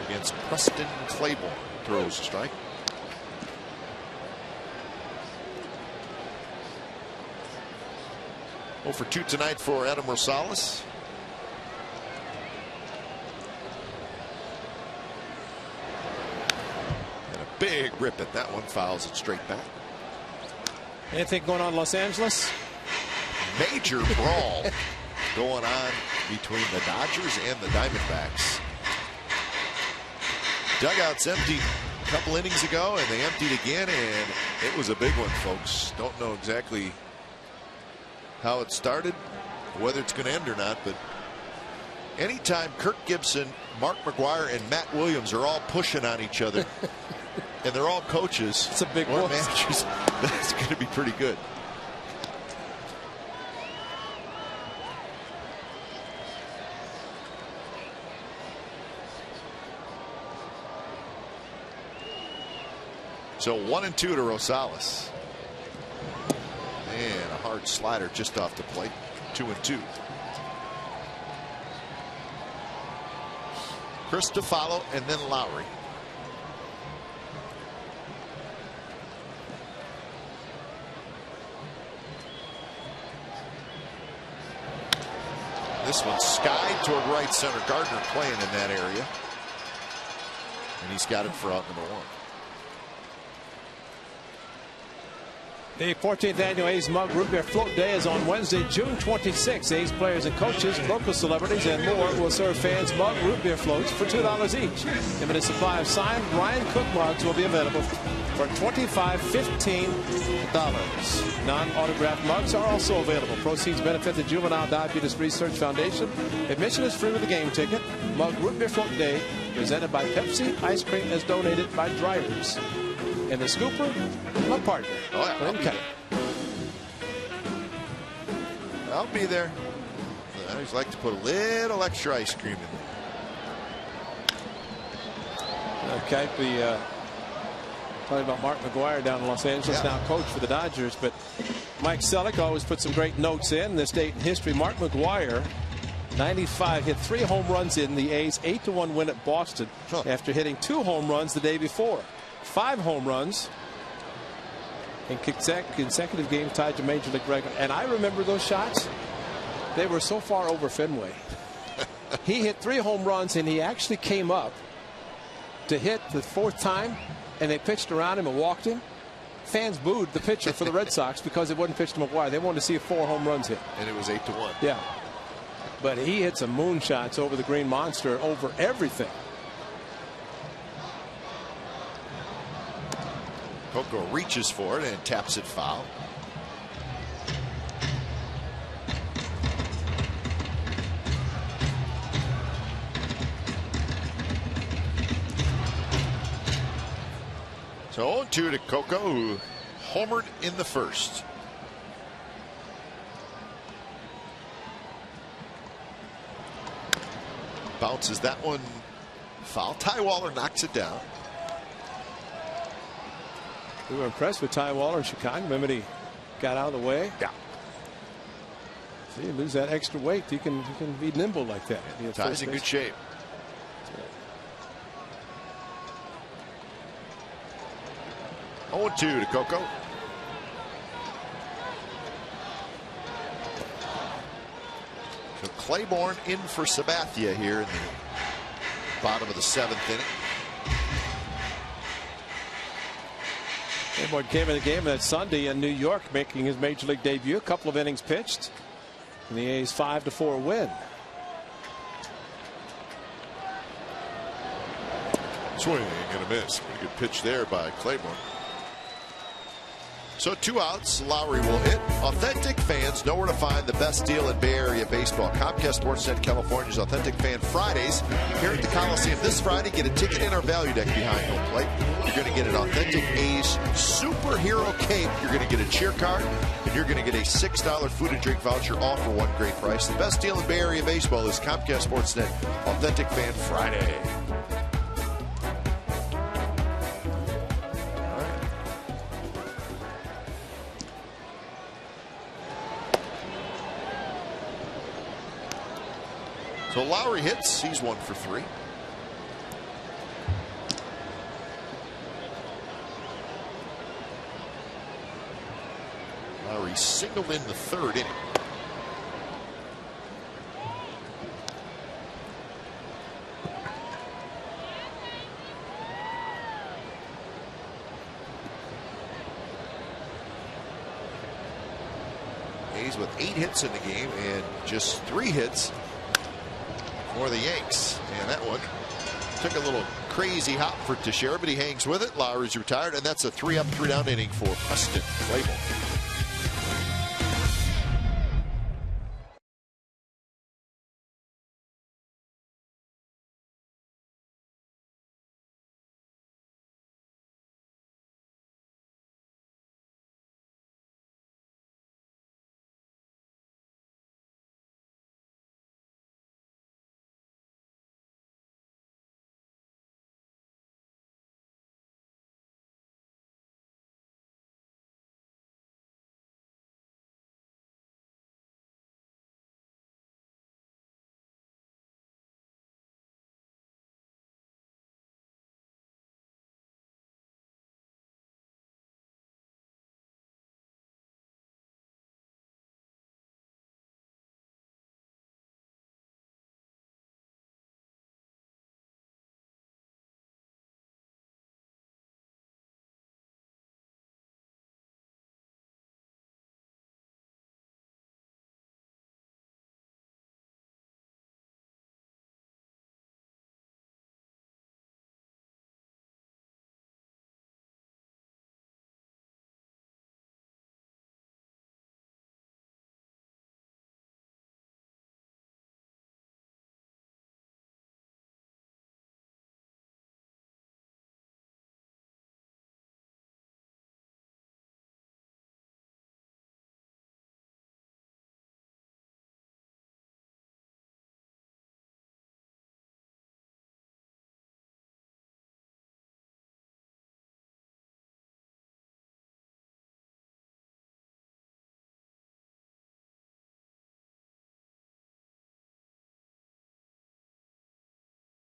against Preston Claiborne. Throws a strike. Oh for 2 tonight for Adam Rosales. And a big rip at that one, fouls it straight back. Anything going on in Los Angeles? Major brawl going on between the Dodgers and the Diamondbacks. Dugout's emptied a couple innings ago, and they emptied again, and it was a big one, folks. Don't know exactly how it started, whether it's going to end or not, but anytime Kirk Gibson, Mark McGwire, and Matt Williams are all pushing on each other, and they're all coaches, it's a big or one. managers, that's going to be pretty good. So 1-2 to Rosales. And a hard slider just off the plate. 2-2. Chris to follow, and then Lowry. This one skied toward right center. Gardner playing in that area. And he's got it for out number 1. The 14th annual A's Mug Root Beer Float Day is on Wednesday, June 26. A's players and coaches, local celebrities, and more will serve fans Mug Root Beer floats for $2 each. Limited supply of signed Ryan Cook mugs will be available for $15 Non-autographed mugs are also available. Proceeds benefit the Juvenile Diabetes Research Foundation. Admission is free with a game ticket. Mug Root Beer Float Day presented by Pepsi. Ice cream is donated by Dryers. And the scooper, my partner. Oh, yeah, I'll be there. I'll be there. I always like to put a little extra ice cream in there. Okay, talking about Mark McGwire down in Los Angeles, now coach for the Dodgers. But Mike Selleck always put some great notes in this date in history. Mark McGwire, 95, hit 3 home runs in the A's 8-1 win at Boston after hitting 2 home runs the day before. 5 home runs in consecutive games tied to Major League record. And I remember those shots. They were so far over Fenway. He hit 3 home runs, and he actually came up to hit the 4th time, and they pitched around him and walked him. Fans booed the pitcher for the Red Sox because it wasn't pitched to McGwire. They wanted to see 4 home runs hit. And it was 8-1. Yeah. But he hit some moonshots over the Green Monster, over everything. Coco reaches for it and taps it foul. So 0-2 to Coco, who homered in the first. Bounces that one foul. Ty Waller knocks it down. We were impressed with Ty Waller in Chicago. Remember, he got out of the way. Yeah. See, you lose that extra weight, you can be nimble like that. Ty's in good shape. Yeah. 0-2 to Coco. So Claiborne in for Sabathia here in the bottom of the 7th inning. What came in the game that Sunday in New York, making his major league debut. A couple of innings pitched, and the A's 5-4 win. Swing and a miss. Pretty good pitch there by Claiborne. So 2 outs. Lowry will hit. Authentic fans know where to find the best deal in Bay Area baseball. Comcast Sportsnet California's Authentic Fan Fridays here at the Coliseum this Friday. Get a ticket in our value deck behind home plate. You're going to get an authentic A's superhero cape. You're going to get a cheer card, and you're going to get a $6 food and drink voucher, all for one great price. The best deal in Bay Area baseball is Comcast Sportsnet Authentic Fan Friday. So Lowry hits. He's 1 for 3. Lowry singled in the 3rd inning. A's with 8 hits in the game and just 3 hits for the Yanks, and that one took a little crazy hop for Teixeira, but he hangs with it. Lowry's retired, and that's a 3-up, 3-down inning for Preston Claiborne.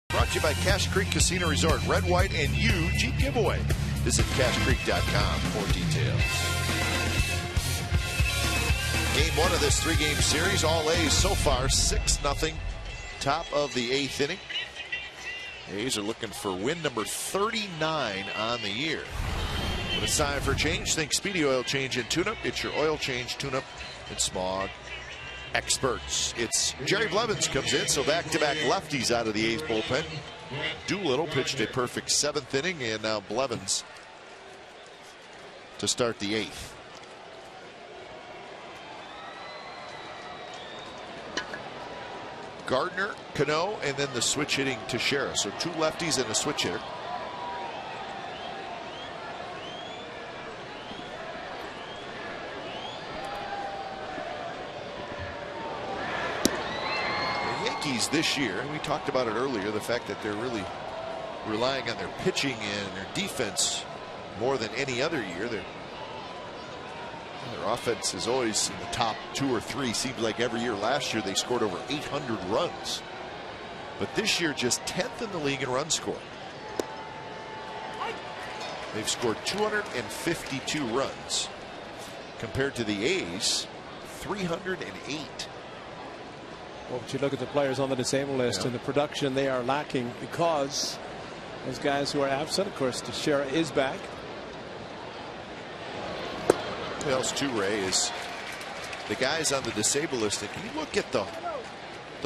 Brought to you by Cache Creek Casino Resort. Red, white, and you Jeep giveaway. Visit CacheCreek.com for details. Game 1 of this 3-game series. All A's so far 6-0. Top of the 8th inning. A's are looking for win number 39 on the year. When it's time for change, think Speedy Oil Change and Tune-Up. It's your oil change, tune-up, and smog experts. It's Jerry Blevins comes in, so back-to-back lefties out of the A's bullpen. Doolittle pitched a perfect 7th inning, and now Blevins to start the 8th. Gardner, Cano, and then the switch hitting Teixeira. So 2 lefties and a switch hitter. Yankees this year, and we talked about it earlier, the fact that they're really relying on their pitching and their defense more than any other year. Their offense is always in the top 2 or 3. Seems like every year. Last year they scored over 800 runs, but this year just 10th in the league in run score. They've scored 252 runs compared to the A's 308. Well, but you look at the players on the disabled list and the production they are lacking because those guys who are absent, of course, Teixeira is back. What else too, Ray, is the guys on the disabled list. If you look at the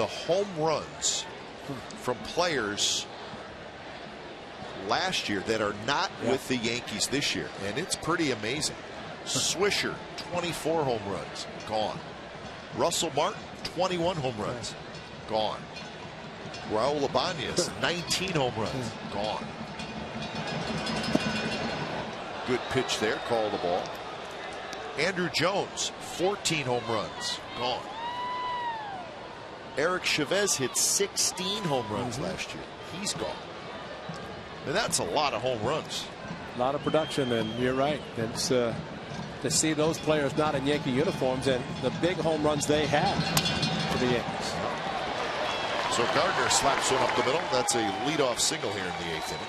home runs from players last year that are not with the Yankees this year, and it's pretty amazing. Swisher, 24 home runs, gone. Russell Martin, 21 home runs, gone. Raul Ibanez, 19 home runs, gone. Good pitch there, call the ball. Andrew Jones, 14 home runs, gone. Eric Chavez hit 16 home runs last year. He's gone. And that's a lot of home runs. A lot of production, and you're right. It's to see those players not in Yankee uniforms and the big home runs they have for the Yankees. So Gardner slaps one up the middle. That's a leadoff single here in the 8th inning.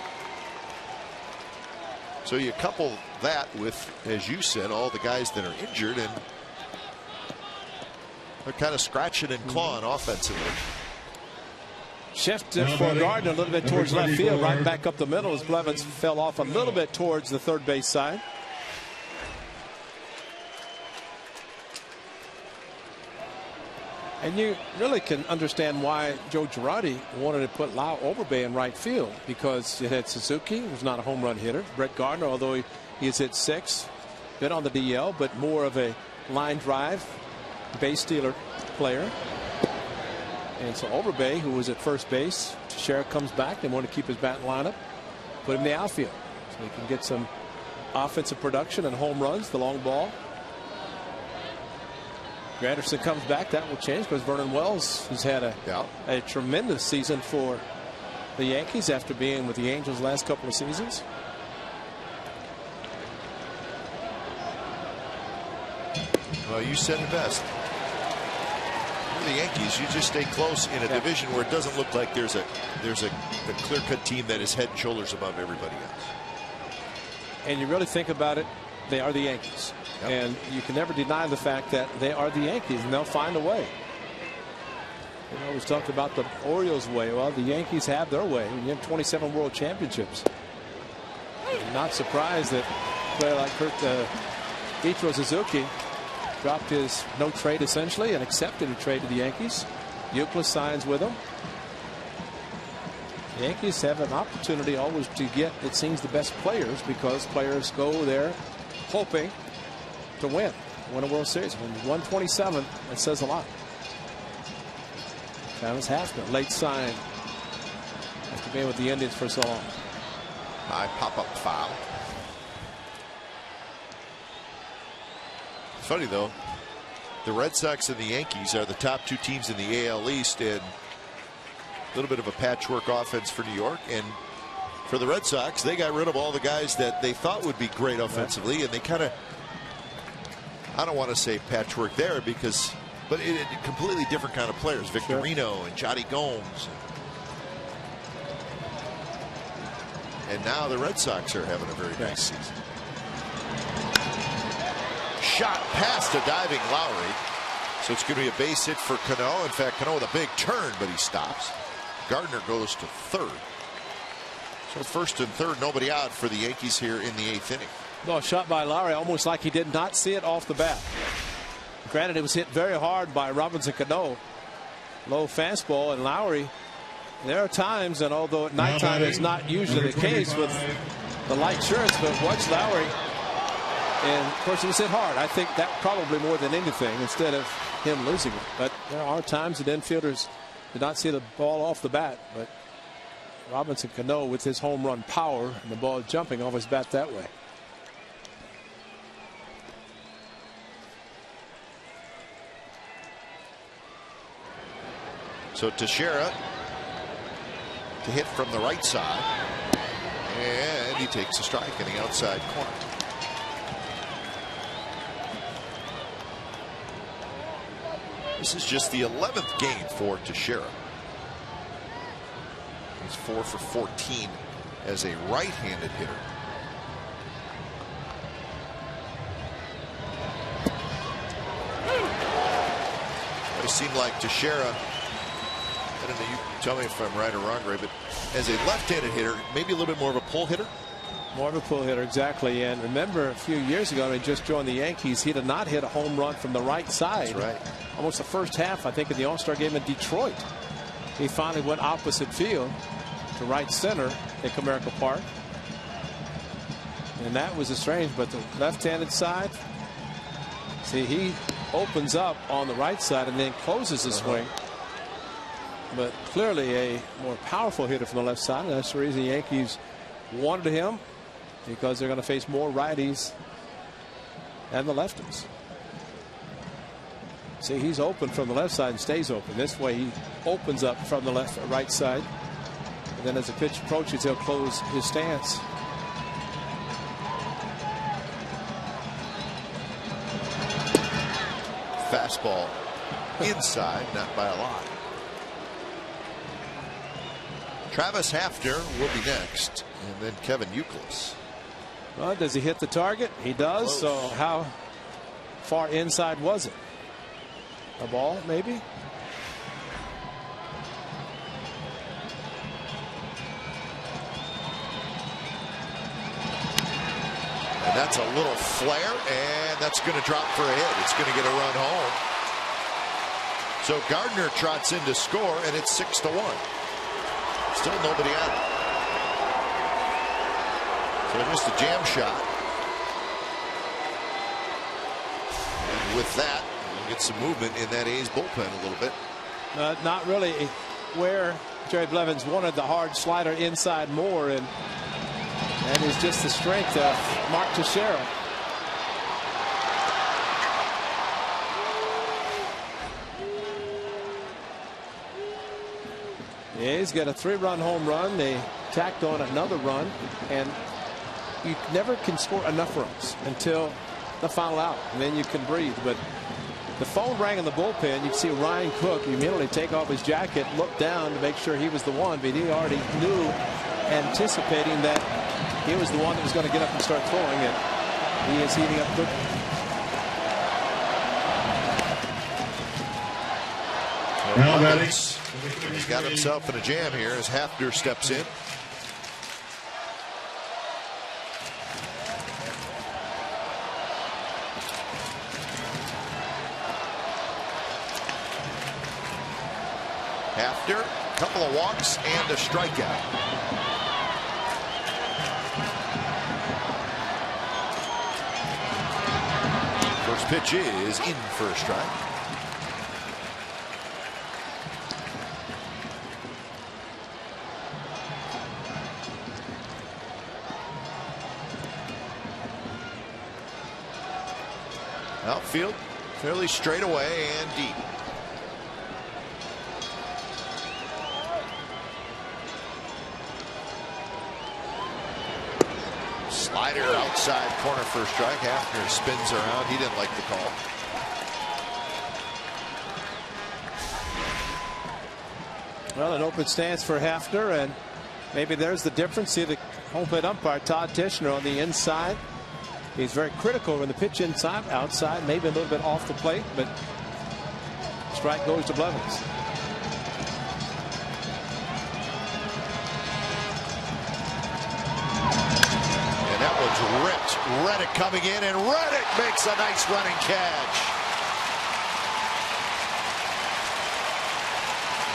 So you couple that with, as you said, all the guys that are injured, and they're kind of scratching and clawing offensively. Shift for Gardner a little bit towards left field, right back up the middle as Blevins fell off a little bit towards the third base side. And you really can understand why Joe Girardi wanted to put Lau Overbay in right field, because you had Suzuki, who's not a home run hitter. Brett Gardner, although he has hit 6, been on the DL, but more of a line drive, base stealer player. And so Overbay, who was at first base, Teixeira comes back. They want to keep his bat lineup, put him in the outfield so he can get some offensive production and home runs, the long ball. Granderson comes back. That will change because Vernon Wells has had a tremendous season for the Yankees after being with the Angels last couple of seasons. Well, you said it best. For the Yankees, you just stay close in a division where it doesn't look like there's a clear-cut team that is head and shoulders above everybody else. And you really think about it, they are the Yankees. And you can never deny the fact that they are the Yankees, and they'll find a way. You know, we've talked about the Orioles' way. Well, the Yankees have their way. You have 27 World Championships. I'm not surprised that a player like Ichiro Suzuki dropped his no trade essentially and accepted a trade to the Yankees. Euclid signs with them. The Yankees have an opportunity always to get, it seems, the best players, because players go there hoping to win a World Series. When 127, that says a lot. Travis Haskell, late sign after being with the Indians for so long. High pop-up foul. It's funny though, the Red Sox and the Yankees are the top 2 teams in the AL East, and a little bit of a patchwork offense for New York. And for the Red Sox, they got rid of all the guys that they thought would be great offensively, and they kind of, I don't want to say patchwork there, because, but it completely different kind of players. Victorino and Jody Gomes. And now the Red Sox are having a very nice season. Shot past a diving Lowry. So it's going to be a base hit for Cano. In fact, Cano with a big turn, but he stops. Gardner goes to third. So first and third, nobody out for the Yankees here in the 8th inning. No, shot by Lowry, almost like he did not see it off the bat. Granted, it was hit very hard by Robinson Cano. Low fastball, and Lowry, there are times, and although at nighttime is not usually the case with the light shirts, but watch Lowry. And of course, it was hit hard. I think that probably more than anything, instead of him losing it. But there are times that infielders did not see the ball off the bat. But Robinson Cano, with his home run power and the ball jumping off his bat that way. So Teixeira to hit from the right side, and he takes a strike in the outside corner. This is just the 11th game for Teixeira. He's 4 for 14 as a right-handed hitter. It seemed like Teixeira, I don't know, you tell me if I'm right or wrong, Ray, but as a left-handed hitter, maybe a little bit more of a pull hitter. More of a pull hitter, exactly. And remember, a few years ago, when he just joined the Yankees, he did not hit a home run from the right side. That's right. Almost the first half, I think, in the All-Star game in Detroit. He finally went opposite field to right center at Comerica Park. And that was a strange, but the left-handed side, see, he opens up on the right side and then closes the swing. But clearly a more powerful hitter from the left side. And that's the reason the Yankees wanted him, because they're going to face more righties and the lefties. See, he's open from the left side and stays open. This way he opens up from the right side. And then as the pitch approaches, he'll close his stance. Fastball inside, not by a lot. Travis Hafner will be next, and then Kevin Youkilis. Well, does he hit the target? He does. Close. So how far inside was it? A ball, maybe? And that's a little flare, and that's going to drop for a hit. It's going to get a run home. So Gardner trots in to score, and it's 6-1. Still nobody out. So just a jam shot. And with that, we'll get some movement in that A's bullpen a little bit. Not really where Jerry Blevins wanted the hard slider inside more, and that is just the strength of Mark Teixeira. The A's got a 3-run home run. They tacked on another run, and you never can score enough runs until the final out, and then you can breathe. But the phone rang in the bullpen. You can see Ryan Cook immediately take off his jacket, look down to make sure he was the one, but he already knew, anticipating that he was the one that was going to get up and start throwing it. He is heating up quickly. Now batting. He's got himself in a jam here as Hafner steps in. Hafner, a couple of walks and a strikeout. First pitch is in for a strike. Outfield fairly straight away and deep. Slider outside corner for a strike. Hafner spins around. He didn't like the call. Well, an open stance for Hafner, and maybe there's the difference. See the home plate umpire Todd Tichenor on the inside. He's very critical when the pitch inside, outside, maybe a little bit off the plate, but strike goes to Blevins. And that one's ripped. Reddick coming in, and Reddick makes a nice running catch.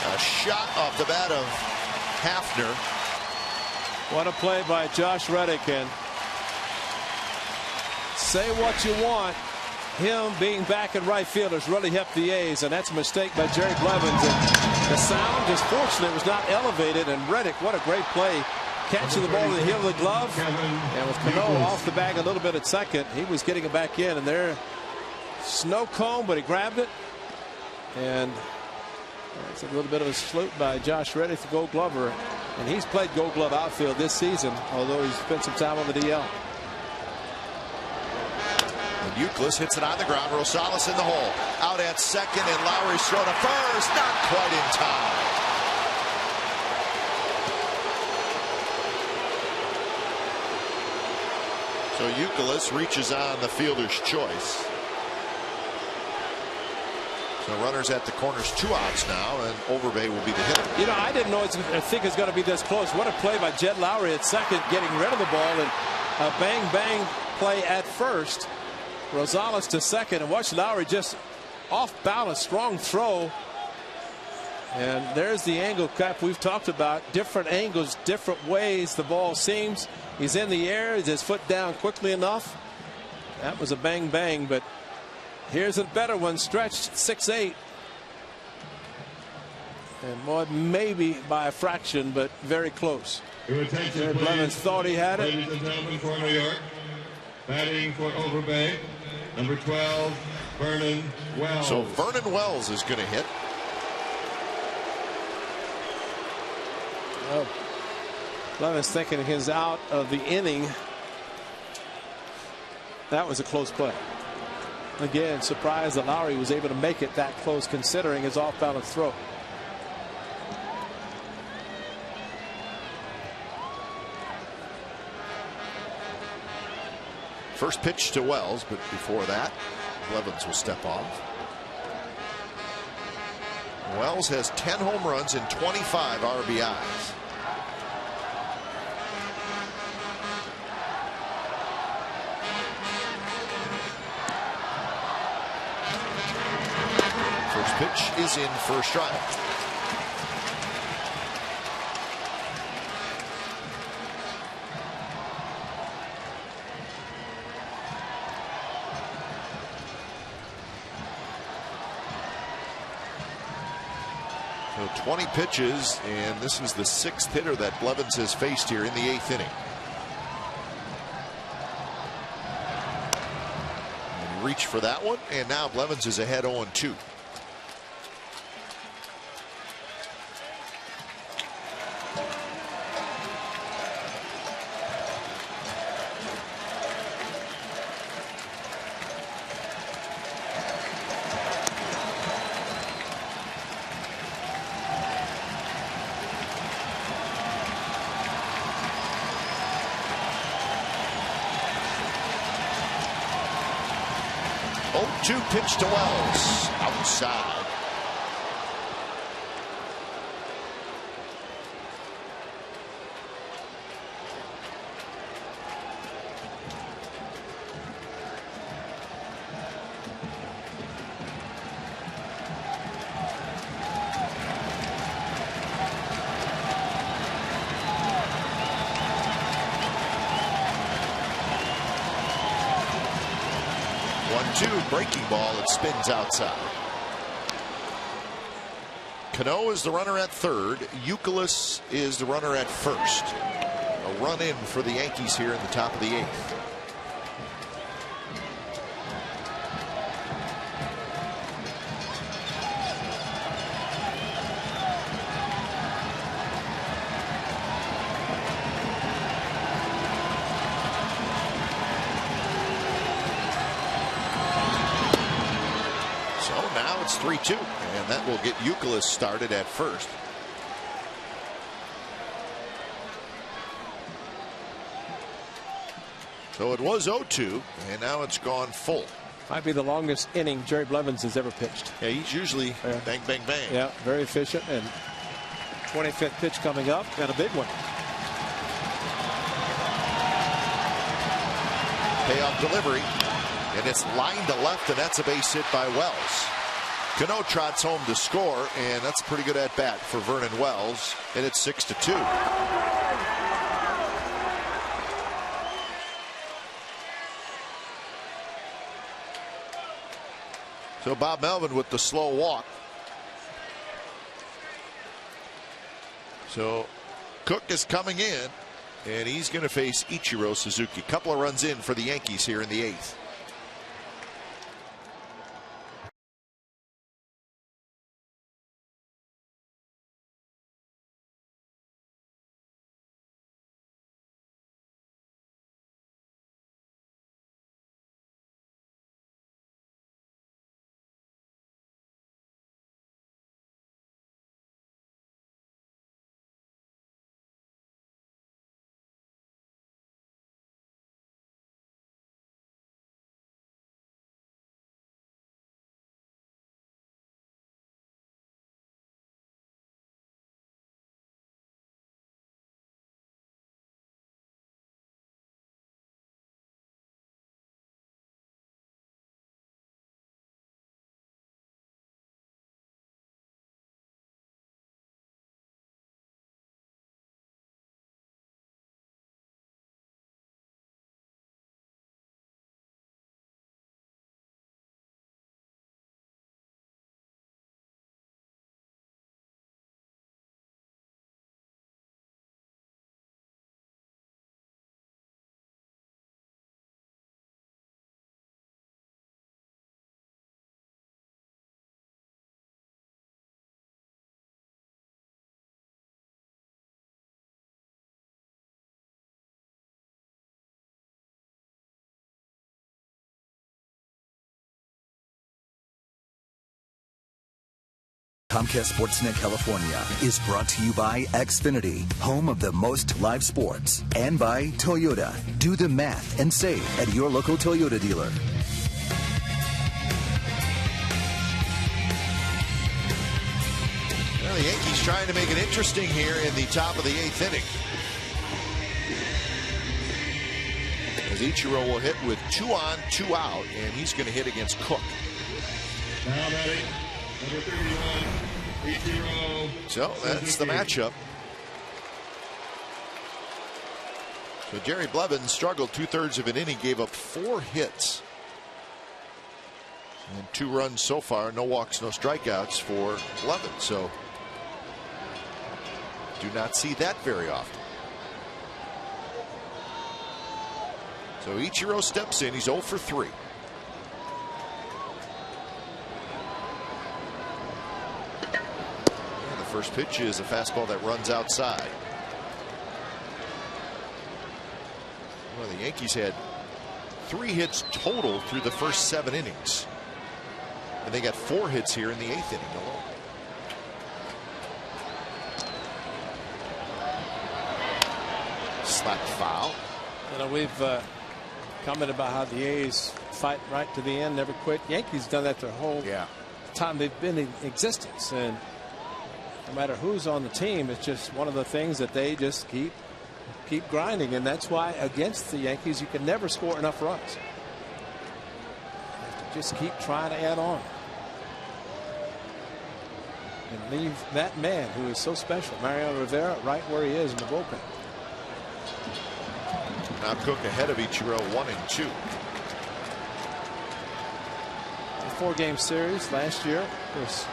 A shot off the bat of Hafner. What a play by Josh Reddick, and say what you want, him being back in right field has really helped the A's, and that's a mistake by Jerry Blevins. And the sound, just fortunately, was not elevated. And Reddick, what a great play, catching the ball in the heel of the glove, and with Cano off the bag a little bit at second, he was getting it back in, and there, snow cone, but he grabbed it, and it's a little bit of a salute by Josh Reddick, the Gold Glover, and he's played Gold Glove outfield this season, although he's spent some time on the DL. Youkilis hits it on the ground. Rosales in the hole. Out at second, and Lowry's throw to first. Not quite in time. So Youkilis reaches on the fielder's choice. So runners at the corners, 2 outs now, and Overbay will be the hitter. You know, I didn't know think it's going to be this close. What a play by Jed Lowry at second, getting rid of the ball, and a bang play at first. Rosales to second, and watch Lowry just off balance, strong throw. And there's the angle cap we've talked about. Different angles, different ways the ball seems. He's in the air, his foot down quickly enough. That was a bang, but here's a better one, stretched 6-8. And boy, maybe by a fraction, but very close. Jared Blevins thought he had it. Ladies and gentlemen, for New York, batting for Overbay, number 12, Vernon Wells. So Vernon Wells is going to hit. Oh, Blevins thinking he's out of the inning. That was a close play. Again, surprised that Lowry was able to make it that close considering his off-balance throw. First pitch to Wells, but before that, Blevins will step off. Wells has 10 home runs and 25 RBIs. First pitch is in for a strike. So 20 pitches, and this is the 6th hitter that Blevins has faced here in the 8th inning. And he reached for that one, and now Blevins is ahead 0-2. Pitch to Wells outside. Breaking ball, it spins outside. Cano is the runner at third. Youkilis is the runner at first. A run in for the Yankees here in the top of the 8th. It's 3-2, and that will get Youkilis started at first. So it was 0-2, and now it's gone full. Might be the longest inning Jerry Blevins has ever pitched. Yeah, he's usually bang, bang, bang. Yeah, very efficient, and 25th pitch coming up, and a big one. Payoff delivery, and it's lined to left, and that's a base hit by Wells. Cano trots home to score, and that's a pretty good at bat for Vernon Wells, and it's 6-2. So Bob Melvin with the slow walk. So Cook is coming in, and he's going to face Ichiro Suzuki. Couple of runs in for the Yankees here in the 8th. Comcast Sportsnet California is brought to you by Xfinity, home of the most live sports, and by Toyota. Do the math and save at your local Toyota dealer. Well, the Yankees trying to make it interesting here in the top of the 8th inning. As Ichiro will hit with 2 on, 2 out, and he's going to hit against Cook. Now batting, number 31, Ichiro. So that's the matchup. So Jerry Blevins struggled 2/3 of an inning, gave up 4 hits. And 2 runs so far, no walks, no strikeouts for Blevins. So do not see that very often. So Ichiro steps in. He's 0 for 3. And the first pitch is a fastball that runs outside. Well, the Yankees had 3 hits total through the first 7 innings. And they got 4 hits here in the 8th inning alone. Slapped foul. You know, we've commented about how the A's fight right to the end, never quit. Yankees done that their whole time they've been in existence, and no matter who's on the team, it's just one of the things that they just keep grinding, and that's why against the Yankees you can never score enough runs. You have to just keep trying to add on and leave that man who is so special, Mariano Rivera, right where he is in the bullpen. Now Cook ahead of Ichiro, 1-2. A 4-game series last year. Of course,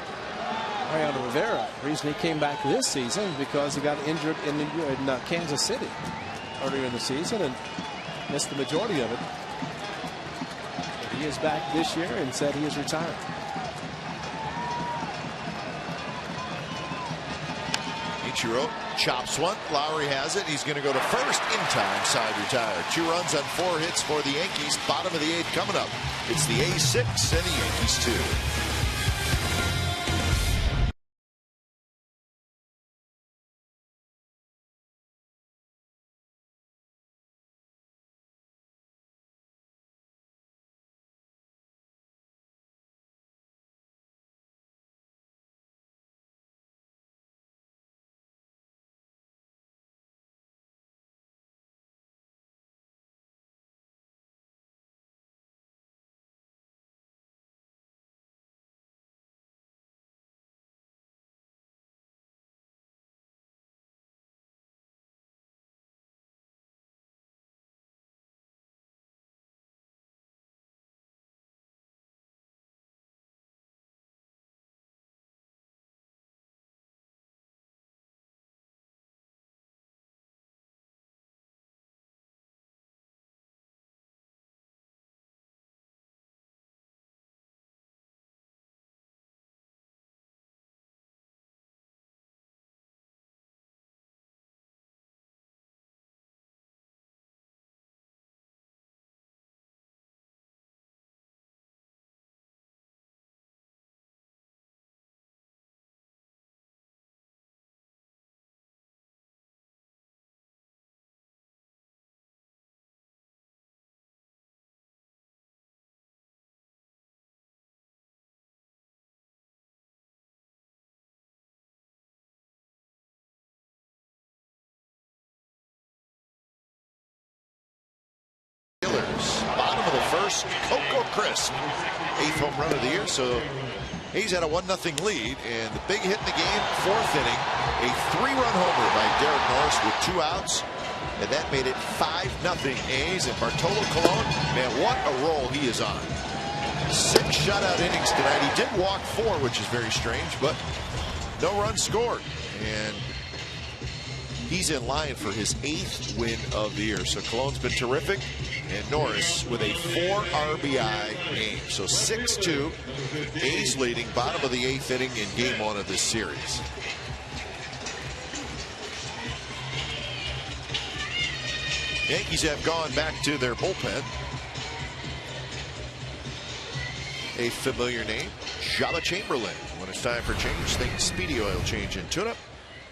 Mariano Rivera, the reason he came back this season because he got injured in Kansas City earlier in the season and missed the majority of it. But he is back this year and said he is retiring. Ichiro chops one. Lowry has it. He's going to go to first in time. Side retired. 2 runs on 4 hits for the Yankees. Bottom of the 8th coming up. It's the A's 6 and the Yankees 2. Bottom of the first, Coco Crisp, 8th home run of the year. So he's at a 1-0 lead, and the big hit in the game, 4th inning, a 3-run homer by Derek Norris with 2 outs, and that made it 5-0 A's. And Bartolo Colon, man, what a roll he is on. 6 shutout innings tonight. He did walk 4, which is very strange, but no runs scored, and he's in line for his 8th win of the year. So Colon's been terrific, and Norris with a 4 RBI game. So 6-2, A's leading, bottom of the 8th inning in game 1 of this series. Yankees have gone back to their bullpen. A familiar name, Java Chamberlain. When it's time for change, think Speedy Oil Change and Tune-Up.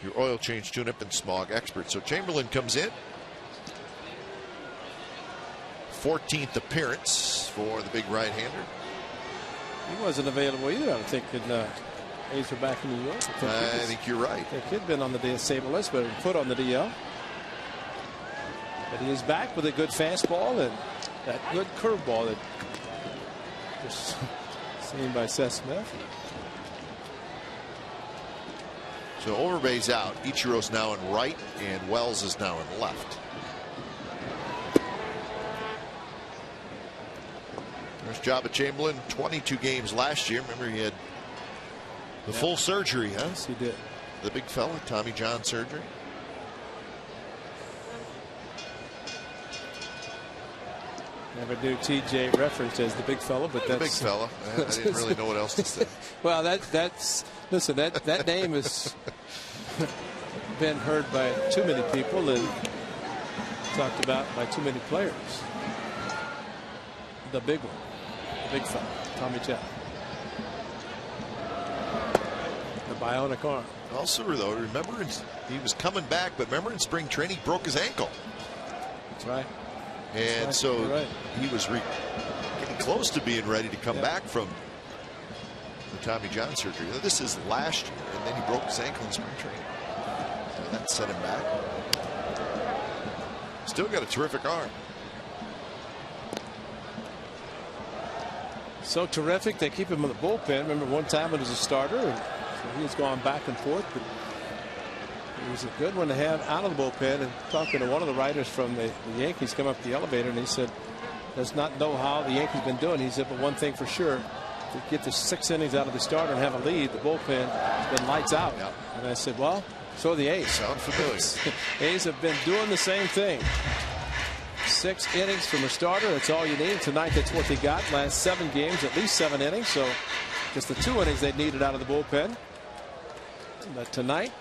Your oil change, tune-up, and smog expert. So Chamberlain comes in. 14th appearance for the big right-hander. He wasn't available either, I think, in A's were back in New York. I think you're right. He had been on the disabled list, but put on the DL. But he is back with a good fastball and that good curveball that was seen by Seth Smith. So Overbay's out. Ichiro's now in right, and Wells is now in left. There's Java Chamberlain, 22 games last year. Remember, he had the full surgery, huh? Yes, he did. The big fella, Tommy John surgery. Never do TJ referenced as the big fella, but that's the big fella. I didn't really know what else to say. Well, that's listen. That name has been heard by too many people and talked about by too many players. The big one, the big fella, Tommy John, the bionic arm. Also, though, remember he was coming back, but remember in spring training he broke his ankle. That's right. And right. so he was getting close to being ready to come back from the Tommy John surgery. This is last year, and then he broke his ankle in spring training. So that set him back. Still got a terrific arm. So terrific. They keep him in the bullpen. Remember one time it was a starter, and so he's gone back and forth. But it was a good one to have out of the bullpen. And talking to one of the writers from the Yankees, come up the elevator, and he said, does not know how the Yankees been doing. He said, but one thing for sure, to get the 6 innings out of the starter and have a lead, the bullpen has been lights out. Yep. And I said, well, so are the A's. Sound familiar. A's have been doing the same thing. 6 innings from a starter. That's all you need. Tonight, that's what they got. Last 7 games, at least 7 innings. So just the 2 innings they needed out of the bullpen. But tonight,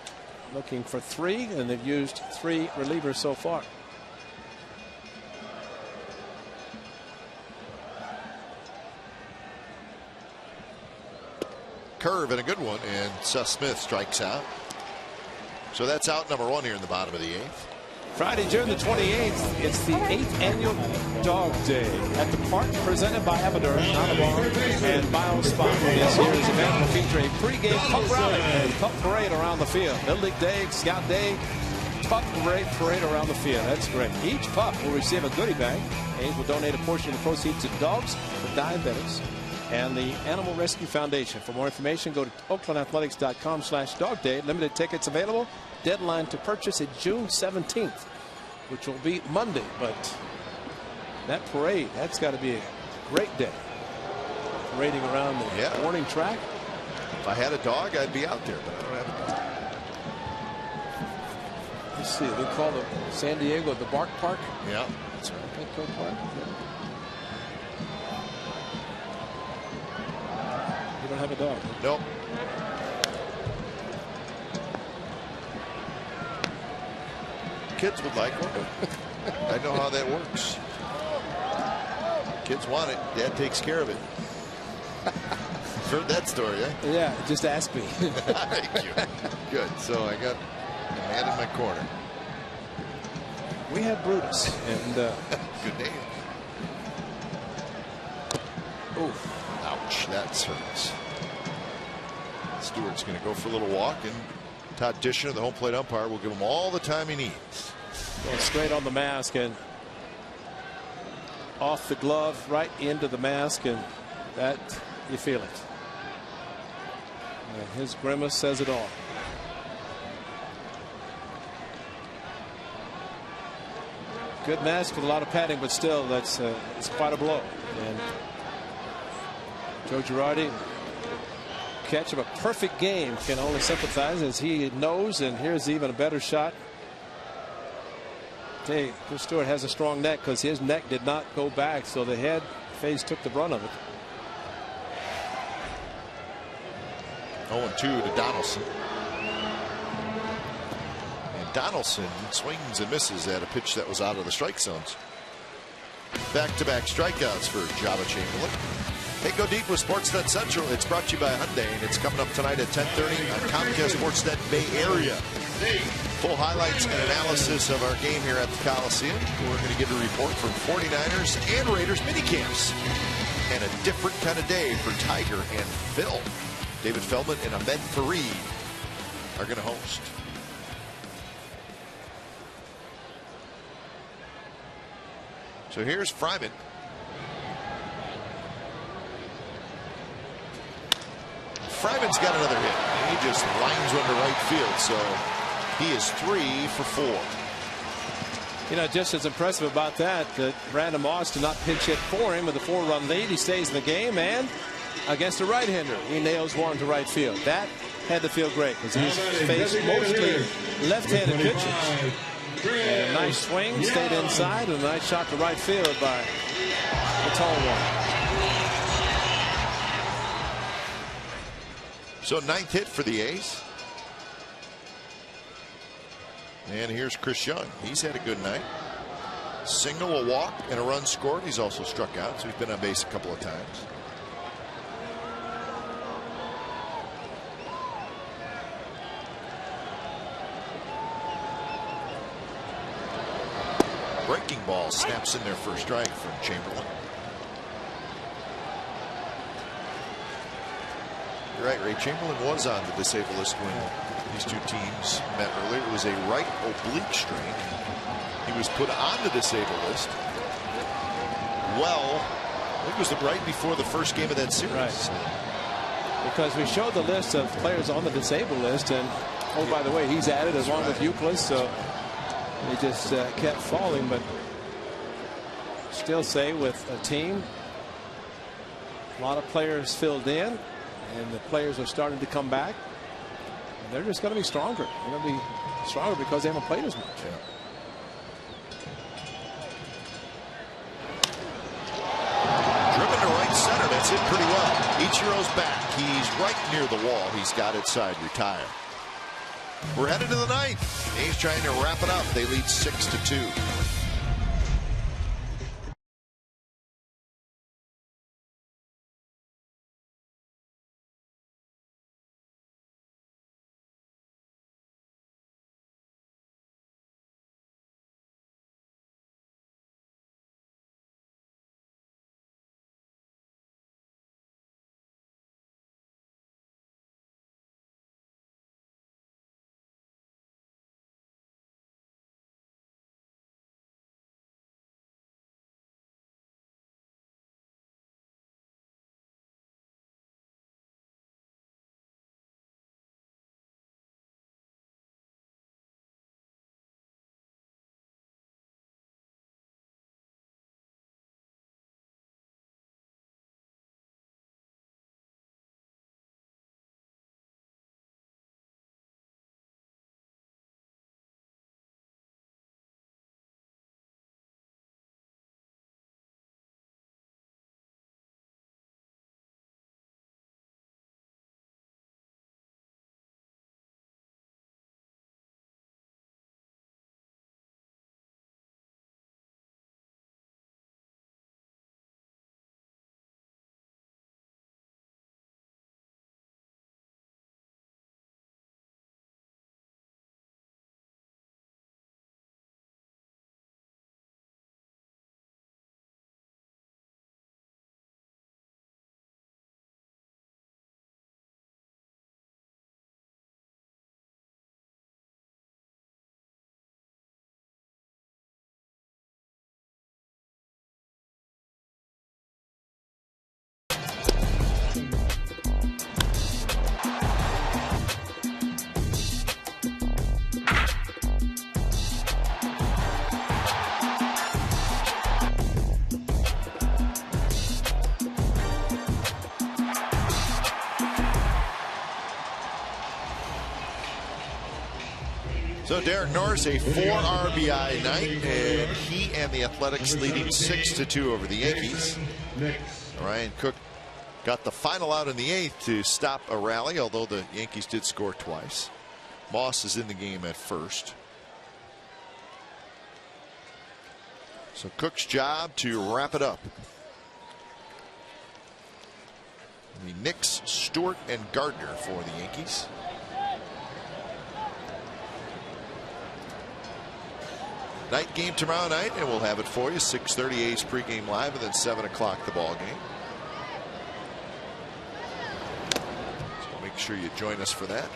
looking for 3, and they've used 3 relievers so far. Curve and a good one, and Seth Smith strikes out. So that's out number 1 here in the bottom of the 8th. Friday, June the 28th, it's the 8th annual Dog Day at the park, presented by Amador, Nalabong, and BioSpot. This year's event will feature a pregame pup rally and pup parade around the field. Little League Day, Scout Day, pup parade around the field. That's great. Each pup will receive a goodie bag. A's will donate a portion of the proceeds to Dogs for Diabetics and the Animal Rescue Foundation. For more information, go to oaklandathletics.com/dogday. Limited tickets available. Deadline to purchase is June 17th, which will be Monday. But that parade, that's got to be a great day. Parading around the warning track. If I had a dog, I'd be out there, but I don't have a dog. Let's see, they call the San Diego the Bark Park. Yeah, that's right. Petco Park. Yeah. You don't have a dog? Huh? Nope. Kids would like one. I know how that works. Kids want it. Dad takes care of it. Heard that story, eh? Yeah, just ask me. Thank you. Good. So I got a man in my corner. We have Brutus. And good name. Oof. Ouch. That hurts. Stewart's going to go for a little walk, and Todd Dishner, the home plate umpire, will give him all the time he needs. Going straight on the mask and off the glove, right into the mask, and that you feel it. And his grimace says it all. Good mask with a lot of padding, but still, that's it's quite a blow. And Joe Girardi, catch of a perfect game, can only sympathize as he knows, and here's even a better shot. Hey, Chris Stewart has a strong neck because his neck did not go back, so the head face took the brunt of it. 0-2 to Donaldson. And Donaldson swings and misses at a pitch that was out of the strike zones. Back-to-back strikeouts for Java Chamberlain. Hey, go deep with Sportsnet Central. It's brought to you by Hyundai, and it's coming up tonight at 10:30 on Comcast Sportsnet Bay Area. Full highlights and analysis of our game here at the Coliseum. We're going to get a report from 49ers and Raiders minicamps. And a different kind of day for Tiger and Phil. David Feldman and Ahmed Fareed are going to host. So here's Fryman. Fryman's got another hit. He just lines one to right field, so he is 3 for 4. You know, just as impressive about that Brandon Moss did not pinch hit for him with a 4-run lead. He stays in the game, and against a right-hander, he nails one to right field. That had to feel great because he's faced mostly left-handed pitchers. And a nice swing, stayed inside, and a nice shot to right field by the tall one. So 9th hit for the A's. And here's Chris Young. He's had a good night. Single, a walk, and a run scored. He's also struck out, so he's been on base a couple of times. Breaking ball snaps in there for a strike from Chamberlain. You're right, Ray. Chamberlain was on the disabled list when these two teams met earlier. It was a right oblique strain. He was put on the disabled list. Well, it was right before the first game of that series. Right. Because we showed the list of players on the disabled list, and oh, by the way, he's added along with Euclid, so they just kept falling. But still say with a team, a lot of players filled in, and the players are starting to come back. And they're just going to be stronger. They're going to be stronger because they haven't played as much. Yeah. Driven to right center. That's hit pretty well. Ichiro's back. He's right near the wall. He's got it side retire. We're headed to the 9th. A's trying to wrap it up. They lead 6-2. So Derek Norris, a 4 RBI night, and he and the Athletics leading 6-2 over the Yankees. Ryan Cook got the final out in the 8th to stop a rally, although the Yankees did score twice. Moss is in the game at first. So Cook's job to wrap it up. Nix, Stewart, and Gardner for the Yankees. Night game tomorrow night, and we'll have it for you. 6:30 A's pregame live, and then 7 o'clock the ball game. So make sure you join us for that.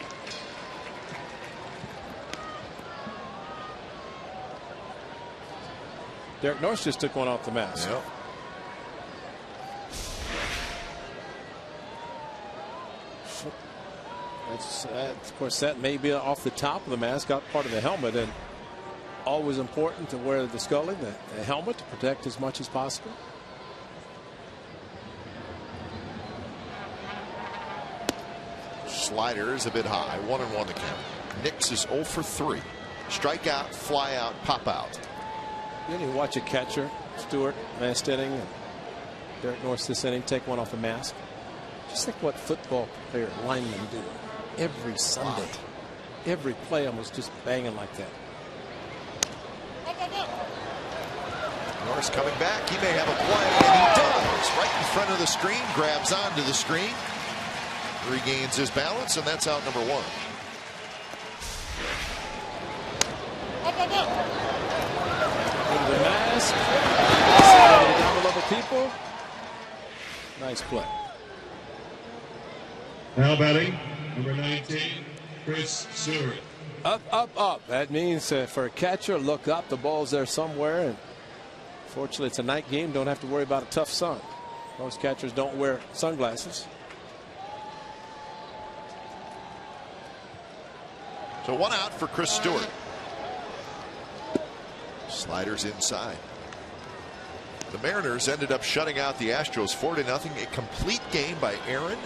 Derek Norris just took one off the mask. Yep. Of course, that may be off the top of the mask, not part of the helmet, and always important to wear the scully, the helmet, to protect as much as possible. Slider is a bit high. 1-1 to count. Nix is 0 for 3. Strikeout, fly out, pop out. You watch a catcher, Stewart last inning, and Derek Norris this inning, take one off the mask. Just like what football player linemen do every Sunday. Every play almost just banging like that. Norris coming back. He may have a play, and he does. Right in front of the screen, grabs onto the screen, regains his balance, and that's out number 1. Into the mask. Down below the people. Nice play. Now batting, number 19, Chris Stewart. Up, up, up. That means for a catcher, look up. The ball's there somewhere. And fortunately, it's a night game. Don't have to worry about a tough sun. Most catchers don't wear sunglasses. So 1 out for Chris Stewart. Sliders inside. The Mariners ended up shutting out the Astros 4-0. A complete game by Aaron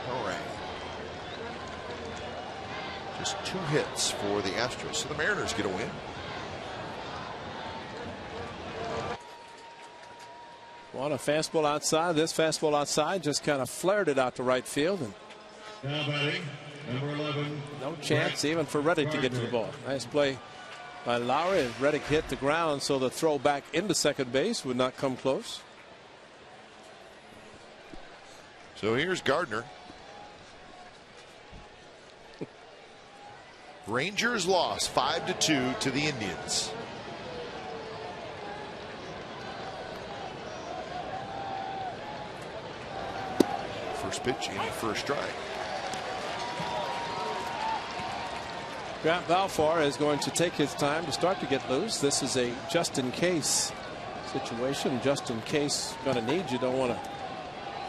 Hooray. Just 2 hits for the Astros, so the Mariners get a win. Well, a fastball outside. This fastball outside just kind of flared it out to right field. And now batting, number 11. No chance even for Reddick to get to the ball. Nice play by Lowry, and Reddick hit the ground, so the throw back into second base would not come close. So here's Gardner. Rangers lost 5-2 to the Indians. First pitch in for a strike. Grant Balfour is going to take his time to start to get loose. This is a just in case situation. Just in case going to need you. Don't want to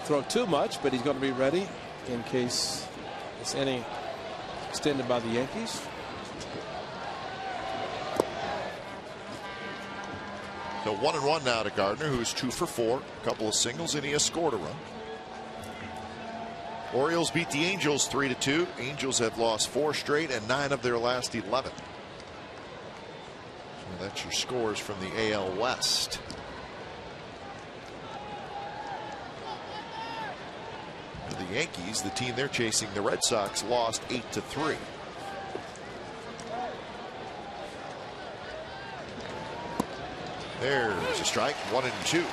throw too much, but he's going to be ready in case this inning extended by the Yankees. So 1-1 now to Gardner, who's 2 for 4, a couple of singles, and he has scored a run. Orioles beat the Angels 3-2. Angels have lost 4 straight and 9 of their last 11. So that's your scores from the AL West. For the Yankees, the team they're chasing, the Red Sox, lost 8-3. There's a strike, 1-2.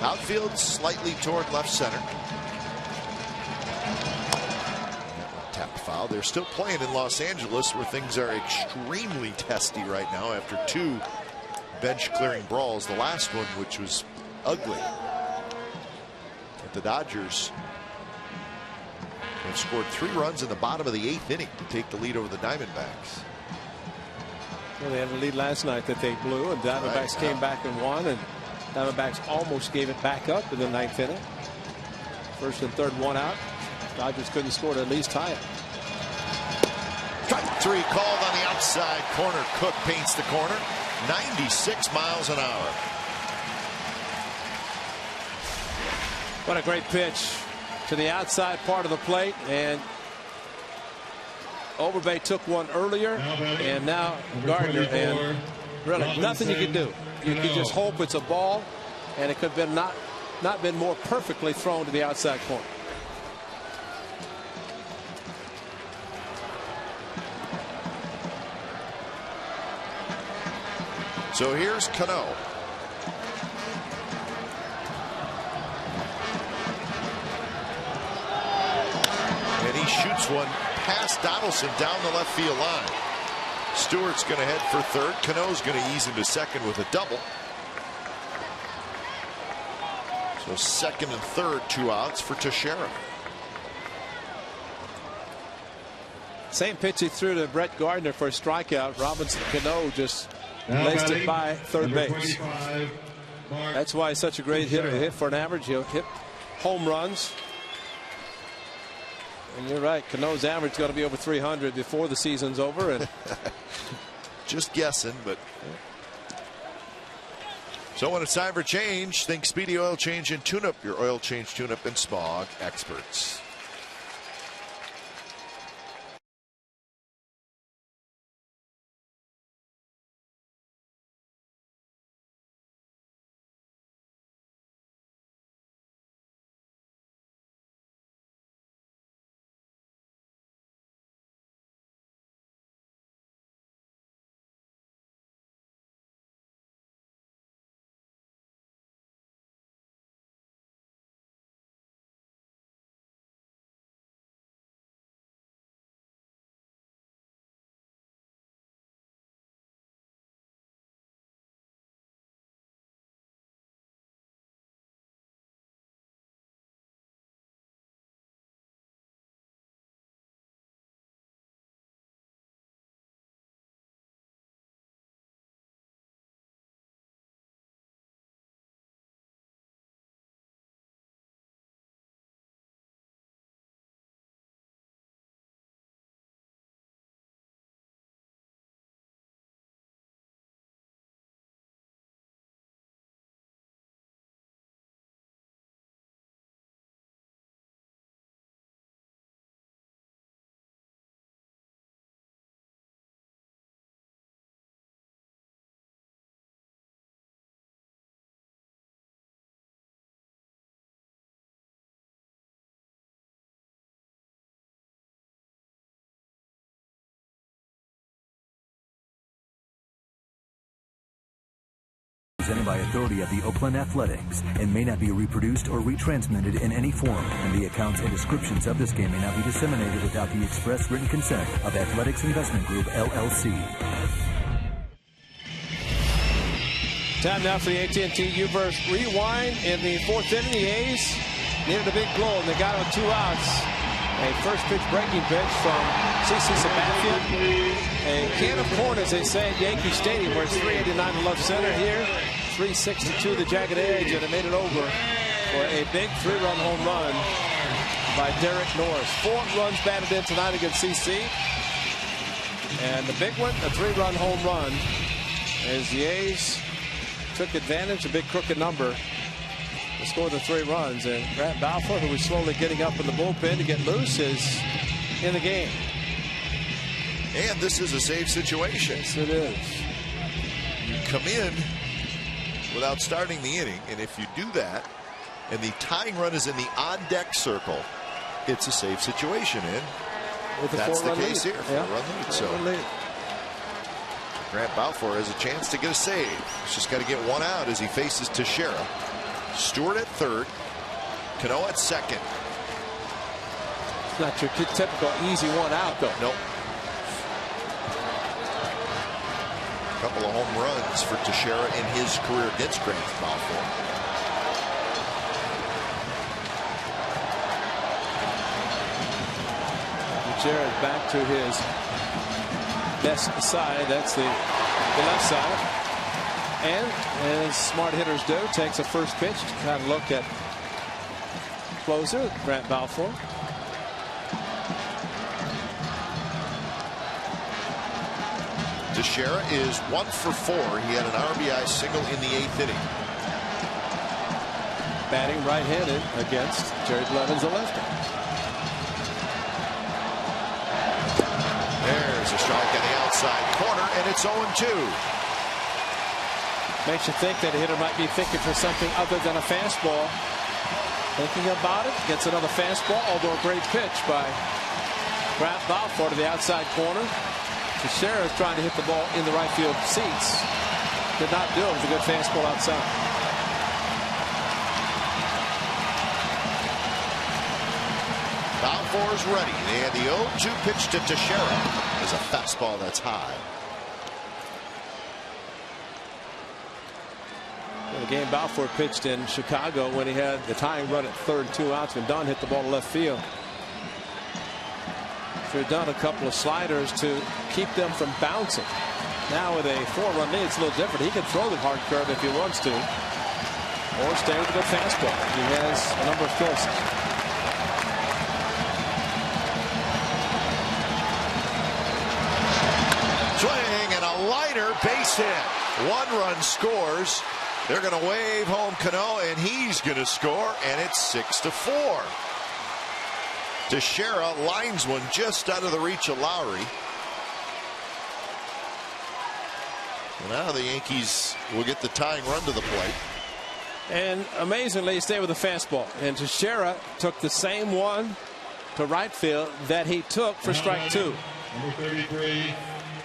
Outfield slightly toward left center. Tap foul. They're still playing in Los Angeles, where things are extremely testy right now after 2 bench clearing brawls. The last one, which was ugly. But the Dodgers have scored 3 runs in the bottom of the 8th inning to take the lead over the Diamondbacks. Well, they had a lead last night that they blew, and Diamondbacks came back and won, and Diamondbacks almost gave it back up in the 9th inning. First and third, 1 out. Dodgers couldn't score to at least tie it. Strike 3 called on the outside corner. Cook paints the corner. 96 miles an hour. What a great pitch to the outside part of the plate, and Overbay took one earlier, and now Gardner, and really nothing you can do. You can just hope it's a ball and it could have been not been more perfectly thrown to the outside corner. So here's Cano. And he shoots one past Donaldson down the left field line. Stewart's going to head for third. Cano's going to ease into second with a double. So second and third, 2 outs for Teixeira. Same pitch he threw to Brett Gardner for a strikeout. Robinson Cano just laced it by third base. That's why he's such a great hitter. Hit for an average. He'll hit home runs. And you're right, Cano's average is going to be over 300 before the season's over. And just guessing, but. So when it's time for change, think Speedy Oil Change and Tune-Up, your oil change, tune-up, and smog experts. Presented by authority of the Oakland Athletics and may not be reproduced or retransmitted in any form, and the accounts and descriptions of this game may not be disseminated without the express written consent of Athletics Investment Group, LLC. Time now for the AT&T U-verse rewind. In the fourth inning, the A's needed a big blow, and they got on 2 outs. A first pitch breaking pitch from CC Sabathia. A can of corn, as they say at Yankee Stadium, where it's 389 to left center here. 362 the jagged edge, and it made it over for a big 3-run home run by Derek Norris. 4 runs batted in tonight against CC. And the big one, a 3-run home run, as the A's took advantage, a big crooked number, to score the 3 runs. And Grant Balfour, who was slowly getting up in the bullpen to get loose, is in the game. And this is a save situation. Yes, it is. You come in without starting the inning, and if you do that, and the tying run is in the on-deck circle, it's a save situation. And that's the case here. 4-run lead. So Grant Balfour has a chance to get a save. He's just got to get 1 out as he faces Teixeira. Stewart at third, Cano at second. It's not your typical easy 1 out, though. Nope. A couple of home runs for Teixeira in his career against Grant Balfour. Teixeira back to his best side. That's the left side. And as smart hitters do, takes a first pitch to kind of look at closer, Grant Balfour. Teixeira is 1 for 4. He had an RBI single in the 8th inning. Batting right-handed against Jared Levens, the lefty. There's a strike on the outside corner, and it's 0-2. Makes you think that a hitter might be thinking for something other than a fastball. Thinking about it, gets another fastball, although a great pitch by Grant Balfour to the outside corner. Teixeira is trying to hit the ball in the right field seats. Did not do it with a good fastball outside. Balfour's ready. And the 0-2 pitch to Teixeira is a fastball that's high. The game Balfour pitched in Chicago when he had the tying run at third, 2 outs, when Dunn hit the ball to left field. Should have done a couple of sliders to keep them from bouncing. Now with a 4-run lead, it's a little different. He can throw the hard curve if he wants to, or stay with a good fastball. He has a number of choices. Swing and a liner, base hit. 1 run scores. They're going to wave home Cano, and he's going to score, and it's 6-4. Teixeira lines one just out of the reach of Lowry. Well, now the Yankees will get the tying run to the plate. And amazingly, he stayed with a fastball. And Teixeira took the same one to right field that he took for strike 2. Number 33.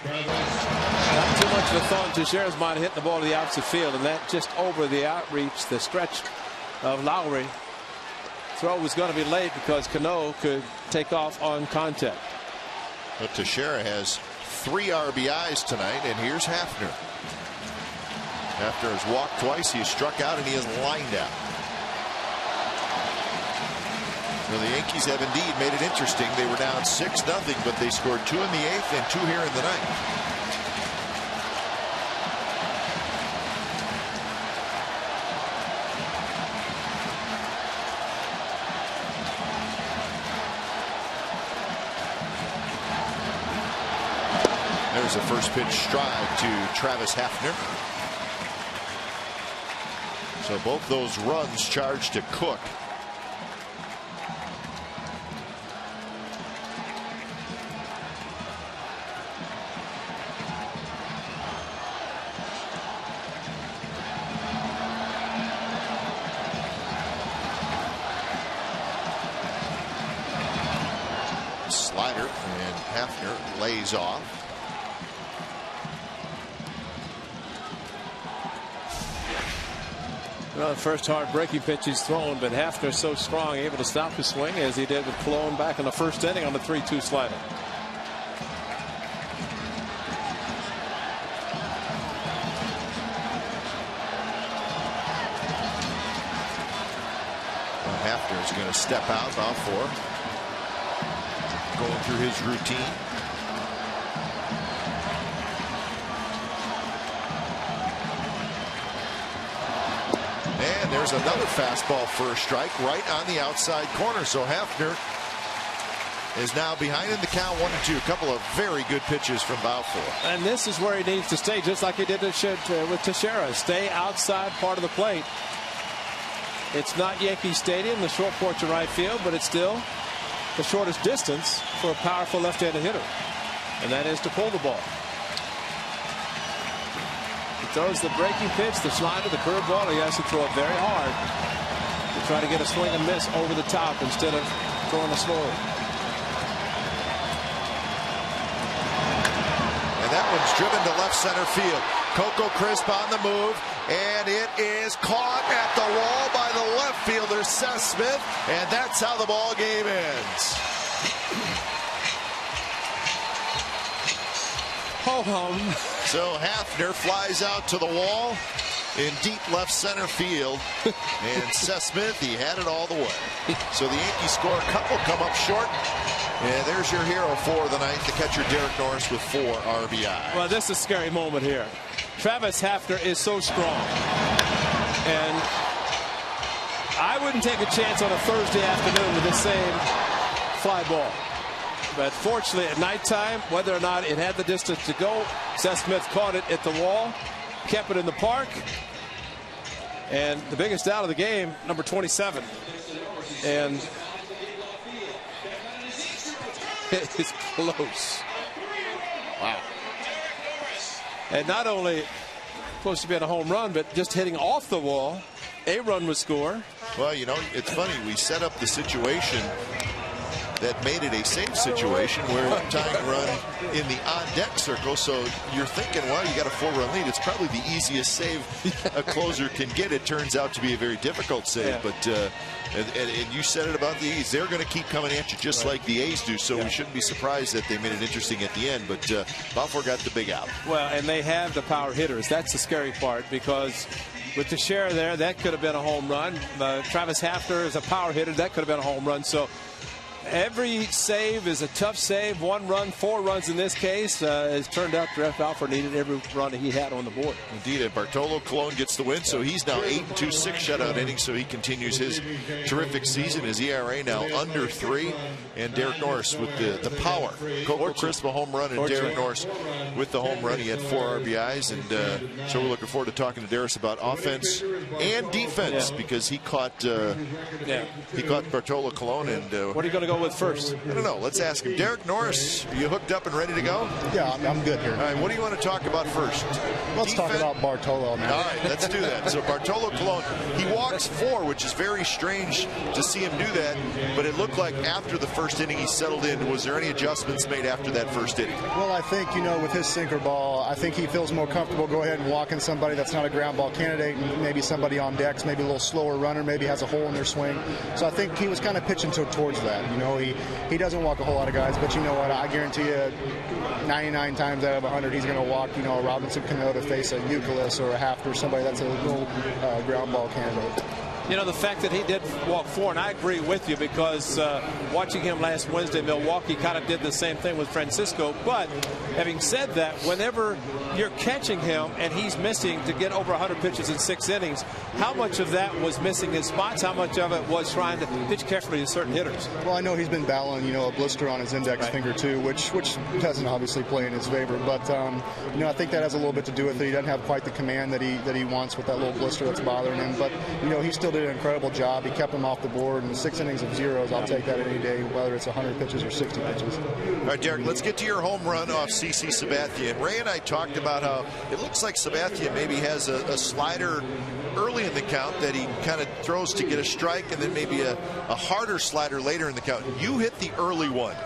Not too much of a thought in Teixeira's mind, hitting the ball to the opposite field, and that just over the outreach, the stretch of Lowry. Throw was going to be late because Cano could take off on contact. But Teixeira has 3 RBIs tonight, and here's Hafner. Hafner has walked twice, he has struck out, and he has lined out. Well, the Yankees have indeed made it interesting. They were down 6-0, but they scored 2 in the 8th and 2 here in the 9th. There's a first pitch strike to Travis Hafner. So both those runs charged to Cook. Slider, and Hafner lays off. Well, the first hard breaking pitch he's thrown, but Hafner's so strong, able to stop his swing as he did with Cologne back in the first inning on the 3-2 slider. Well, Hafner is going to step out, Balfour going through his routine. And there's another fastball for a strike right on the outside corner. So Hafner is now behind in the count 1-2. A couple of very good pitches from Balfour. And this is where he needs to stay, just like he did with Teixeira. Stay outside part of the plate. It's not Yankee Stadium, the short porch of right field, but it's still the shortest distance for a powerful left-handed hitter, and that is to pull the ball. He throws the breaking pitch, the slider, the curveball. He has to throw it very hard to try to get a swing and miss over the top instead of throwing it slowly. And that one's driven to left center field. Coco Crisp on the move, and it is caught at the wall by the left fielder Seth Smith, and that's how the ball game ends. Ho hum. So Hafner flies out to the wall in deep left center field, and Seth Smith, he had it all the way. So the Yankees score a couple, come up short. And there's your hero for the night, the catcher Derek Norris with 4 RBI. Well, this is a scary moment here. Travis Hafner is so strong, and I wouldn't take a chance on a Thursday afternoon with the same fly ball. But fortunately, at nighttime, whether or not it had the distance to go, Seth Smith caught it at the wall, kept it in the park, and the biggest out of the game, number 27, and it is close. Wow. And not only Supposed to be on a home run, but just hitting off the wall, a run would score. Well, you know, it's funny. We set up the situation that made it a safe situation where tying run in the on-deck circle. So you're thinking, well, you got a 4-run lead. It's probably the easiest save a closer can get. It turns out to be a very difficult save. Yeah. But and you said it about the A's. They're going to keep coming at you just like the A's do. So we shouldn't be surprised that they made it interesting at the end. But Balfour got the big out. Well, and they have the power hitters. That's the scary part, because with Teixeira there, that could have been a home run. Travis Hafner is a power hitter. That could have been a home run. So every save is a tough save. 1 run, 4 runs in this case. Has turned out Jeff Balfour needed every run he had on the board. Indeed, and Bartolo Colon gets the win, so he's now 8-2, 6 shutout innings, so he continues his terrific season. His ERA now under 3, and Derek Norris with the power. Coco Crispa home run, and Derek Norris with the home run. He had 4 RBIs, and so we're looking forward to talking to Darius about offense and defense, because he caught Bartolo Colon. And what are you going to go with first? I don't know. Let's ask him. Derek Norris, are you hooked up and ready to go? Yeah, I'm good here. All right, what do you want to talk about first? Let's talk about Bartolo now. All right, let's do that. So Bartolo Colon, he walks 4, which is very strange to see him do that, but it looked like after the first inning he settled in. Was there any adjustments made after that first inning? Well, I think, you know, with his sinker ball, I think he feels more comfortable go ahead and walking somebody that's not a ground ball candidate, and maybe somebody on decks, maybe a little slower runner, maybe has a hole in their swing. So I think he was kind of pitching towards that. You know, he doesn't walk a whole lot of guys, but you know what? I guarantee you 99 times out of 100 he's going to walk, you know, a Robinson Cano to face a Euclid or a Hafner, somebody that's a little ground ball candidate. You know, the fact that he did walk 4, and I agree with you, because watching him last Wednesday in Milwaukee kind of did the same thing with Francisco. But having said that, whenever you're catching him and he's missing to get over 100 pitches in 6 innings, how much of that was missing his spots? How much of it was trying to pitch carefully to certain hitters? Well, I know he's been battling, you know, a blister on his index finger too, which doesn't obviously play in his favor. But you know, I think that has a little bit to do with it. He doesn't have quite the command that he wants with that little blister that's bothering him. But you know, he still did an incredible job. He kept him off the board, and 6 innings of zeros, I'll take that any day, whether it's 100 pitches or 60 pitches. All right, Derek, let's get to your home run off CC Sabathia. Ray and I talked about how it looks like Sabathia maybe has a slider early in the count that he kind of throws to get a strike, and then maybe a harder slider later in the count. You hit the early one.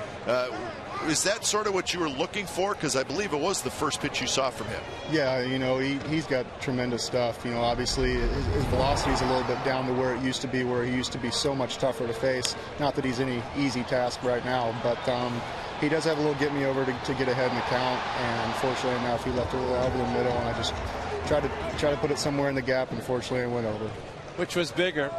Is that sort of what you were looking for? Because I believe it was the first pitch you saw from him. Yeah, you know, he's got tremendous stuff. You know, obviously his velocity is a little bit down to where it used to be, where he used to be so much tougher to face. Not that he's any easy task right now, but he does have a little get me over to get ahead in the count. And fortunately enough, he left it a little over the middle, and I just tried to put it somewhere in the gap. Unfortunately, it went over. Which was bigger?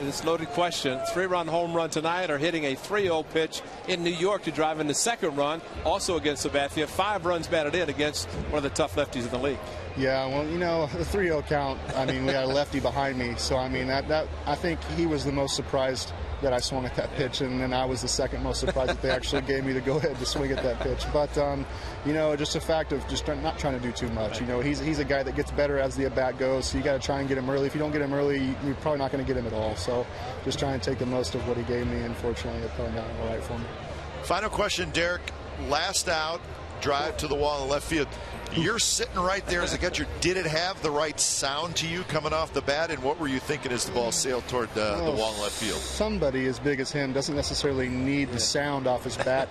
This loaded question. 3-run home run tonight, or hitting a 3-0 pitch in New York to drive in the second run, also against Sabathia. 5 runs batted in against one of the tough lefties in the league. Yeah, well, you know, the 3-0 count, I mean, we got a lefty behind me. So, I mean, that I think he was the most surprised that I swung at that pitch, and then I was the second most surprised that they actually gave me the go-ahead to swing at that pitch. But, you know, just a fact of just not trying to do too much. You know, he's a guy that gets better as the at-bat goes, so you got to try and get him early. If you don't get him early, you're probably not going to get him at all. So just trying to take the most of what he gave me, and fortunately it turned out all right for me. Final question, Derek. Last out, drive to the wall in left field. You're sitting right there as a catcher. Did it have the right sound to you coming off the bat? And what were you thinking as the ball sailed toward the wall in left field? Somebody as big as him doesn't necessarily need the sound off his bat.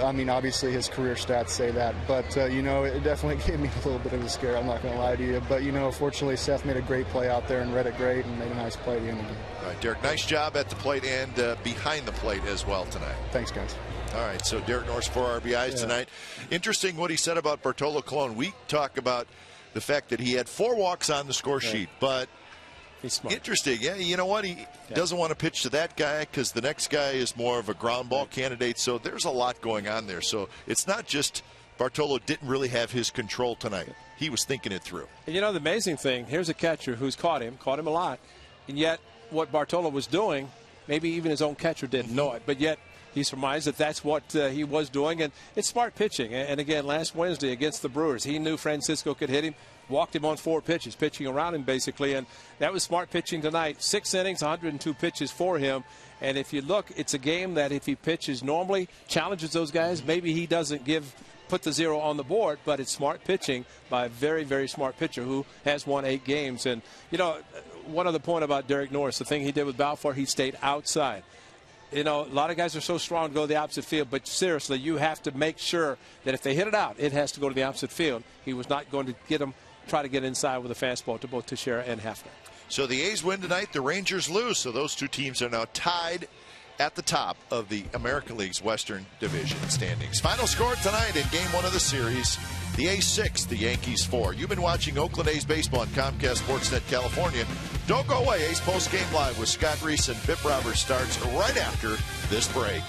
I mean, obviously his career stats say that. But, you know, it definitely gave me a little bit of a scare. I'm not going to lie to you. But, you know, fortunately Seth made a great play out there and read it great and made a nice play at the end of the game. All right, Derek, nice job at the plate and behind the plate as well tonight. Thanks, guys. All right, so Derek Norris, 4 RBIs tonight. Interesting what he said about Bartolo Colon. We talk about the fact that he had 4 walks on the score sheet, but he's smart. Interesting. Yeah, you know what? He doesn't want to pitch to that guy because the next guy is more of a ground ball candidate. So there's a lot going on there. So it's not just Bartolo didn't really have his control tonight. He was thinking it through. And you know, the amazing thing, here's a catcher who's caught him a lot, and yet what Bartolo was doing, maybe even his own catcher didn't know it, but yet he surmised that that's what he was doing, and it's smart pitching. And again, last Wednesday against the Brewers, he knew Francisco could hit him, walked him on 4 pitches, pitching around him basically, and that was smart pitching tonight. 6 innings, 102 pitches for him, and if you look, it's a game that if he pitches normally, challenges those guys, maybe he doesn't give put the 0 on the board, but it's smart pitching by a very, very smart pitcher who has won 8 games. And, you know, one other point about Derek Norris, the thing he did with Balfour, he stayed outside. You know, a lot of guys are so strong to go to the opposite field, but seriously, you have to make sure that if they hit it out, it has to go to the opposite field. He was not going to try to get inside with a fastball to both Teixeira and Hafner. So the A's win tonight, the Rangers lose. So those two teams are now tied at the top of the American League's Western Division standings. Final score tonight in Game 1 of the series, the A's 6, the Yankees 4. You've been watching Oakland A's baseball on Comcast Sportsnet California. Don't go away. A's Post Game Live with Scott Reese and Pip Roberts starts right after this break.